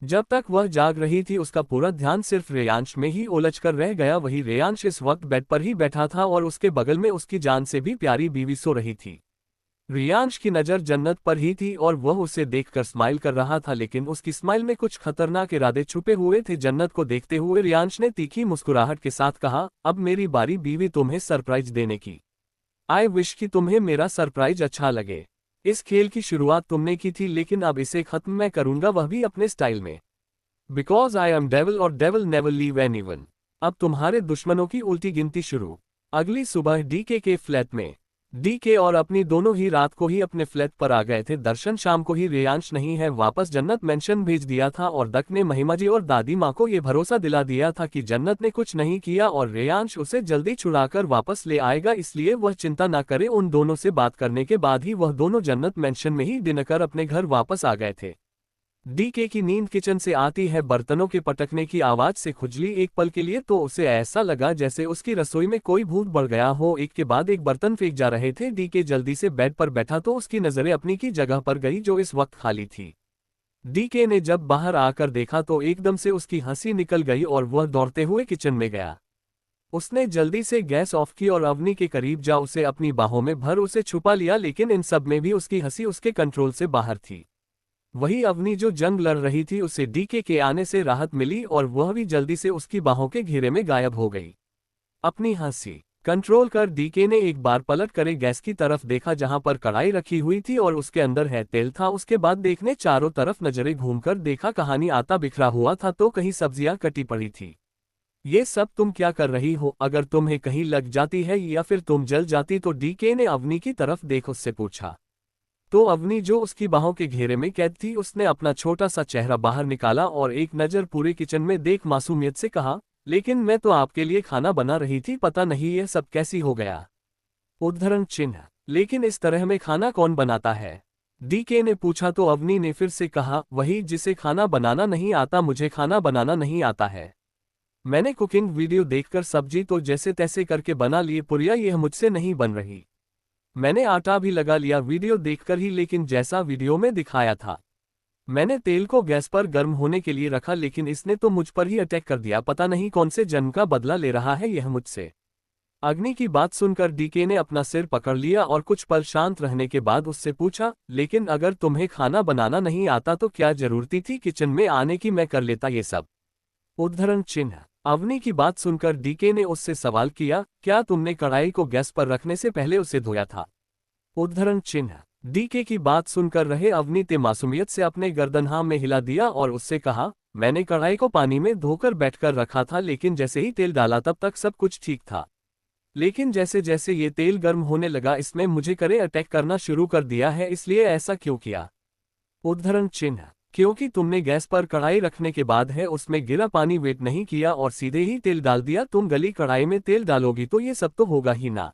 Speaker 1: जब तक वह जाग रही थी उसका पूरा ध्यान सिर्फ रियांश में ही उलझ कर रह गया। वही रियांश इस वक्त बेड पर ही बैठा था और उसके बगल में उसकी जान से भी प्यारी बीवी सो रही थी। रियांश की नज़र जन्नत पर ही थी और वह उसे देखकर स्माइल कर रहा था, लेकिन उसकी स्माइल में कुछ खतरनाक इरादे छुपे हुए थे। जन्नत को देखते हुए रियांश ने तीखी मुस्कुराहट के साथ कहा, अब मेरी बारी बीवी तुम्हें सरप्राइज देने की। आई विश कि तुम्हें मेरा सरप्राइज अच्छा लगे। इस खेल की शुरुआत तुमने की थी लेकिन अब इसे खत्म मैं करूंगा, वह भी अपने स्टाइल में। बिकॉज आई एम डेविल और डेविल नेवर लीव एनीवन। अब तुम्हारे दुश्मनों की उल्टी गिनती शुरू। अगली सुबह डीके के फ्लैट में डीके और अपनी दोनों ही रात को ही अपने फ्लैट पर आ गए थे। दर्शन शाम को ही रियांश नहीं है वापस जन्नत मेंशन भेज दिया था और दक ने महिमा जी और दादी माँ को ये भरोसा दिला दिया था कि जन्नत ने कुछ नहीं किया और रियांश उसे जल्दी छुड़ाकर वापस ले आएगा, इसलिए वह चिंता न करे। उन दोनों से बात करने के बाद ही वह दोनों जन्नत मेंशन में ही डिनर कर अपने घर वापस आ गए थे। डीके की नींद किचन से आती है बर्तनों के पटकने की आवाज से खुजली। एक पल के लिए तो उसे ऐसा लगा जैसे उसकी रसोई में कोई भूत बढ़ गया हो। एक के बाद एक बर्तन फेंक जा रहे थे। डीके जल्दी से बेड पर बैठा तो उसकी नजरें अपनी की जगह पर गई जो इस वक्त खाली थी। डीके ने जब बाहर आकर देखा तो एकदम से उसकी हंसी निकल गई और वह दौड़ते हुए किचन में गया। उसने जल्दी से गैस ऑफ की और अवनी के करीब जा उसे अपनी बाहों में भर उसे छुपा लिया, लेकिन इन सब में भी उसकी हंसी उसके कंट्रोल से बाहर थी। वही अवनी जो जंग लड़ रही थी उसे डीके के आने से राहत मिली और वह भी जल्दी से उसकी बाहों के घेरे में गायब हो गई। अपनी हंसी कंट्रोल कर डीके ने एक बार पलट कर गैस की तरफ देखा जहां पर कढ़ाई रखी हुई थी और उसके अंदर है तेल था। उसके बाद देखने चारों तरफ नजरें घूमकर देखा कहानी आता बिखरा हुआ था तो कहीं सब्जियां कटी पड़ी थी। ये सब तुम क्या कर रही हो? अगर तुम्हें कहीं लग जाती है या फिर तुम जल जाती तो डीके ने अवनी की तरफ देख उससे पूछा। तो अवनी जो उसकी बाहों के घेरे में कैद थी उसने अपना छोटा सा चेहरा बाहर निकाला और एक नज़र पूरे किचन में देख मासूमियत से कहा, लेकिन मैं तो आपके लिए खाना बना रही थी, पता नहीं यह सब कैसी हो गया। उद्धरण चिन्ह लेकिन इस तरह में खाना कौन बनाता है? डीके ने पूछा तो अवनी ने फिर से कहा, वही जिसे खाना बनाना नहीं आता। मुझे खाना बनाना नहीं आता है। मैंने कुकिंग वीडियो देखकर सब्जी तो जैसे तैसे करके बना लिए, पुरिया यह मुझसे नहीं बन रही। मैंने आटा भी लगा लिया वीडियो देखकर ही, लेकिन जैसा वीडियो में दिखाया था। मैंने तेल को गैस पर गर्म होने के लिए रखा लेकिन इसने तो मुझ पर ही अटैक कर दिया। पता नहीं कौन से जन्म का बदला ले रहा है यह मुझसे। अग्नि की बात सुनकर डीके ने अपना सिर पकड़ लिया और कुछ पल शांत रहने के बाद उससे पूछा, लेकिन अगर तुम्हें खाना बनाना नहीं आता तो क्या जरूरती थी किचन में आने की? मैं कर लेता ये सब। उद्धरण चिन्ह अवनी की बात सुनकर डीके ने उससे सवाल किया, क्या तुमने कढ़ाई को गैस पर रखने से पहले उसे धोया था? उद्धरण चिन्ह डीके की बात सुनकर रहे अवनी ने मासूमियत से अपने गर्दन हाँ में हिला दिया और उससे कहा, मैंने कढ़ाई को पानी में धोकर बैठकर रखा था, लेकिन जैसे ही तेल डाला तब तक सब कुछ ठीक था। लेकिन जैसे जैसे ये तेल गर्म होने लगा इसमें मुझे करे अटैक करना शुरू कर दिया है। इसलिए ऐसा क्यों किया? उद्धरण चिन्ह क्योंकि तुमने गैस पर कढ़ाई रखने के बाद है उसमें गिरा पानी वेट नहीं किया और सीधे ही तेल डाल दिया। तुम गली कढ़ाई में तेल डालोगी तो ये सब तो होगा ही ना।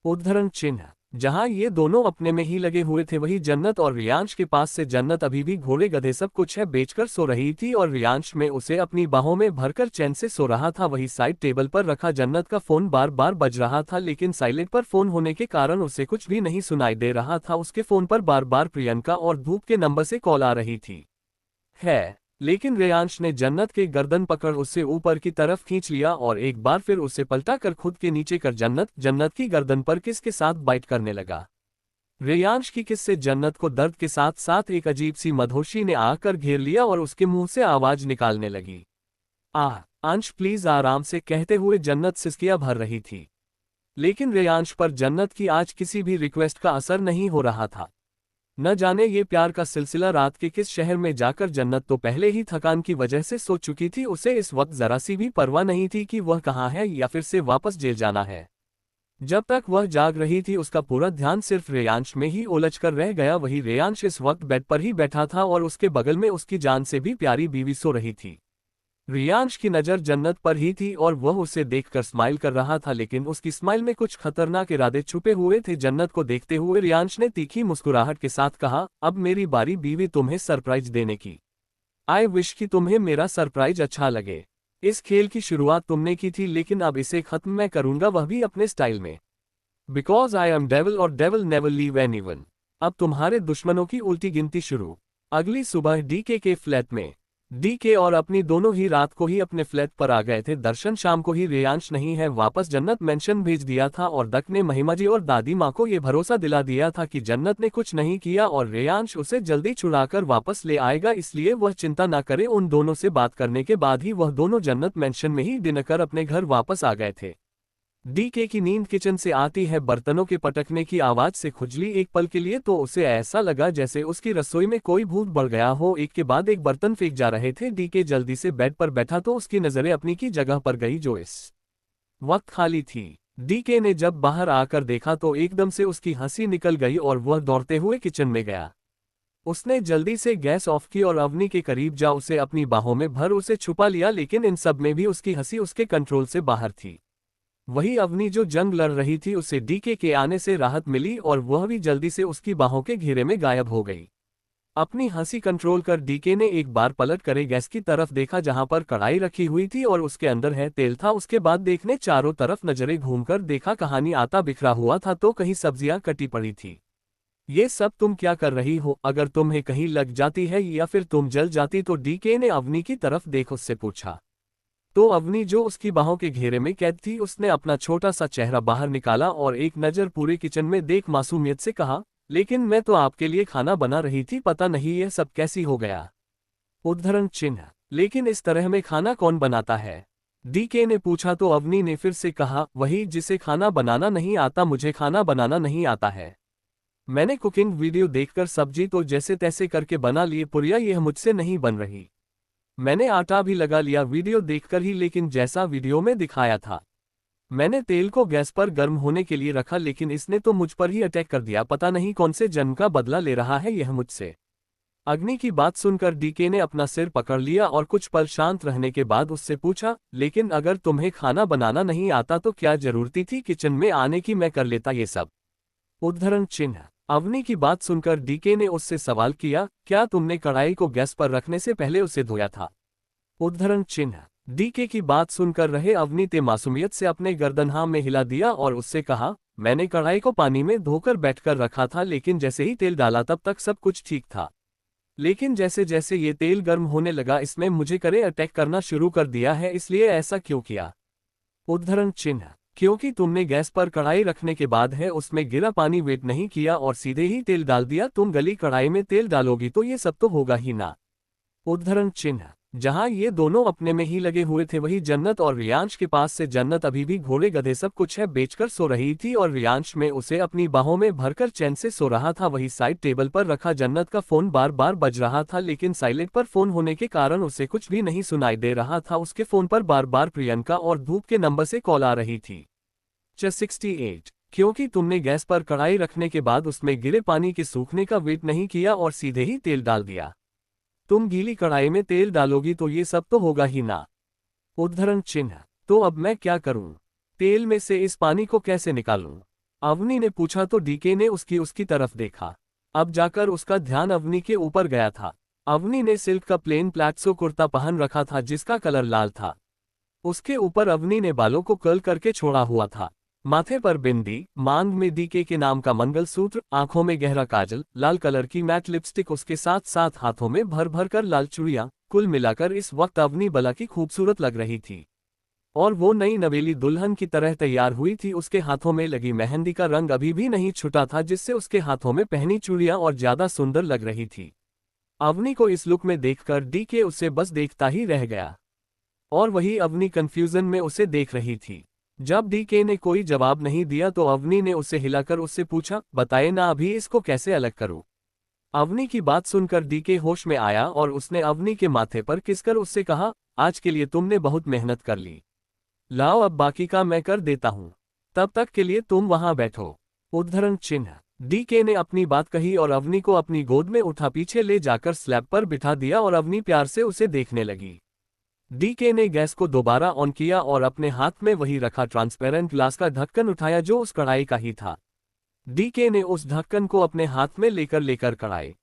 Speaker 1: उद्धरण चिन्ह जहां ये दोनों अपने में ही लगे हुए थे वही जन्नत और रियांश के पास से जन्नत अभी भी घोड़े गधे सब कुछ है बेचकर सो रही थी और रियांश में उसे अपनी बाहों में भरकर चैन से सो रहा था। वही साइड टेबल पर रखा जन्नत का फोन बार बार बज रहा था, लेकिन साइलेंट पर फोन होने के कारण उसे कुछ भी नहीं सुनाई दे रहा था। उसके फोन पर बार बार प्रियंका और धूप के नंबर से कॉल आ रही थी लेकिन रेयांश ने जन्नत के गर्दन पकड़ उसे ऊपर की तरफ खींच लिया और एक बार फिर उसे पलटा कर खुद के नीचे कर जन्नत की गर्दन पर किस के साथ बाइट करने लगा। रेयांश की किस से जन्नत को दर्द के साथ साथ एक अजीब सी मदहोशी ने आकर घेर लिया और उसके मुंह से आवाज निकालने लगी। अंश प्लीज आराम से, कहते हुए जन्नत सिसकियां भर रही थी। लेकिन रेयांश पर जन्नत की आज किसी भी रिक्वेस्ट का असर नहीं हो रहा था। न जाने ये प्यार का सिलसिला रात के किस शहर में जाकर जन्नत तो पहले ही थकान की वजह से सो चुकी थी। उसे इस वक्त जरा सी भी परवाह नहीं थी कि वह कहाँ है या फिर से वापस जेल जाना है। जब तक वह जाग रही थी उसका पूरा ध्यान सिर्फ रेयांश में ही उलझ कर रह गया। वही रेयांश इस वक्त बेड पर ही बैठा था और उसके बगल में उसकी जान से भी प्यारी बीवी सो रही थी। रेयांश की नज़र जन्नत पर ही थी और वह उसे देखकर स्माइल कर रहा था, लेकिन उसकी स्माइल में कुछ खतरनाक इरादे छुपे हुए थे। जन्नत को देखते हुए रेयांश ने तीखी मुस्कुराहट के साथ कहा, अब मेरी बारी बीवी तुम्हें सरप्राइज देने की। आई विश कि तुम्हें मेरा सरप्राइज अच्छा लगे। इस खेल की शुरुआत तुमने की थी, लेकिन अब इसे खत्म मैं करूंगा, वह भी अपने स्टाइल में। बिकॉज आई एम डेविल और डेविल नेवर लीव एनीवन। अब तुम्हारे दुश्मनों की उल्टी गिनती शुरू। अगली सुबह डीके के फ्लैट में डीके और अपनी दोनों ही रात को ही अपने फ्लैट पर आ गए थे। दर्शन शाम को ही रेयांश नहीं है वापस जन्नत मेंशन भेज दिया था और दक ने महिमा जी और दादी माँ को ये भरोसा दिला दिया था कि जन्नत ने कुछ नहीं किया और रेयांश उसे जल्दी छुड़ाकर वापस ले आएगा, इसलिए वह चिंता ना करे। उन दोनों से बात करने के बाद ही वह दोनों जन्नत मेंशन में ही डिनर कर अपने घर वापस आ गए थे। डीके की नींद किचन से आती है, बर्तनों के पटकने की आवाज से खुजली। एक पल के लिए तो उसे ऐसा लगा जैसे उसकी रसोई में कोई भूत बढ़ गया हो। एक के बाद एक बर्तन फेंक जा रहे थे। डीके जल्दी से बेड पर बैठा तो उसकी नजरें अपनी की जगह पर गई जो इस वक्त खाली थी। डीके ने जब बाहर आकर देखा तो एकदम से उसकी हंसी निकल गई और वह दौड़ते हुए किचन में गया। उसने जल्दी से गैस ऑफ की और अवनी के करीब जा उसे अपनी बाहों में भर उसे छुपा लिया, लेकिन इन सब में भी उसकी हंसी उसके कंट्रोल से बाहर थी। वही अवनी जो जंग लड़ रही थी उसे डीके के आने से राहत मिली और वह भी जल्दी से उसकी बाहों के घेरे में गायब हो गई। अपनी हंसी कंट्रोल कर डीके ने एक बार पलट कर गैस की तरफ देखा जहां पर कढ़ाई रखी हुई थी और उसके अंदर है तेल था। उसके बाद देखने चारों तरफ नजरें घूमकर देखा कहानी आता बिखरा हुआ था तो कहीं सब्जियां कटी पड़ी थी। ये सब तुम क्या कर रही हो? अगर तुम्हें कहीं लग जाती है या फिर तुम जल जाती तो डीके ने अवनी की तरफ देख उससे पूछा। तो अवनी जो उसकी बाहों के घेरे में कैद थी उसने अपना छोटा सा चेहरा बाहर निकाला और एक नज़र पूरे किचन में देख मासूमियत से कहा, लेकिन मैं तो आपके लिए खाना बना रही थी, पता नहीं यह सब कैसी हो गया। उद्धरण चिन्ह। लेकिन इस तरह में खाना कौन बनाता है? डीके ने पूछा तो अवनी ने फिर से कहा, वही जिसे खाना बनाना नहीं आता। मुझे खाना बनाना नहीं आता है। मैंने कुकिंग वीडियो देखकर सब्जी तो जैसे तैसे करके बना लिए, पुरिया यह मुझसे नहीं बन रही। मैंने आटा भी लगा लिया वीडियो देखकर ही, लेकिन जैसा वीडियो में दिखाया था। मैंने तेल को गैस पर गर्म होने के लिए रखा, लेकिन इसने तो मुझ पर ही अटैक कर दिया। पता नहीं कौन से जन्म का बदला ले रहा है यह मुझसे। अग्नि की बात सुनकर डीके ने अपना सिर पकड़ लिया और कुछ पल शांत रहने के बाद उससे पूछा, लेकिन अगर तुम्हें खाना बनाना नहीं आता तो क्या जरूरती थी किचन में आने की? मैं कर लेता ये सब। उद्धरण चिन्ह। अवनी की बात सुनकर डीके ने उससे सवाल किया, क्या तुमने कढ़ाई को गैस पर रखने से पहले उसे धोया था? उद्धरण चिन्ह। डीके की बात सुनकर रहे अवनी ने मासूमियत से अपने गर्दन हाँ में हिला दिया और उससे कहा, मैंने कढ़ाई को पानी में धोकर बैठकर रखा था, लेकिन जैसे ही तेल डाला तब तक सब कुछ ठीक था। लेकिन जैसे जैसे ये तेल गर्म होने लगा इसमें मुझे करे अटैक करना शुरू कर दिया है, इसलिए ऐसा क्यों किया? उद्धरण चिन्ह। क्योंकि तुमने गैस पर कढ़ाई रखने के बाद है उसमें गिरा पानी वेट नहीं किया और सीधे ही तेल डाल दिया। तुम गली कढ़ाई में तेल डालोगी तो ये सब तो होगा ही ना। उद्धरण चिन्ह। जहां ये दोनों अपने में ही लगे हुए थे वही जन्नत और रियांश के पास से जन्नत अभी भी घोड़े गधे सब कुछ है बेचकर सो रही थी और रियांश में उसे अपनी बाहों में भरकर चैन से सो रहा था। वही साइड टेबल पर रखा जन्नत का फोन बार बार बज रहा था, लेकिन साइलेंट पर फोन होने के कारण उसे कुछ भी नहीं सुनाई दे रहा था। उसके फोन पर बार बार प्रियंका और धूप के नंबर से कॉल आ रही थी। 68। क्योंकि तुमने गैस पर कढ़ाई रखने के बाद उसमें गिरे पानी के सूखने का वेट नहीं किया और सीधे ही तेल डाल दिया। तुम गीली कढ़ाई में तेल डालोगी तो ये सब तो होगा ही ना। उद्धरण चिन्ह। तो अब मैं क्या करूं? तेल में से इस पानी को कैसे निकालूं? अवनी ने पूछा तो डीके ने उसकी उसकी तरफ देखा। अब जाकर उसका ध्यान अवनी के ऊपर गया था। अवनी ने सिल्क का प्लेन प्लैट्सो कुर्ता पहन रखा था जिसका कलर लाल था। उसके ऊपर अवनी ने बालों को कर्ल करके छोड़ा हुआ था। माथे पर बिंदी, मांग में डीके के नाम का मंगलसूत्र, आंखों में गहरा काजल, लाल कलर की मैट लिपस्टिक, उसके साथ साथ हाथों में भर भर कर लाल चूड़ियां। कुल मिलाकर इस वक्त अवनी बला की खूबसूरत लग रही थी और वो नई नवेली दुल्हन की तरह तैयार हुई थी। उसके हाथों में लगी मेहंदी का रंग अभी भी नहीं छुटा था जिससे उसके हाथों में पहनी चूड़ियां और ज्यादा सुंदर लग रही थी। अवनी को इस लुक में देखकर डीके उसे बस देखता ही रह गया और वही अवनी कंफ्यूजन में उसे देख रही थी। जब डीके ने कोई जवाब नहीं दिया तो अवनी ने उसे हिलाकर उससे पूछा, बताए ना अभी इसको कैसे अलग करूं। अवनी की बात सुनकर डीके होश में आया और उसने अवनी के माथे पर किसकर उससे कहा, आज के लिए तुमने बहुत मेहनत कर ली, लाओ अब बाकी का मैं कर देता हूं, तब तक के लिए तुम वहां बैठो। उद्धरण चिन्ह। डीके ने अपनी बात कही और अवनी को अपनी गोद में उठा पीछे ले जाकर स्लैब पर बिठा दिया और अवनी प्यार से उसे देखने लगी। डीके ने गैस को दोबारा ऑन किया और अपने हाथ में वही रखा ट्रांसपेरेंट ग्लास का ढक्कन उठाया जो उस कढ़ाई का ही था। डीके ने उस ढक्कन को अपने हाथ में लेकर कढ़ाई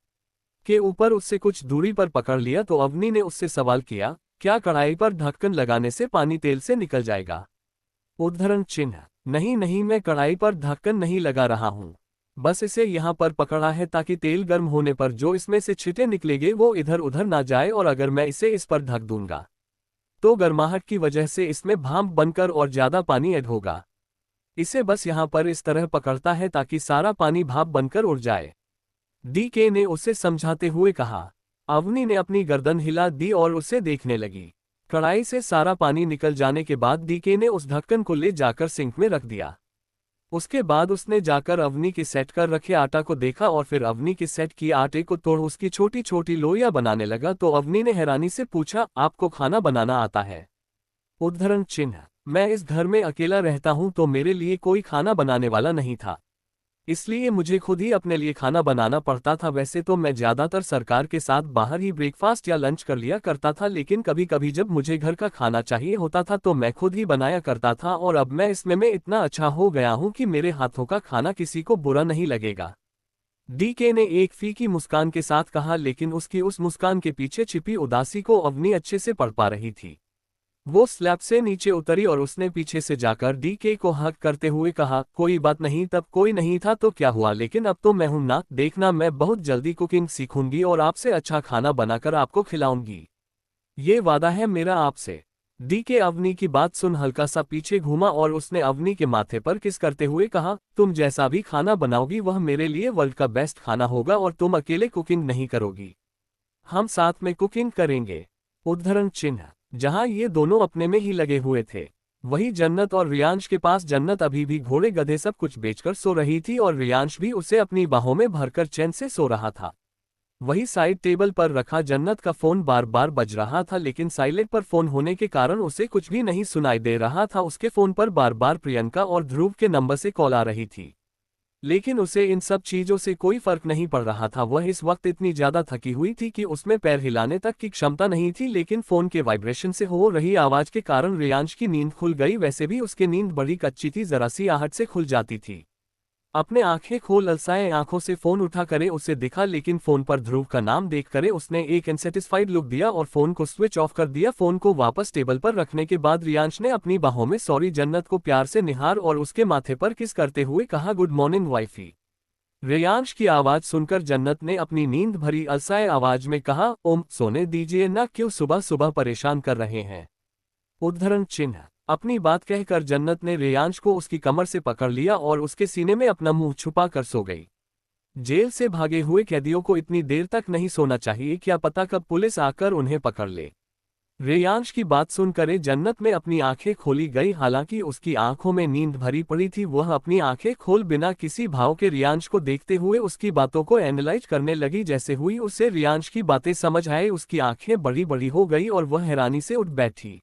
Speaker 1: के ऊपर उससे कुछ दूरी पर पकड़ लिया तो अवनी ने उससे सवाल किया, क्या कढ़ाई पर ढक्कन लगाने से पानी तेल से निकल जाएगा। उद्धरण चिन्ह। नहीं नहीं, मैं कढ़ाई पर ढक्कन नहीं लगा रहा हूं, बस इसे यहां पर पकड़ा है ताकि तेल गर्म होने पर जो इसमें से छिटे निकलेंगे वो इधर उधर ना जाए और अगर मैं इसे इस पर ढक दूंगा तो गर्माहट की वजह से इसमें भाप बनकर और ज्यादा पानी ऐड होगा। इसे बस यहां पर इस तरह पकड़ता है ताकि सारा पानी भाप बनकर उड़ जाए। डीके ने उसे समझाते हुए कहा। अवनी ने अपनी गर्दन हिला दी और उसे देखने लगी। कढ़ाई से सारा पानी निकल जाने के बाद डीके ने उस ढक्कन को ले जाकर सिंक में रख दिया। उसके बाद उसने जाकर अवनी के सेट कर रखे आटा को देखा और फिर अवनी के सेट किए आटे को तोड़ उसकी छोटी छोटी लोइयां बनाने लगा तो अवनी ने हैरानी से पूछा, आपको खाना बनाना आता है। उद्धरण चिन्ह। मैं इस घर में अकेला रहता हूं तो मेरे लिए कोई खाना बनाने वाला नहीं था, इसलिए मुझे खुद ही अपने लिए खाना बनाना पड़ता था। वैसे तो मैं ज्यादातर सरकार के साथ बाहर ही ब्रेकफास्ट या लंच कर लिया करता था, लेकिन कभी कभी जब मुझे घर का खाना चाहिए होता था तो मैं खुद ही बनाया करता था और अब मैं इसमें इतना अच्छा हो गया हूं कि मेरे हाथों का खाना किसी को बुरा नहीं लगेगा। डीके ने एक फीकी मुस्कान के साथ कहा, लेकिन उसकी उस मुस्कान के पीछे छिपी उदासी को अवनी अच्छे से पढ़ पा रही थी। वो स्लैब से नीचे उतरी और उसने पीछे से जाकर डीके को हक करते हुए कहा, कोई बात नहीं, तब कोई नहीं था तो क्या हुआ, लेकिन अब तो मैं हूं ना, देखना मैं बहुत जल्दी कुकिंग सीखूंगी और आपसे अच्छा खाना बनाकर आपको खिलाऊंगी, ये वादा है मेरा आपसे। डीके अवनी की बात सुन हल्का सा पीछे घूमा और उसने अवनी के माथे पर किस करते हुए कहा, तुम जैसा भी खाना बनाओगी वह मेरे लिए वर्ल्ड का बेस्ट खाना होगा और तुम अकेले कुकिंग नहीं करोगी, हम साथ में कुकिंग करेंगे। उद्धरण चिन्ह। जहां ये दोनों अपने में ही लगे हुए थे वही जन्नत और रियांश के पास जन्नत अभी भी घोड़े गधे सब कुछ बेचकर सो रही थी और रियांश भी उसे अपनी बाहों में भरकर चैन से सो रहा था। वही साइड टेबल पर रखा जन्नत का फोन बार बार बज रहा था, लेकिन साइलेंट पर फोन होने के कारण उसे कुछ भी नहीं सुनाई दे रहा था। उसके फोन पर बार बार प्रियंका और ध्रुव के नंबर से कॉल आ रही थी, लेकिन उसे इन सब चीजों से कोई फर्क नहीं पड़ रहा था। वह इस वक्त इतनी ज्यादा थकी हुई थी कि उसमें पैर हिलाने तक की क्षमता नहीं थी, लेकिन फोन के वाइब्रेशन से हो रही आवाज के कारण रियांश की नींद खुल गई। वैसे भी उसकी नींद बड़ी कच्ची थी, जरा सी आहट से खुल जाती थी। अपने आंखें खोल अलसाए आंखों से फोन उठा करे उसे दिखा, लेकिन फोन पर ध्रुव का नाम देख करे उसने एक अनसेटिस्फाइड लुक दिया और फोन को स्विच ऑफ कर दिया। फोन को वापस टेबल पर रखने के बाद रियांश ने अपनी बाहों में सॉरी जन्नत को प्यार से निहार और उसके माथे पर किस करते हुए कहा, गुड मॉर्निंग वाइफी। रियांश की आवाज सुनकर जन्नत ने अपनी नींद भरी अलसाए आवाज में कहा, ओम सोने दीजिए ना, क्यों सुबह सुबह परेशान कर रहे हैं। उद्धरण चिन्ह। अपनी बात कहकर जन्नत ने रियांश को उसकी कमर से पकड़ लिया और उसके सीने में अपना मुंह छुपा कर सो गई। जेल से भागे हुए कैदियों को इतनी देर तक नहीं सोना चाहिए, क्या पता कब पुलिस आकर उन्हें पकड़ ले। रियांश की बात सुनकर जन्नत में अपनी आंखें खोली गई, हालांकि उसकी आंखों में नींद भरी पड़ी थी। वह अपनी आंखें खोल बिना किसी भाव के रियांश को देखते हुए उसकी बातों को एनालाइज करने लगी। जैसे हुई उसे रियांश की बातें समझ आए, उसकी आंखें बड़ी बड़ी हो गई और वह हैरानी से उठ बैठी।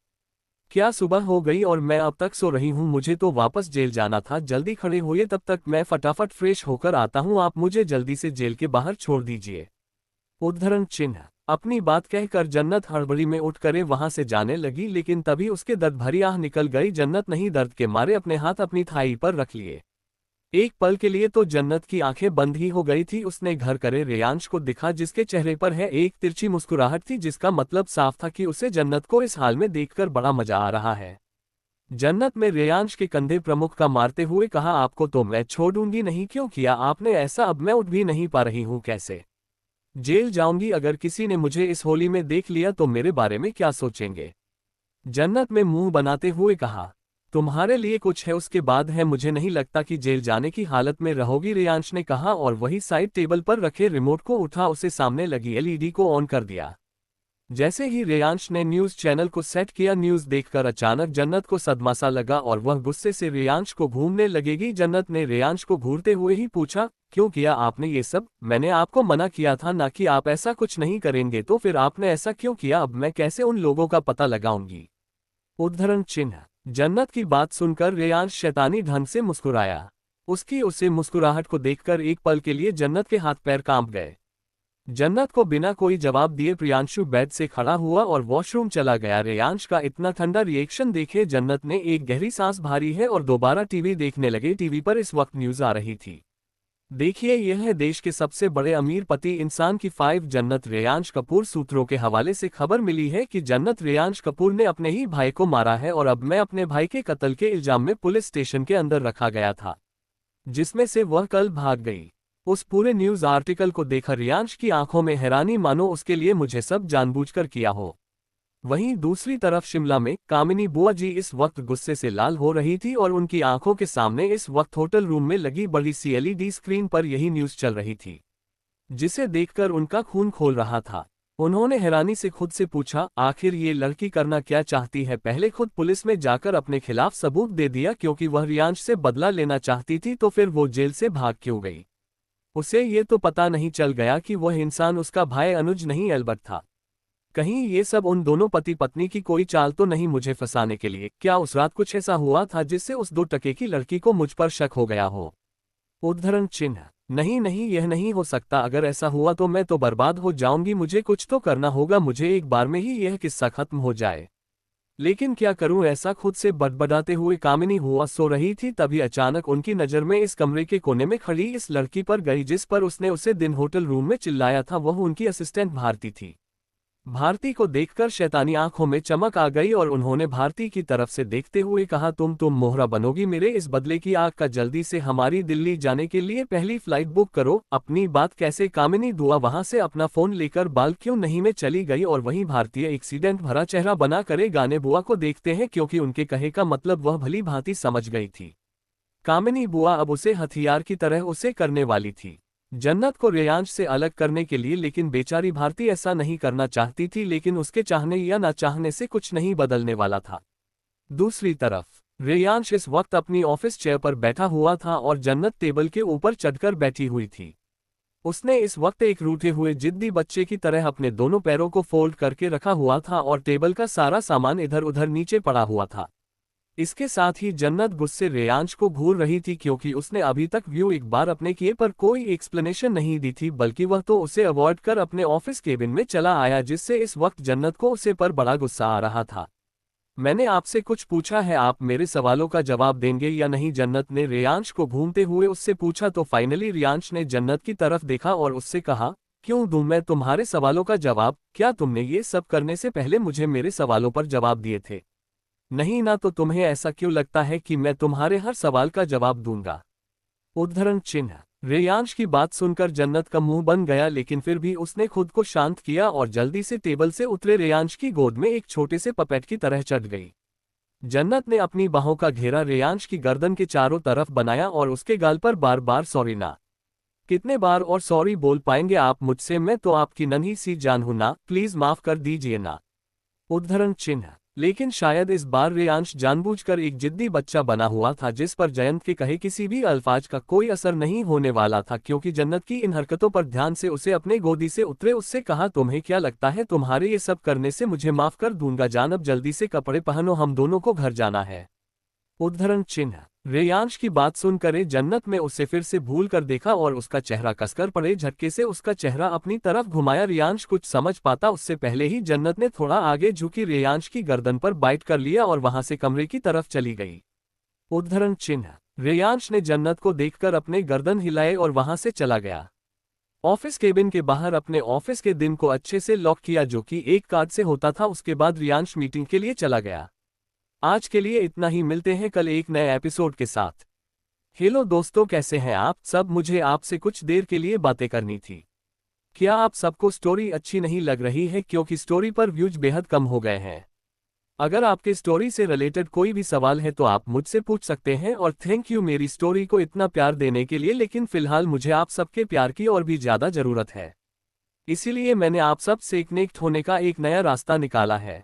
Speaker 1: क्या सुबह हो गई और मैं अब तक सो रही हूँ? मुझे तो वापस जेल जाना था, जल्दी खड़े होइए, तब तक मैं फटाफट फ्रेश होकर आता हूँ, आप मुझे जल्दी से जेल के बाहर छोड़ दीजिए। उद्धरण चिन्ह। अपनी बात कहकर जन्नत हड़बड़ी में उठ करे वहां से जाने लगी, लेकिन तभी उसके दर्द भरी आह निकल गई। जन्नत नहीं दर्द के मारे अपने हाथ अपनी थाई पर रख लिए। एक पल के लिए तो जन्नत की आंखें बंद ही हो गई थी। उसने घर करे रेयांश को दिखा जिसके चेहरे पर है एक तिरछी मुस्कुराहट थी, जिसका मतलब साफ था कि उसे जन्नत को इस हाल में देखकर बड़ा मजा आ रहा है। जन्नत में रेयांश के कंधे प्रमुख का मारते हुए कहा, आपको तो मैं छोड़ूंगी नहीं। क्यों किया आपने ऐसा? अब मैं उठ भी नहीं पा रही हूं, कैसे जेल जाऊंगी? अगर किसी ने मुझे इस होली में देख लिया तो मेरे बारे में क्या सोचेंगे? जन्नत में मुंह बनाते हुए कहा, तुम्हारे लिए कुछ है उसके बाद है, मुझे नहीं लगता कि जेल जाने की हालत में रहोगी, रेयांश ने कहा और वही साइड टेबल पर रखे रिमोट को उठा, उसे सामने लगी एलईडी को ऑन कर दिया। जैसे ही रेयांश ने न्यूज चैनल को सेट किया, न्यूज देखकर अचानक जन्नत को सदमा सा लगा और वह गुस्से से रेयांश को घूरने लगेगी। जन्नत ने रेयांश को घूरते हुए ही पूछा, क्यों किया आपने ये सब? मैंने आपको मना किया था ना कि आप ऐसा कुछ नहीं करेंगे, तो फिर आपने ऐसा क्यों किया? अब मैं कैसे उन लोगों का पता लगाऊंगी? उद्धरण चिन्ह। जन्नत की बात सुनकर रेयांश शैतानी ढंग से मुस्कुराया। उसकी उसे मुस्कुराहट को देखकर एक पल के लिए जन्नत के हाथ पैर कांप गए। जन्नत को बिना कोई जवाब दिए प्रियांशु बेड से खड़ा हुआ और वॉशरूम चला गया। रेयांश का इतना ठंडा रिएक्शन देखे जन्नत ने एक गहरी सांस भरी है और दोबारा टीवी देखने लगे। टीवी पर इस वक्त न्यूज आ रही थी। देखिए, यह है देश के सबसे बड़े अमीर पति इंसान की 5 जन्नत रेयांश कपूर। सूत्रों के हवाले से खबर मिली है कि जन्नत रेयांश कपूर ने अपने ही भाई को मारा है और अब मैं अपने भाई के कत्ल के इल्जाम में पुलिस स्टेशन के अंदर रखा गया था, जिसमें से वह कल भाग गई। उस पूरे न्यूज आर्टिकल को देखा रेयांश की आंखों में हैरानी, मानो उसके लिए मुझे सब जानबूझकर किया हो। वहीं दूसरी तरफ शिमला में कामिनी बुआ जी इस वक्त गुस्से से लाल हो रही थी और उनकी आंखों के सामने इस वक्त होटल रूम में लगी बड़ी सी एलईडी स्क्रीन पर यही न्यूज चल रही थी, जिसे देखकर उनका खून खोल रहा था। उन्होंने हैरानी से खुद से पूछा, आखिर ये लड़की करना क्या चाहती है? पहले खुद पुलिस में जाकर अपने खिलाफ सबूत दे दिया क्योंकि वह रेयांश से बदला लेना चाहती थी, तो फिर वो जेल से भाग क्यों गई? उसे ये तो पता नहीं चल गया कि वह इंसान उसका भाई अनुज नहीं एल्बर्ट था। कहीं ये सब उन दोनों पति पत्नी की कोई चाल तो नहीं मुझे फंसाने के लिए? क्या उस रात कुछ ऐसा हुआ था जिससे उस 2 टके की लड़की को मुझ पर शक हो गया हो? उद्धरण चिन्ह। नहीं नहीं, यह नहीं हो सकता। अगर ऐसा हुआ तो मैं तो बर्बाद हो जाऊंगी। मुझे कुछ तो करना होगा, मुझे एक बार में ही यह किस्सा खत्म हो जाए। लेकिन क्या करूं? ऐसा खुद से बड़बड़ाते हुए कामिनी हुआ सो रही थी, तभी अचानक उनकी नजर में इस कमरे के कोने में खड़ी इस लड़की पर गई जिस पर उसने उसे दिन होटल रूम में चिल्लाया था। वह उनकी असिस्टेंट भारती थी। भारती को देखकर शैतानी आंखों में चमक आ गई और उन्होंने भारती की तरफ से देखते हुए कहा, तुम मोहरा बनोगी मेरे इस बदले की आग का। जल्दी से हमारी दिल्ली जाने के लिए पहली फ्लाइट बुक करो। अपनी बात कैसे? कामिनी दुआ वहां से अपना फोन लेकर बाल क्यों नहीं में चली गई और वहीं भारतीय एक्सीडेंट भरा चेहरा बना करे गाने बुआ को देखते हैं, क्योंकि उनके कहे का मतलब वह भली भांति समझ गई थी। कामिनी बुआ अब उसे हथियार की तरह उसे करने वाली थी, जन्नत को रेयांश से अलग करने के लिए। लेकिन बेचारी भारती ऐसा नहीं करना चाहती थी, लेकिन उसके चाहने या ना चाहने से कुछ नहीं बदलने वाला था। दूसरी तरफ रेयांश इस वक्त अपनी ऑफिस चेयर पर बैठा हुआ था और जन्नत टेबल के ऊपर चढ़कर बैठी हुई थी। उसने इस वक्त एक रूठे हुए जिद्दी बच्चे की तरह अपने दोनों पैरों को फोल्ड करके रखा हुआ था और टेबल का सारा सामान इधर उधर नीचे पड़ा हुआ था। इसके साथ ही जन्नत गुस्से रेयांश को घूर रही थी, क्योंकि उसने अभी तक व्यू एक बार अपने किए पर कोई एक्सप्लेनेशन नहीं दी थी, बल्कि वह तो उसे अवॉइड कर अपने ऑफिस केबिन में चला आया, जिससे इस वक्त जन्नत को उसे पर बड़ा गुस्सा आ रहा था। मैंने आपसे कुछ पूछा है, आप मेरे सवालों का जवाब देंगे या नहीं? जन्नत ने रेयांश को घूमते हुए उससे पूछा। तो फाइनली रेयांश ने जन्नत की तरफ देखा और उससे कहा, क्यों दूं मैं तुम्हारे सवालों का जवाब? क्या तुमने ये सब करने से पहले मुझे मेरे सवालों पर जवाब दिए थे? नहीं ना, तो तुम्हें ऐसा क्यों लगता है कि मैं तुम्हारे हर सवाल का जवाब दूंगा? उद्धरण चिन्ह। रेयांश की बात सुनकर जन्नत का मुंह बन गया, लेकिन फिर भी उसने खुद को शांत किया और जल्दी से टेबल से उतरे रेयांश की गोद में एक छोटे से पपेट की तरह चढ़ गई। जन्नत ने अपनी बाहों का घेरा रेयांश की गर्दन के चारों तरफ बनाया और उसके गाल पर बार बार सॉरी ना। कितने बार और सॉरी बोल पाएंगे आप मुझसे? मैं तो आपकी नन्ही सी जान हूं ना, प्लीज माफ कर दीजिए ना। उद्धरण चिन्ह। लेकिन शायद इस बार रेयांश जानबूझकर एक जिद्दी बच्चा बना हुआ था, जिस पर जयंत के कहे किसी भी अल्फाज का कोई असर नहीं होने वाला था, क्योंकि जन्नत की इन हरकतों पर ध्यान से उसे अपने गोदी से उतरे। उससे कहा, तुम्हें क्या लगता है तुम्हारे ये सब करने से मुझे माफ कर दूंगा? जान, अब जल्दी से कपड़े पहनो, हम दोनों को घर जाना है। उद्धरण चिन्ह। रेयांश की बात सुनकर जन्नत में उसे फिर से भूल कर देखा और उसका चेहरा कसकर पड़े झटके से उसका चेहरा अपनी तरफ घुमाया। रेयांश कुछ समझ पाता उससे पहले ही जन्नत ने थोड़ा आगे झुकी रेयांश की गर्दन पर बाइट कर लिया और वहां से कमरे की तरफ चली गई। उद्धरण चिन्ह। रेयांश ने जन्नत को देखकर अपने गर्दन हिलाए और वहां से चला गया। ऑफिस केबिन के बाहर अपने ऑफिस के दिन को अच्छे से लॉक किया जो कि एक कार्ड से होता था। उसके बाद रेयांश मीटिंग के लिए चला गया। आज के लिए इतना ही, मिलते हैं कल एक नए एपिसोड के साथ। हेलो दोस्तों, कैसे हैं आप सब? मुझे आपसे कुछ देर के लिए बातें करनी थी। क्या आप सबको स्टोरी अच्छी नहीं लग रही है? क्योंकि स्टोरी पर व्यूज बेहद कम हो गए हैं। अगर आपके स्टोरी से रिलेटेड कोई भी सवाल है तो आप मुझसे पूछ सकते हैं। और थैंक यू मेरी स्टोरी को इतना प्यार देने के लिए, लेकिन फिलहाल मुझे आप सबके प्यार की और भी ज़्यादा ज़रूरत है। इसीलिए मैंने आप सब से कनेक्ट होने का एक नया रास्ता निकाला है।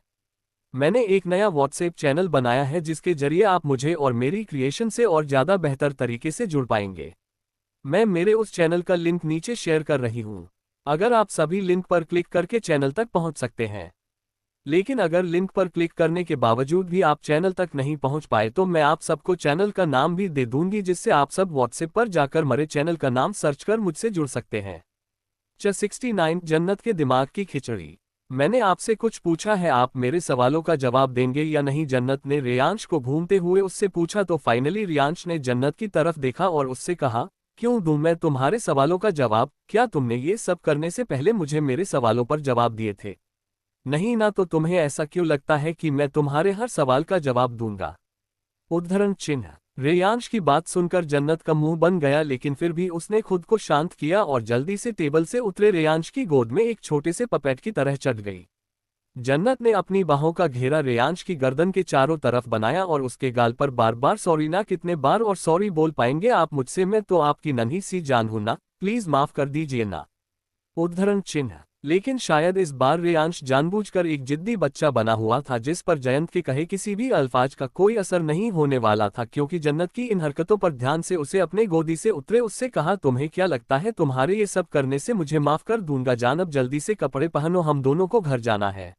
Speaker 1: मैंने एक नया व्हाट्सएप चैनल बनाया है जिसके जरिए आप मुझे और मेरी क्रिएशन से और ज़्यादा बेहतर तरीके से जुड़ पाएंगे। मैं मेरे उस चैनल का लिंक नीचे शेयर कर रही हूँ। अगर आप सभी लिंक पर क्लिक करके चैनल तक पहुँच सकते हैं। लेकिन अगर लिंक पर क्लिक करने के बावजूद भी आप चैनल तक नहीं पहुंच पाए तो मैं आप सबको चैनल का नाम भी दे दूंगी, जिससे आप सब व्हाट्सएप पर जाकर मेरे चैनल का नाम सर्च कर मुझसे जुड़ सकते हैं। 69 जन्नत के दिमाग की खिचड़ी। मैंने आपसे कुछ पूछा है, आप मेरे सवालों का जवाब देंगे या नहीं? जन्नत ने रेयांश को घूमते हुए उससे पूछा तो फाइनली रेयांश ने जन्नत की तरफ देखा और उससे कहा, क्यों दूं मैं तुम्हारे सवालों का जवाब? क्या तुमने ये सब करने से पहले मुझे मेरे सवालों पर जवाब दिए थे? नहीं ना, तो तुम्हें ऐसा क्यों लगता है कि मैं तुम्हारे हर सवाल का जवाब दूंगा? उद्धरण चिन्ह। रेयांश की बात सुनकर जन्नत का मुंह बन गया, लेकिन फिर भी उसने खुद को शांत किया और जल्दी से टेबल से उतरे रेयांश की गोद में एक छोटे से पपेट की तरह चढ़ गई। जन्नत ने अपनी बाहों का घेरा रेयांश की गर्दन के चारों तरफ बनाया और उसके गाल पर बार बार सॉरी ना, कितने बार और सॉरी बोल पाएंगे आप मुझसे? मैं तो आपकी नन्ही सी जान हूं ना, प्लीज माफ कर दीजिए ना। उद्धरण चिन्ह। लेकिन शायद इस बार रेयांश जानबूझकर एक जिद्दी बच्चा बना हुआ था जिस पर जयंत के कहे किसी भी अल्फाज का कोई असर नहीं होने वाला था, क्योंकि जन्नत की इन हरकतों पर ध्यान से उसे अपने गोदी से उतरे। उससे कहा, तुम्हें क्या लगता है तुम्हारे ये सब करने से मुझे माफ कर दूंगा? जान, अब जल्दी से कपड़े पहनो, हम दोनों को घर जाना है।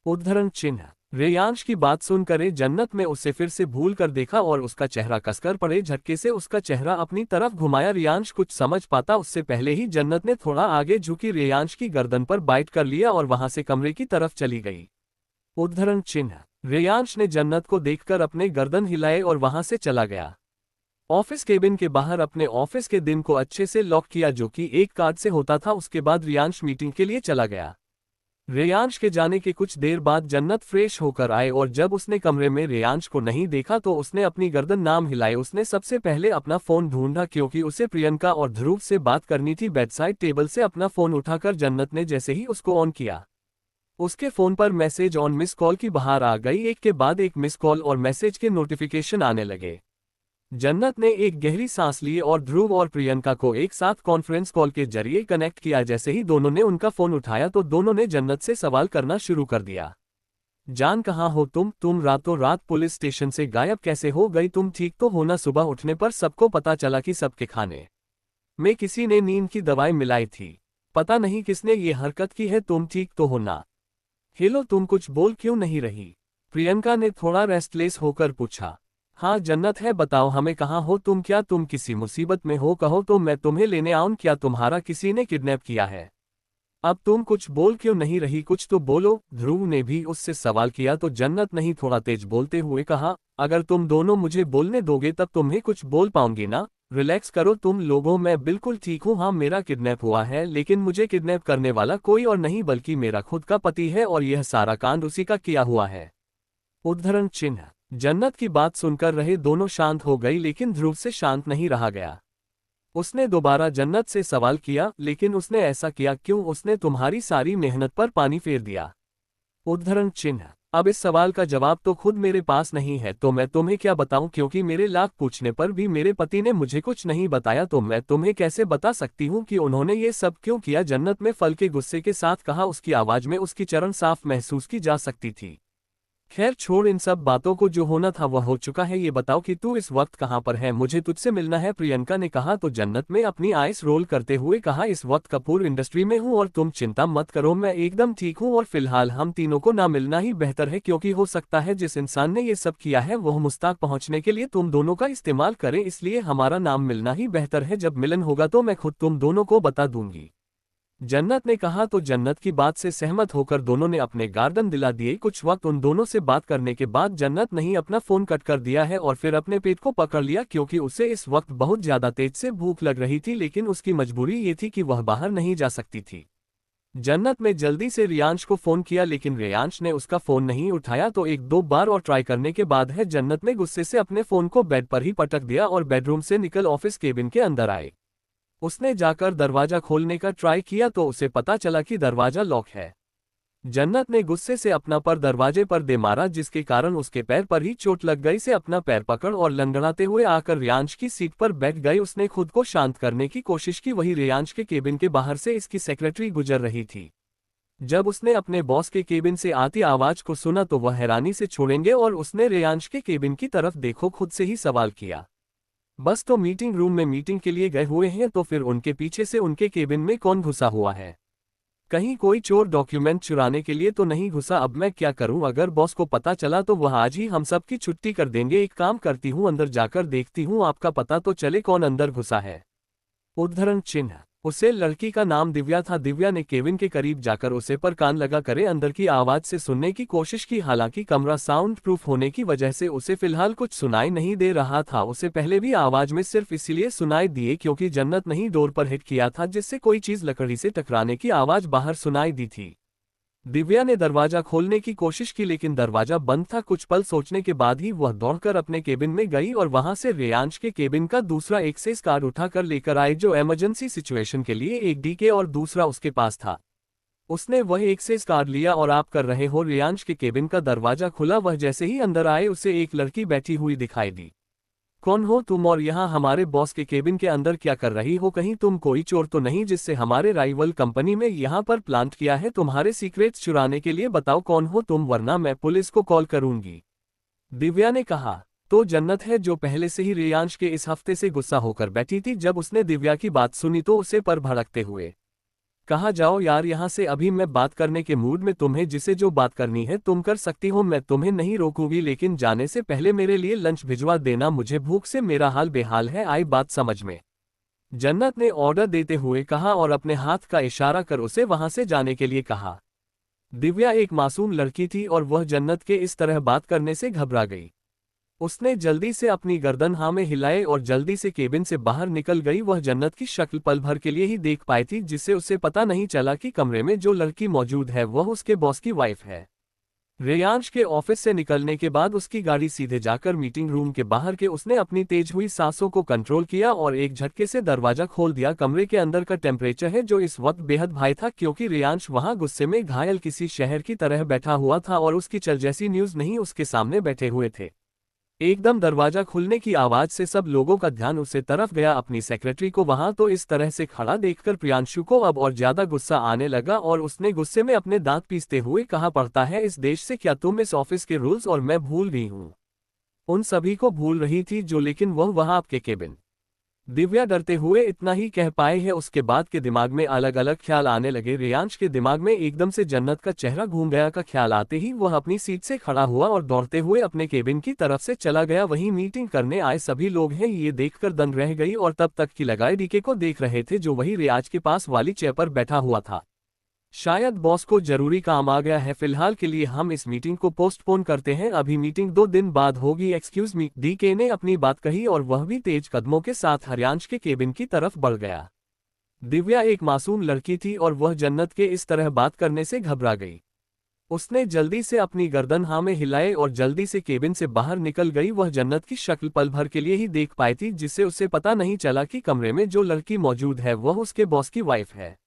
Speaker 1: उद्धरण चिन्ह। रेयांश की बात सुनकर जन्नत में उसे फिर से भूल कर देखा और उसका चेहरा कसकर पड़े झटके से उसका चेहरा अपनी तरफ घुमाया। रेयांश कुछ समझ पाता उससे पहले ही जन्नत ने थोड़ा आगे झुकी रेयांश की गर्दन पर बाइट कर लिया और वहां से कमरे की तरफ चली गई। उद्धरण चिन्ह। रेयांश ने जन्नत को देखकर अपने गर्दन हिलाए और वहां से चला गया। ऑफिस केबिन के बाहर अपने ऑफिस के दिन को अच्छे से लॉक किया जो कि एक कार्ड से होता था। उसके बाद रेयांश मीटिंग के लिए चला गया। रेयांश के जाने के कुछ देर बाद जन्नत फ्रेश होकर आए और जब उसने कमरे में रेयांश को नहीं देखा तो उसने अपनी गर्दन नाम हिलाई। उसने सबसे पहले अपना फोन ढूंढा क्योंकि उसे प्रियंका और ध्रुव से बात करनी थी। बेडसाइड टेबल से अपना फोन उठाकर जन्नत ने जैसे ही उसको ऑन किया, उसके फोन पर मैसेज ऑन मिस कॉल की बाहर आ गई। एक के बाद एक मिस कॉल और मैसेज के नोटिफिकेशन आने लगे। जन्नत ने एक गहरी सांस ली और ध्रुव और प्रियंका को एक साथ कॉन्फ्रेंस कॉल के जरिए कनेक्ट किया। जैसे ही दोनों ने उनका फोन उठाया तो दोनों ने जन्नत से सवाल करना शुरू कर दिया। जान, कहाँ हो तुम रातों रात पुलिस स्टेशन से गायब कैसे हो गई? तुम ठीक तो हो ना? सुबह उठने पर सबको पता चला कि सबके खाने में किसी ने नींद की दवाई मिलाई थी। पता नहीं किसने ये हरकत की है। तुम ठीक तो हो ना? हेलो, तुम कुछ बोल क्यों नहीं रही? प्रियंका ने थोड़ा रेस्टलेस होकर पूछा। हाँ जन्नत है, बताओ हमें, कहाँ हो तुम? क्या तुम किसी मुसीबत में हो? कहो तो मैं तुम्हें लेने आऊं। क्या तुम्हारा किसी ने किडनैप किया है? अब तुम कुछ बोल क्यों नहीं रही? कुछ तो बोलो। ध्रुव ने भी उससे सवाल किया तो जन्नत नहीं थोड़ा तेज बोलते हुए कहा, अगर तुम दोनों मुझे बोलने दोगे तब तुम्हें कुछ बोल पाऊंगी ना। रिलैक्स करो तुम लोगों, मैं बिल्कुल ठीक हूँ। हाँ मेरा किडनैप हुआ है, लेकिन मुझे किडनैप करने वाला कोई और नहीं बल्कि मेरा खुद का पति है और यह सारा कांड उसी का किया हुआ है। उद्धरण चिन्ह। जन्नत की बात सुनकर रहे दोनों शांत हो गई, लेकिन ध्रुव से शांत नहीं रहा गया। उसने दोबारा जन्नत से सवाल किया, लेकिन उसने ऐसा किया क्यों? उसने तुम्हारी सारी मेहनत पर पानी फेर दिया। उद्धरण चिन्ह। अब इस सवाल का जवाब तो खुद मेरे पास नहीं है तो मैं तुम्हें क्या बताऊं, क्योंकि मेरे लाख पूछने पर भी मेरे पति ने मुझे कुछ नहीं बताया। तो मैं तुम्हें कैसे बता सकती हूं कि उन्होंने ये सब क्यों किया? जन्नत में फल के गुस्से के साथ कहा। उसकी आवाज में उसकी चरण साफ महसूस की जा सकती थी। खैर छोड़ इन सब बातों को, जो होना था वह हो चुका है। ये बताओ कि तू इस वक्त कहाँ पर है? मुझे तुझसे मिलना है, प्रियंका ने कहा। तो जन्नत में अपनी आइस रोल करते हुए कहा, इस वक्त कपूर इंडस्ट्री में हूँ और तुम चिंता मत करो, मैं एकदम ठीक हूँ और फिलहाल हम तीनों को ना मिलना ही बेहतर है, क्योंकि हो सकता है जिस इंसान ने ये सब किया है वह मुस्ताक पहुँचने के लिए तुम दोनों का इस्तेमाल करे। इसलिए हमारा नाम मिलना ही बेहतर है। जब मिलन होगा तो मैं खुद तुम दोनों को बता दूंगी। जन्नत ने कहा तो जन्नत की बात से सहमत होकर दोनों ने अपने गार्डन दिला दिए। कुछ वक्त उन दोनों से बात करने के बाद जन्नत नहीं अपना फोन कट कर दिया है और फिर अपने पेट को पकड़ लिया, क्योंकि उसे इस वक्त बहुत ज्यादा तेज से भूख लग रही थी, लेकिन उसकी मजबूरी ये थी कि वह बाहर नहीं जा सकती थी। जन्नत ने जल्दी से रियांश को फोन किया, लेकिन रियांश ने उसका फोन नहीं उठाया, तो एक दो बार और ट्राई करने के बाद है जन्नत ने गुस्से से अपने फोन को बेड पर ही पटक दिया और बेडरूम से निकल ऑफिस केबिन के अंदर आए। उसने जाकर दरवाजा खोलने का ट्राई किया तो उसे पता चला कि दरवाजा लॉक है। जन्नत ने गुस्से से अपना पर दरवाजे पर दे मारा, जिसके कारण उसके पैर पर ही चोट लग गई। से अपना पैर पकड़ और लंगड़ाते हुए आकर रियांश की सीट पर बैठ गई। उसने खुद को शांत करने की कोशिश की, वही रियांश के केबिन के बाहर से इसकी सेक्रेटरी गुजर रही थी। जब उसने अपने बॉस के केबिन से आती आवाज को सुना तो वह हैरानी से छोड़ेंगे और उसने रियांश के केबिन की तरफ देखो खुद से ही सवाल किया, बस तो मीटिंग रूम में मीटिंग के लिए गए हुए हैं, तो फिर उनके पीछे से उनके केबिन में कौन घुसा हुआ है? कहीं कोई चोर डॉक्यूमेंट चुराने के लिए तो नहीं घुसा? अब मैं क्या करूं? अगर बॉस को पता चला तो वह आज ही हम सब की छुट्टी कर देंगे। एक काम करती हूं, अंदर जाकर देखती हूं, आपका पता तो चले कौन अंदर घुसा है। उद्धरण चिन्ह। उसे लड़की का नाम दिव्या था। दिव्या ने केबिन के करीब जाकर उसे पर कान लगा करे अंदर की आवाज से सुनने की कोशिश की। हालांकि कमरा साउंड प्रूफ होने की वजह से उसे फिलहाल कुछ सुनाई नहीं दे रहा था। उसे पहले भी आवाज में सिर्फ इसीलिए सुनाई दिए क्योंकि जन्नत नहीं डोर पर हिट किया था, जिससे कोई चीज लकड़ी से टकराने की आवाज बाहर सुनाई दी थी। दिव्या ने दरवाजा खोलने की कोशिश की, लेकिन दरवाजा बंद था। कुछ पल सोचने के बाद ही वह दौड़कर अपने केबिन में गई और वहां से रियांश के केबिन का दूसरा एक्सेस कार्ड उठाकर लेकर आई, जो इमरजेंसी सिचुएशन के लिए एक डीके और दूसरा उसके पास था। उसने वह एक्सेस कार्ड लिया और आप कर रहे हो। रियांश के केबिन का दरवाजा खुला। वह जैसे ही अंदर आए उसे एक लड़की बैठी हुई दिखाई दी। कौन हो तुम और यहाँ हमारे बॉस के केबिन के अंदर क्या कर रही हो? कहीं तुम कोई चोर तो नहीं जिससे हमारे राइवल कंपनी में यहाँ पर प्लांट किया है तुम्हारे सीक्रेट्स चुराने के लिए? बताओ कौन हो तुम, वरना मैं पुलिस को कॉल करूंगी। दिव्या ने कहा। तो जन्नत है, जो पहले से ही रियांश के इस हफ्ते से गुस्सा होकर बैठी थी। जब उसने दिव्या की बात सुनी तो उसे पर भड़कते हुए कहा, जाओ यार यहाँ से, अभी मैं बात करने के मूड में। तुम्हें जिसे जो बात करनी है तुम कर सकती हो, मैं तुम्हें नहीं रोकूंगी, लेकिन जाने से पहले मेरे लिए लंच भिजवा देना, मुझे भूख से मेरा हाल बेहाल है। आई बात समझ में? जन्नत ने ऑर्डर देते हुए कहा और अपने हाथ का इशारा कर उसे वहां से जाने के लिए कहा। दिव्या एक मासूम लड़की थी और वह जन्नत के इस तरह बात करने से घबरा गई। उसने जल्दी से अपनी गर्दन हाँ में हिलाए और जल्दी से केबिन से बाहर निकल गई। वह जन्नत की शक्ल पल भर के लिए ही देख पाई थी, जिससे उसे पता नहीं चला कि कमरे में जो लड़की मौजूद है वह उसके बॉस की वाइफ है। रियांश के ऑफिस से निकलने के बाद उसकी गाड़ी सीधे जाकर मीटिंग रूम के बाहर के उसने अपनी तेज हुई सांसों को कंट्रोल किया और एक झटके से दरवाजा खोल दिया। कमरे के अंदर का टेम्परेचर है जो इस वक्त बेहद हाई था, क्योंकि रियांश वहां गुस्से में घायल किसी शहर की तरह बैठा हुआ था और उसकी चल जैसी न्यूज नहीं उसके सामने बैठे हुए थे। एकदम दरवाजा खुलने की आवाज से सब लोगों का ध्यान उसे तरफ गया। अपनी सेक्रेटरी को वहां तो इस तरह से खड़ा देखकर प्रियांशु को अब और ज्यादा गुस्सा आने लगा और उसने गुस्से में अपने दांत पीसते हुए कहा, पड़ता है इस देश से क्या तुम इस ऑफिस के रूल्स और मैं भूल गई हूं? उन सभी को भूल रही थी जो, लेकिन वह वहां आपके केबिन। दिव्या डरते हुए इतना ही कह पाए है। उसके बाद के दिमाग में अलग अलग ख्याल आने लगे। रियांश के दिमाग में एकदम से जन्नत का चेहरा घूम गया का ख्याल आते ही वह अपनी सीट से खड़ा हुआ और दौड़ते हुए अपने केबिन की तरफ से चला गया। वहीं मीटिंग करने आए सभी लोग हैं ये देखकर दंग रह गई और तब तक की लगाए डीके को देख रहे थे, जो वही रियाज के पास वाली चेयर पर बैठा हुआ था। शायद बॉस को जरूरी काम आ गया है, फिलहाल के लिए हम इस मीटिंग को पोस्टपोन करते हैं, अभी मीटिंग 2 दिन बाद होगी। एक्सक्यूज मी, डीके ने अपनी बात कही और वह भी तेज कदमों के साथ रियांश के केबिन की तरफ बढ़ गया। दिव्या एक मासूम लड़की थी और वह जन्नत के इस तरह बात करने से घबरा गई। उसने जल्दी से अपनी गर्दन हाँ में हिलाए और जल्दी से केबिन से बाहर निकल गई। वह जन्नत की शक्ल पल भर के लिए ही देख पाई थी, जिससे उसे पता नहीं चला कि कमरे में जो लड़की मौजूद है वह उसके बॉस की वाइफ है।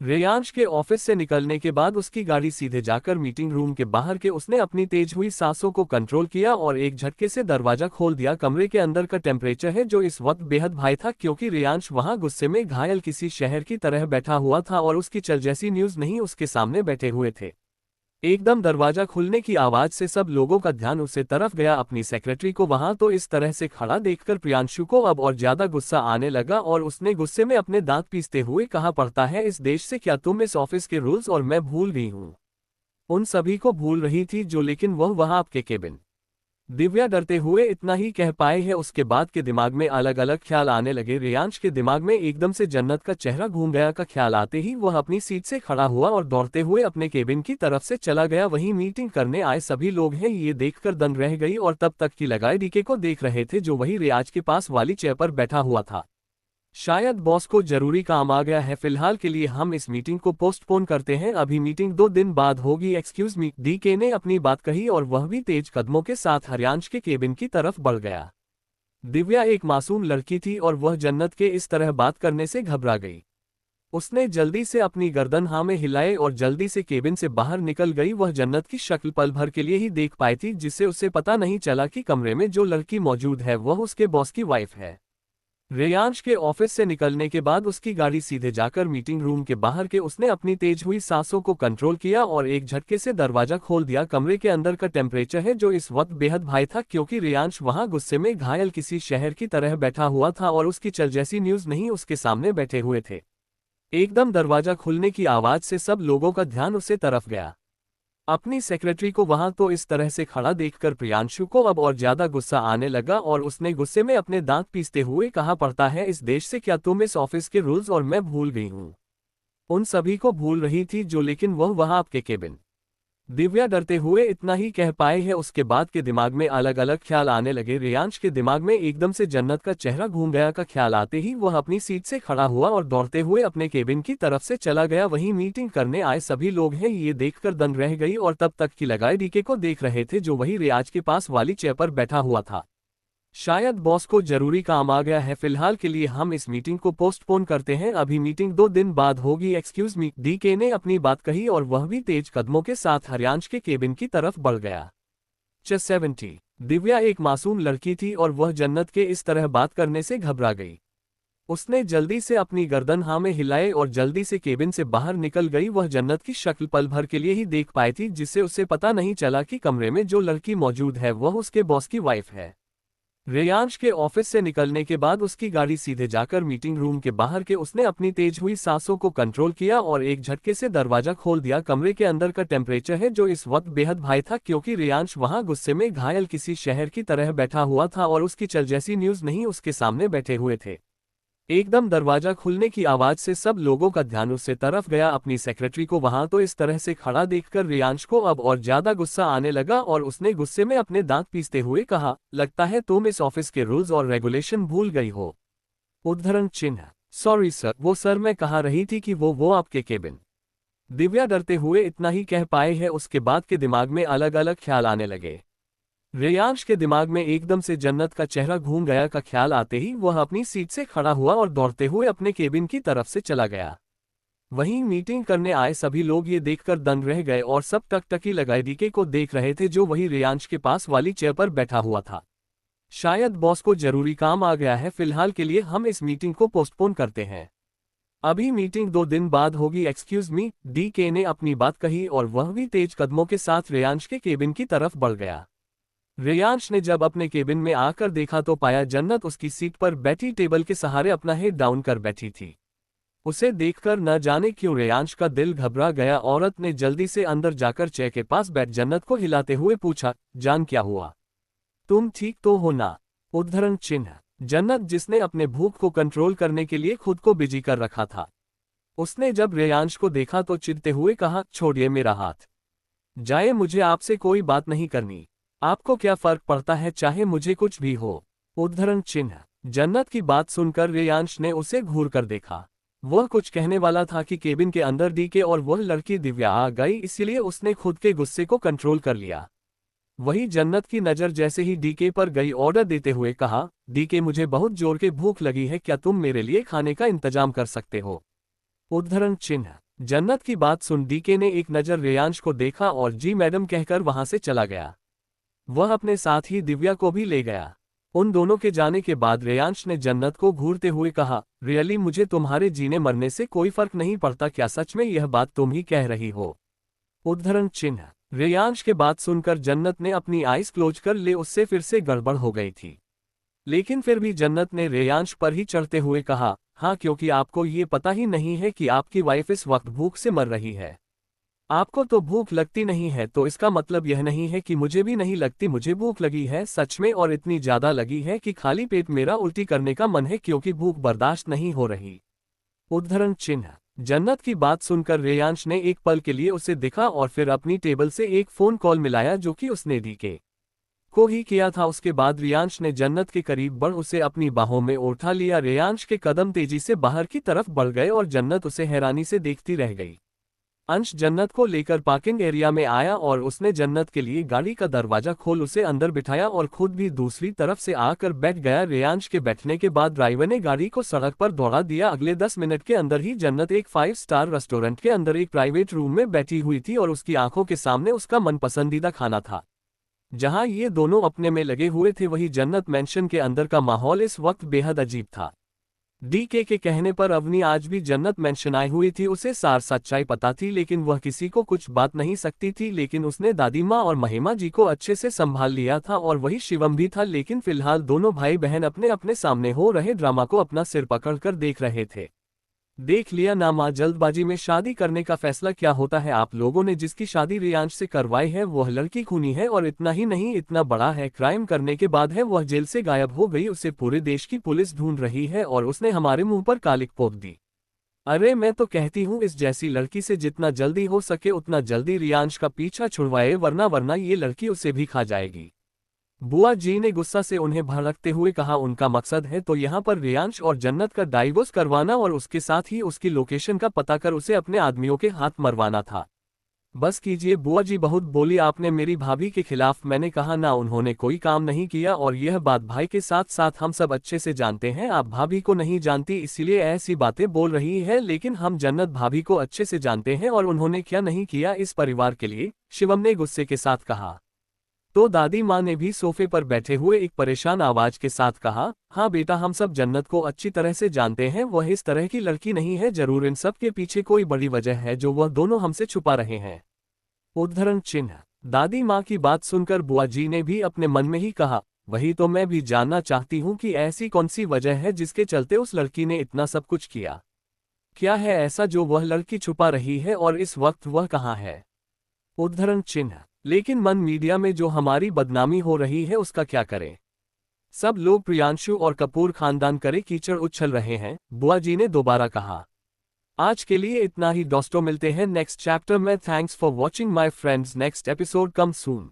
Speaker 1: रियांश के ऑफिस से निकलने के बाद उसकी गाड़ी सीधे जाकर मीटिंग रूम के बाहर के उसने अपनी तेज हुई सांसों को कंट्रोल किया और एक झटके से दरवाजा खोल दिया। कमरे के अंदर का टेम्परेचर है जो इस वक्त बेहद हाई था, क्योंकि रियांश वहां गुस्से में घायल किसी शहर की तरह बैठा हुआ था और उसकी चल जैसी न्यूज नहीं उसके सामने बैठे हुए थे। एकदम दरवाजा खुलने की आवाज से सब लोगों का ध्यान उसे तरफ गया। अपनी सेक्रेटरी को वहां तो इस तरह से खड़ा देखकर प्रियांशु को अब और ज्यादा गुस्सा आने लगा और उसने गुस्से में अपने दांत पीसते हुए कहा, पड़ता है इस देश से क्या तुम इस ऑफिस के रूल्स और मैं भूल गई हूं? उन सभी को भूल रही थी जो, लेकिन वह वहां आपके केबिन। दिव्या डरते हुए इतना ही कह पाए है, उसके बाद के दिमाग में अलग अलग ख्याल आने लगे। रेयांश के दिमाग में एकदम से जन्नत का चेहरा घूम गया का ख्याल आते ही वह अपनी सीट से खड़ा हुआ और दौड़ते हुए अपने केबिन की तरफ से चला गया। वहीं मीटिंग करने आए सभी लोग हैं ये देखकर दंग रह गई और तब तक की लगाए डीके को देख रहे थे जो वही रियाज के पास वाली चेयर पर बैठा हुआ था। शायद बॉस को जरूरी काम आ गया है, फिलहाल के लिए हम इस मीटिंग को पोस्टपोन करते हैं, अभी मीटिंग 2 दिन बाद होगी। एक्सक्यूज मी, डीके ने अपनी बात कही और वह भी तेज कदमों के साथ हरियांश के केबिन की तरफ बढ़ गया। दिव्या एक मासूम लड़की थी और वह जन्नत के इस तरह बात करने से घबरा गई। उसने जल्दी से अपनी गर्दन हाँ में हिलाए और जल्दी से केबिन से बाहर निकल गई। वह जन्नत की शक्ल पल भर के लिए ही देख पाई थी, जिससे उसे पता नहीं चला कि कमरे में जो लड़की मौजूद है वह उसके बॉस की वाइफ है। रेयांश के ऑफिस से निकलने के बाद उसकी गाड़ी सीधे जाकर मीटिंग रूम के बाहर के उसने अपनी तेज हुई सांसों को कंट्रोल किया और एक झटके से दरवाजा खोल दिया। कमरे के अंदर का टेम्परेचर है जो इस वक्त बेहद हाई था, क्योंकि रेयांश वहां गुस्से में घायल किसी शहर की तरह बैठा हुआ था और उसकी चल जैसी न्यूज नहीं उसके सामने बैठे हुए थे। एकदम दरवाजा खुलने की आवाज से सब लोगों का ध्यान उसे तरफ गया। अपनी सेक्रेटरी को वहां तो इस तरह से खड़ा देखकर प्रियांशु को अब और ज्यादा गुस्सा आने लगा और उसने गुस्से में अपने दांत पीसते हुए कहा, पड़ता है इस देश से क्या तुम इस ऑफिस के रूल्स और मैं भूल गई हूं। उन सभी को भूल रही थी जो, लेकिन वह वहां आपके केबिन। दिव्या डरते हुए इतना ही कह पाए है, उसके बाद के दिमाग में अलग अलग ख्याल आने लगे। रेयांश के दिमाग में एकदम से जन्नत का चेहरा घूम गया का ख्याल आते ही वह अपनी सीट से खड़ा हुआ और दौड़ते हुए अपने केबिन की तरफ से चला गया। वहीं मीटिंग करने आए सभी लोग हैं ये देखकर दंग रह गई और तब तक की लगाए डीके को देख रहे थे जो वही रियाज के पास वाली चेयर पर बैठा हुआ था। शायद बॉस को जरूरी काम आ गया है, फिलहाल के लिए हम इस मीटिंग को पोस्टपोन करते हैं, अभी मीटिंग 2 दिन बाद होगी। एक्सक्यूज मी, डीके ने अपनी बात कही और वह भी तेज कदमों के साथ हरियांश के केबिन की तरफ बढ़ गया। 70 दिव्या एक मासूम लड़की थी और वह जन्नत के इस तरह बात करने से घबरा गई। उसने जल्दी से अपनी गर्दन हाँ में हिलाए और जल्दी से केबिन से बाहर निकल गई। वह जन्नत की शक्ल पल भर के लिए ही देख पाई थी, जिससे उसे पता नहीं चला कि कमरे में जो लड़की मौजूद है वह उसके बॉस की वाइफ है। रेयांश के ऑफिस से निकलने के बाद उसकी गाड़ी सीधे जाकर मीटिंग रूम के बाहर के उसने अपनी तेज हुई सांसों को कंट्रोल किया और एक झटके से दरवाजा खोल दिया। कमरे के अंदर का टेम्परेचर है जो इस वक्त बेहद हाई था, क्योंकि रेयांश वहां गुस्से में घायल किसी शहर की तरह बैठा हुआ था और उसकी चल जैसी न्यूज नहीं उसके सामने बैठे हुए थे। एकदम दरवाजा खुलने की आवाज से सब लोगों का ध्यान उससे तरफ गया। अपनी सेक्रेटरी को वहां तो इस तरह से खड़ा देखकर रेयांश को अब और ज्यादा गुस्सा आने लगा और उसने गुस्से में अपने दांत पीसते हुए कहा, लगता है तुम इस ऑफिस के रूल्स और रेगुलेशन भूल गई हो। उद्धरण चिन्ह, सॉरी सर, वो सर मैं कहा रही थी कि वो आपके केबिन। दिव्या डरते हुए इतना ही कह पाए है, उसके बाद के दिमाग में अलग अलग ख्याल आने लगे। रेयांश के दिमाग में एकदम से जन्नत का चेहरा घूम गया का ख्याल आते ही वह अपनी सीट से खड़ा हुआ और दौड़ते हुए अपने केबिन की तरफ से चला गया। वहीं मीटिंग करने आए सभी लोग ये देखकर दंग रह गए और सब टकटकी लगाए डीके को देख रहे थे जो वही रेयांश के पास वाली चेयर पर बैठा हुआ था। शायद बॉस को जरूरी काम आ गया है, फिलहाल के लिए हम इस मीटिंग को पोस्टपोन करते हैं, अभी मीटिंग 2 दिन बाद होगी। एक्सक्यूज मी, डीके ने अपनी बात कही और वह भी तेज कदमों के साथ रेयांश के केबिन की तरफ बढ़ गया। रेयांश ने जब अपने केबिन में आकर देखा तो पाया जन्नत उसकी सीट पर बैठी टेबल के सहारे अपना हेड डाउन कर बैठी थी। उसे देखकर न जाने क्यों रेयांश का दिल घबरा गया। औरत ने जल्दी से अंदर जाकर चेयर के पास बैठ जन्नत को हिलाते हुए पूछा, जान क्या हुआ, तुम ठीक तो हो ना। उद्धरण चिन्ह, जन्नत जिसने अपने भूख को कंट्रोल करने के लिए खुद को बिजी कर रखा था। उसने जब रेयांश को देखा तो चिढ़ते हुए कहा, छोड़िए मेरा हाथ, जाए, मुझे आपसे कोई बात नहीं करनी। आपको क्या फर्क पड़ता है चाहे मुझे कुछ भी हो। उद्धरण चिन्ह, जन्नत की बात सुनकर रेयांश ने उसे घूर कर देखा। वह कुछ कहने वाला था कि केबिन के अंदर डीके और वह लड़की दिव्या आ गई, इसलिए उसने खुद के गुस्से को कंट्रोल कर लिया। वही जन्नत की नज़र जैसे ही डीके पर गई ऑर्डर देते हुए कहा, डीके मुझे बहुत जोर के भूख लगी है, क्या तुम मेरे लिए खाने का इंतजाम कर सकते हो। उद्धरण चिन्ह, जन्नत की बात सुन डीके ने एक नज़र रेयांश को देखा और जी मैडम कहकर वहां से चला गया। वह अपने साथ ही दिव्या को भी ले गया। उन दोनों के जाने के बाद रेयांश ने जन्नत को घूरते हुए कहा, रियली मुझे तुम्हारे जीने मरने से कोई फर्क नहीं पड़ता, क्या सच में यह बात तुम ही कह रही हो। उद्धरण चिन्ह, रेयांश के बात सुनकर जन्नत ने अपनी आइज क्लोज कर ले, उससे फिर से गड़बड़ हो गई थी। लेकिन फिर भी जन्नत ने रेयांश पर ही चढ़ते हुए कहा, हाँ, क्योंकि आपको ये पता ही नहीं है कि आपकी वाइफ इस वक्त भूख से मर रही है। आपको तो भूख लगती नहीं है तो इसका मतलब यह नहीं है कि मुझे भी नहीं लगती, मुझे भूख लगी है सच में, और इतनी ज्यादा लगी है कि खाली पेट मेरा उल्टी करने का मन है क्योंकि भूख बर्दाश्त नहीं हो रही। उद्धरण चिन्ह। जन्नत की बात सुनकर रेयांश ने एक पल के लिए उसे देखा और फिर अपनी टेबल से एक फोन कॉल मिलाया जो कि उसने डीके को ही किया था। उसके बाद रेयांश ने जन्नत के करीब बढ़ उसे अपनी बाहों में उठा लिया। रेयांश के कदम तेजी से बाहर की तरफ बढ़ गए और जन्नत उसे हैरानी से देखती रह गई। अंश जन्नत को लेकर पार्किंग एरिया में आया और उसने जन्नत के लिए गाड़ी का दरवाजा खोल उसे अंदर बिठाया और खुद भी दूसरी तरफ से आकर बैठ गया। रेयांश के बैठने के बाद ड्राइवर ने गाड़ी को सड़क पर दौड़ा दिया। अगले 10 मिनट के अंदर ही जन्नत एक 5 स्टार रेस्टोरेंट के अंदर एक प्राइवेट रूम में बैठी हुई थी और उसकी आंखों के सामने उसका मनपसंदीदा खाना था। जहां ये दोनों अपने में लगे हुए थे वही जन्नत मैंशन के अंदर का माहौल इस वक्त बेहद अजीब था। डीके के कहने पर अवनी आज भी जन्नत मेंशन आई हुई थी। उसे सार सच्चाई पता थी लेकिन वह किसी को कुछ बात नहीं सकती थी। लेकिन उसने दादी माँ और महिमा जी को अच्छे से संभाल लिया था और वही शिवम भी था। लेकिन फिलहाल दोनों भाई बहन अपने अपने सामने हो रहे ड्रामा को अपना सिर पकड़कर देख रहे थे। देख लिया ना माँ, जल्दबाजी में शादी करने का फैसला क्या होता है। आप लोगों ने जिसकी शादी रेयांश से करवाई है वह लड़की खूनी है और इतना ही नहीं इतना बड़ा है, क्राइम करने के बाद है वह जेल से गायब हो गई। उसे पूरे देश की पुलिस ढूंढ रही है और उसने हमारे मुंह पर कालिक पोत दी। अरे मैं तो कहती हूँ इस जैसी लड़की से जितना जल्दी हो सके उतना जल्दी रेयांश का पीछा छुड़वाए, वरना ये लड़की उसे भी खा जाएगी। बुआ जी ने गुस्सा से उन्हें भड़कते हुए कहा। उनका मकसद है तो यहाँ पर रेयांश और जन्नत का डाइवोर्स करवाना और उसके साथ ही उसकी लोकेशन का पता कर उसे अपने आदमियों के हाथ मरवाना था। बस कीजिए बुआ जी, बहुत बोली आपने मेरी भाभी के खिलाफ। मैंने कहा ना, उन्होंने कोई काम नहीं किया और यह बात भाई के साथ साथ हम सब अच्छे से जानते हैं। आप भाभी को नहीं जानती इसीलिए ऐसी बातें बोल रही है, लेकिन हम जन्नत भाभी को अच्छे से जानते हैं और उन्होंने क्या नहीं किया इस परिवार के लिए, शिवम ने गुस्से के साथ कहा। तो दादी माँ ने भी सोफे पर बैठे हुए एक परेशान आवाज के साथ कहा, हाँ बेटा हम सब जन्नत को अच्छी तरह से जानते हैं, वह इस तरह की लड़की नहीं है, जरूर इन सब के पीछे कोई बड़ी वजह है जो वह दोनों हमसे छुपा रहे हैं। उद्धरण चिन्ह। दादी माँ की बात सुनकर बुआ जी ने भी अपने मन में ही कहा, वही तो मैं भी जानना चाहती हूँ कि ऐसी कौन सी वजह है जिसके चलते उस लड़की ने इतना सब कुछ किया। क्या है ऐसा जो वह लड़की छुपा रही है और इस वक्त वह कहाँ है। उद्धरण चिन्ह। लेकिन मन मीडिया में जो हमारी बदनामी हो रही है उसका क्या करें। सब लोग प्रियांशु और कपूर खानदान करे कीचड़ उछल रहे हैं, बुआ जी ने दोबारा कहा। आज के लिए इतना ही दोस्तों, मिलते हैं नेक्स्ट चैप्टर में। Thanks for watching my friends, next episode come soon.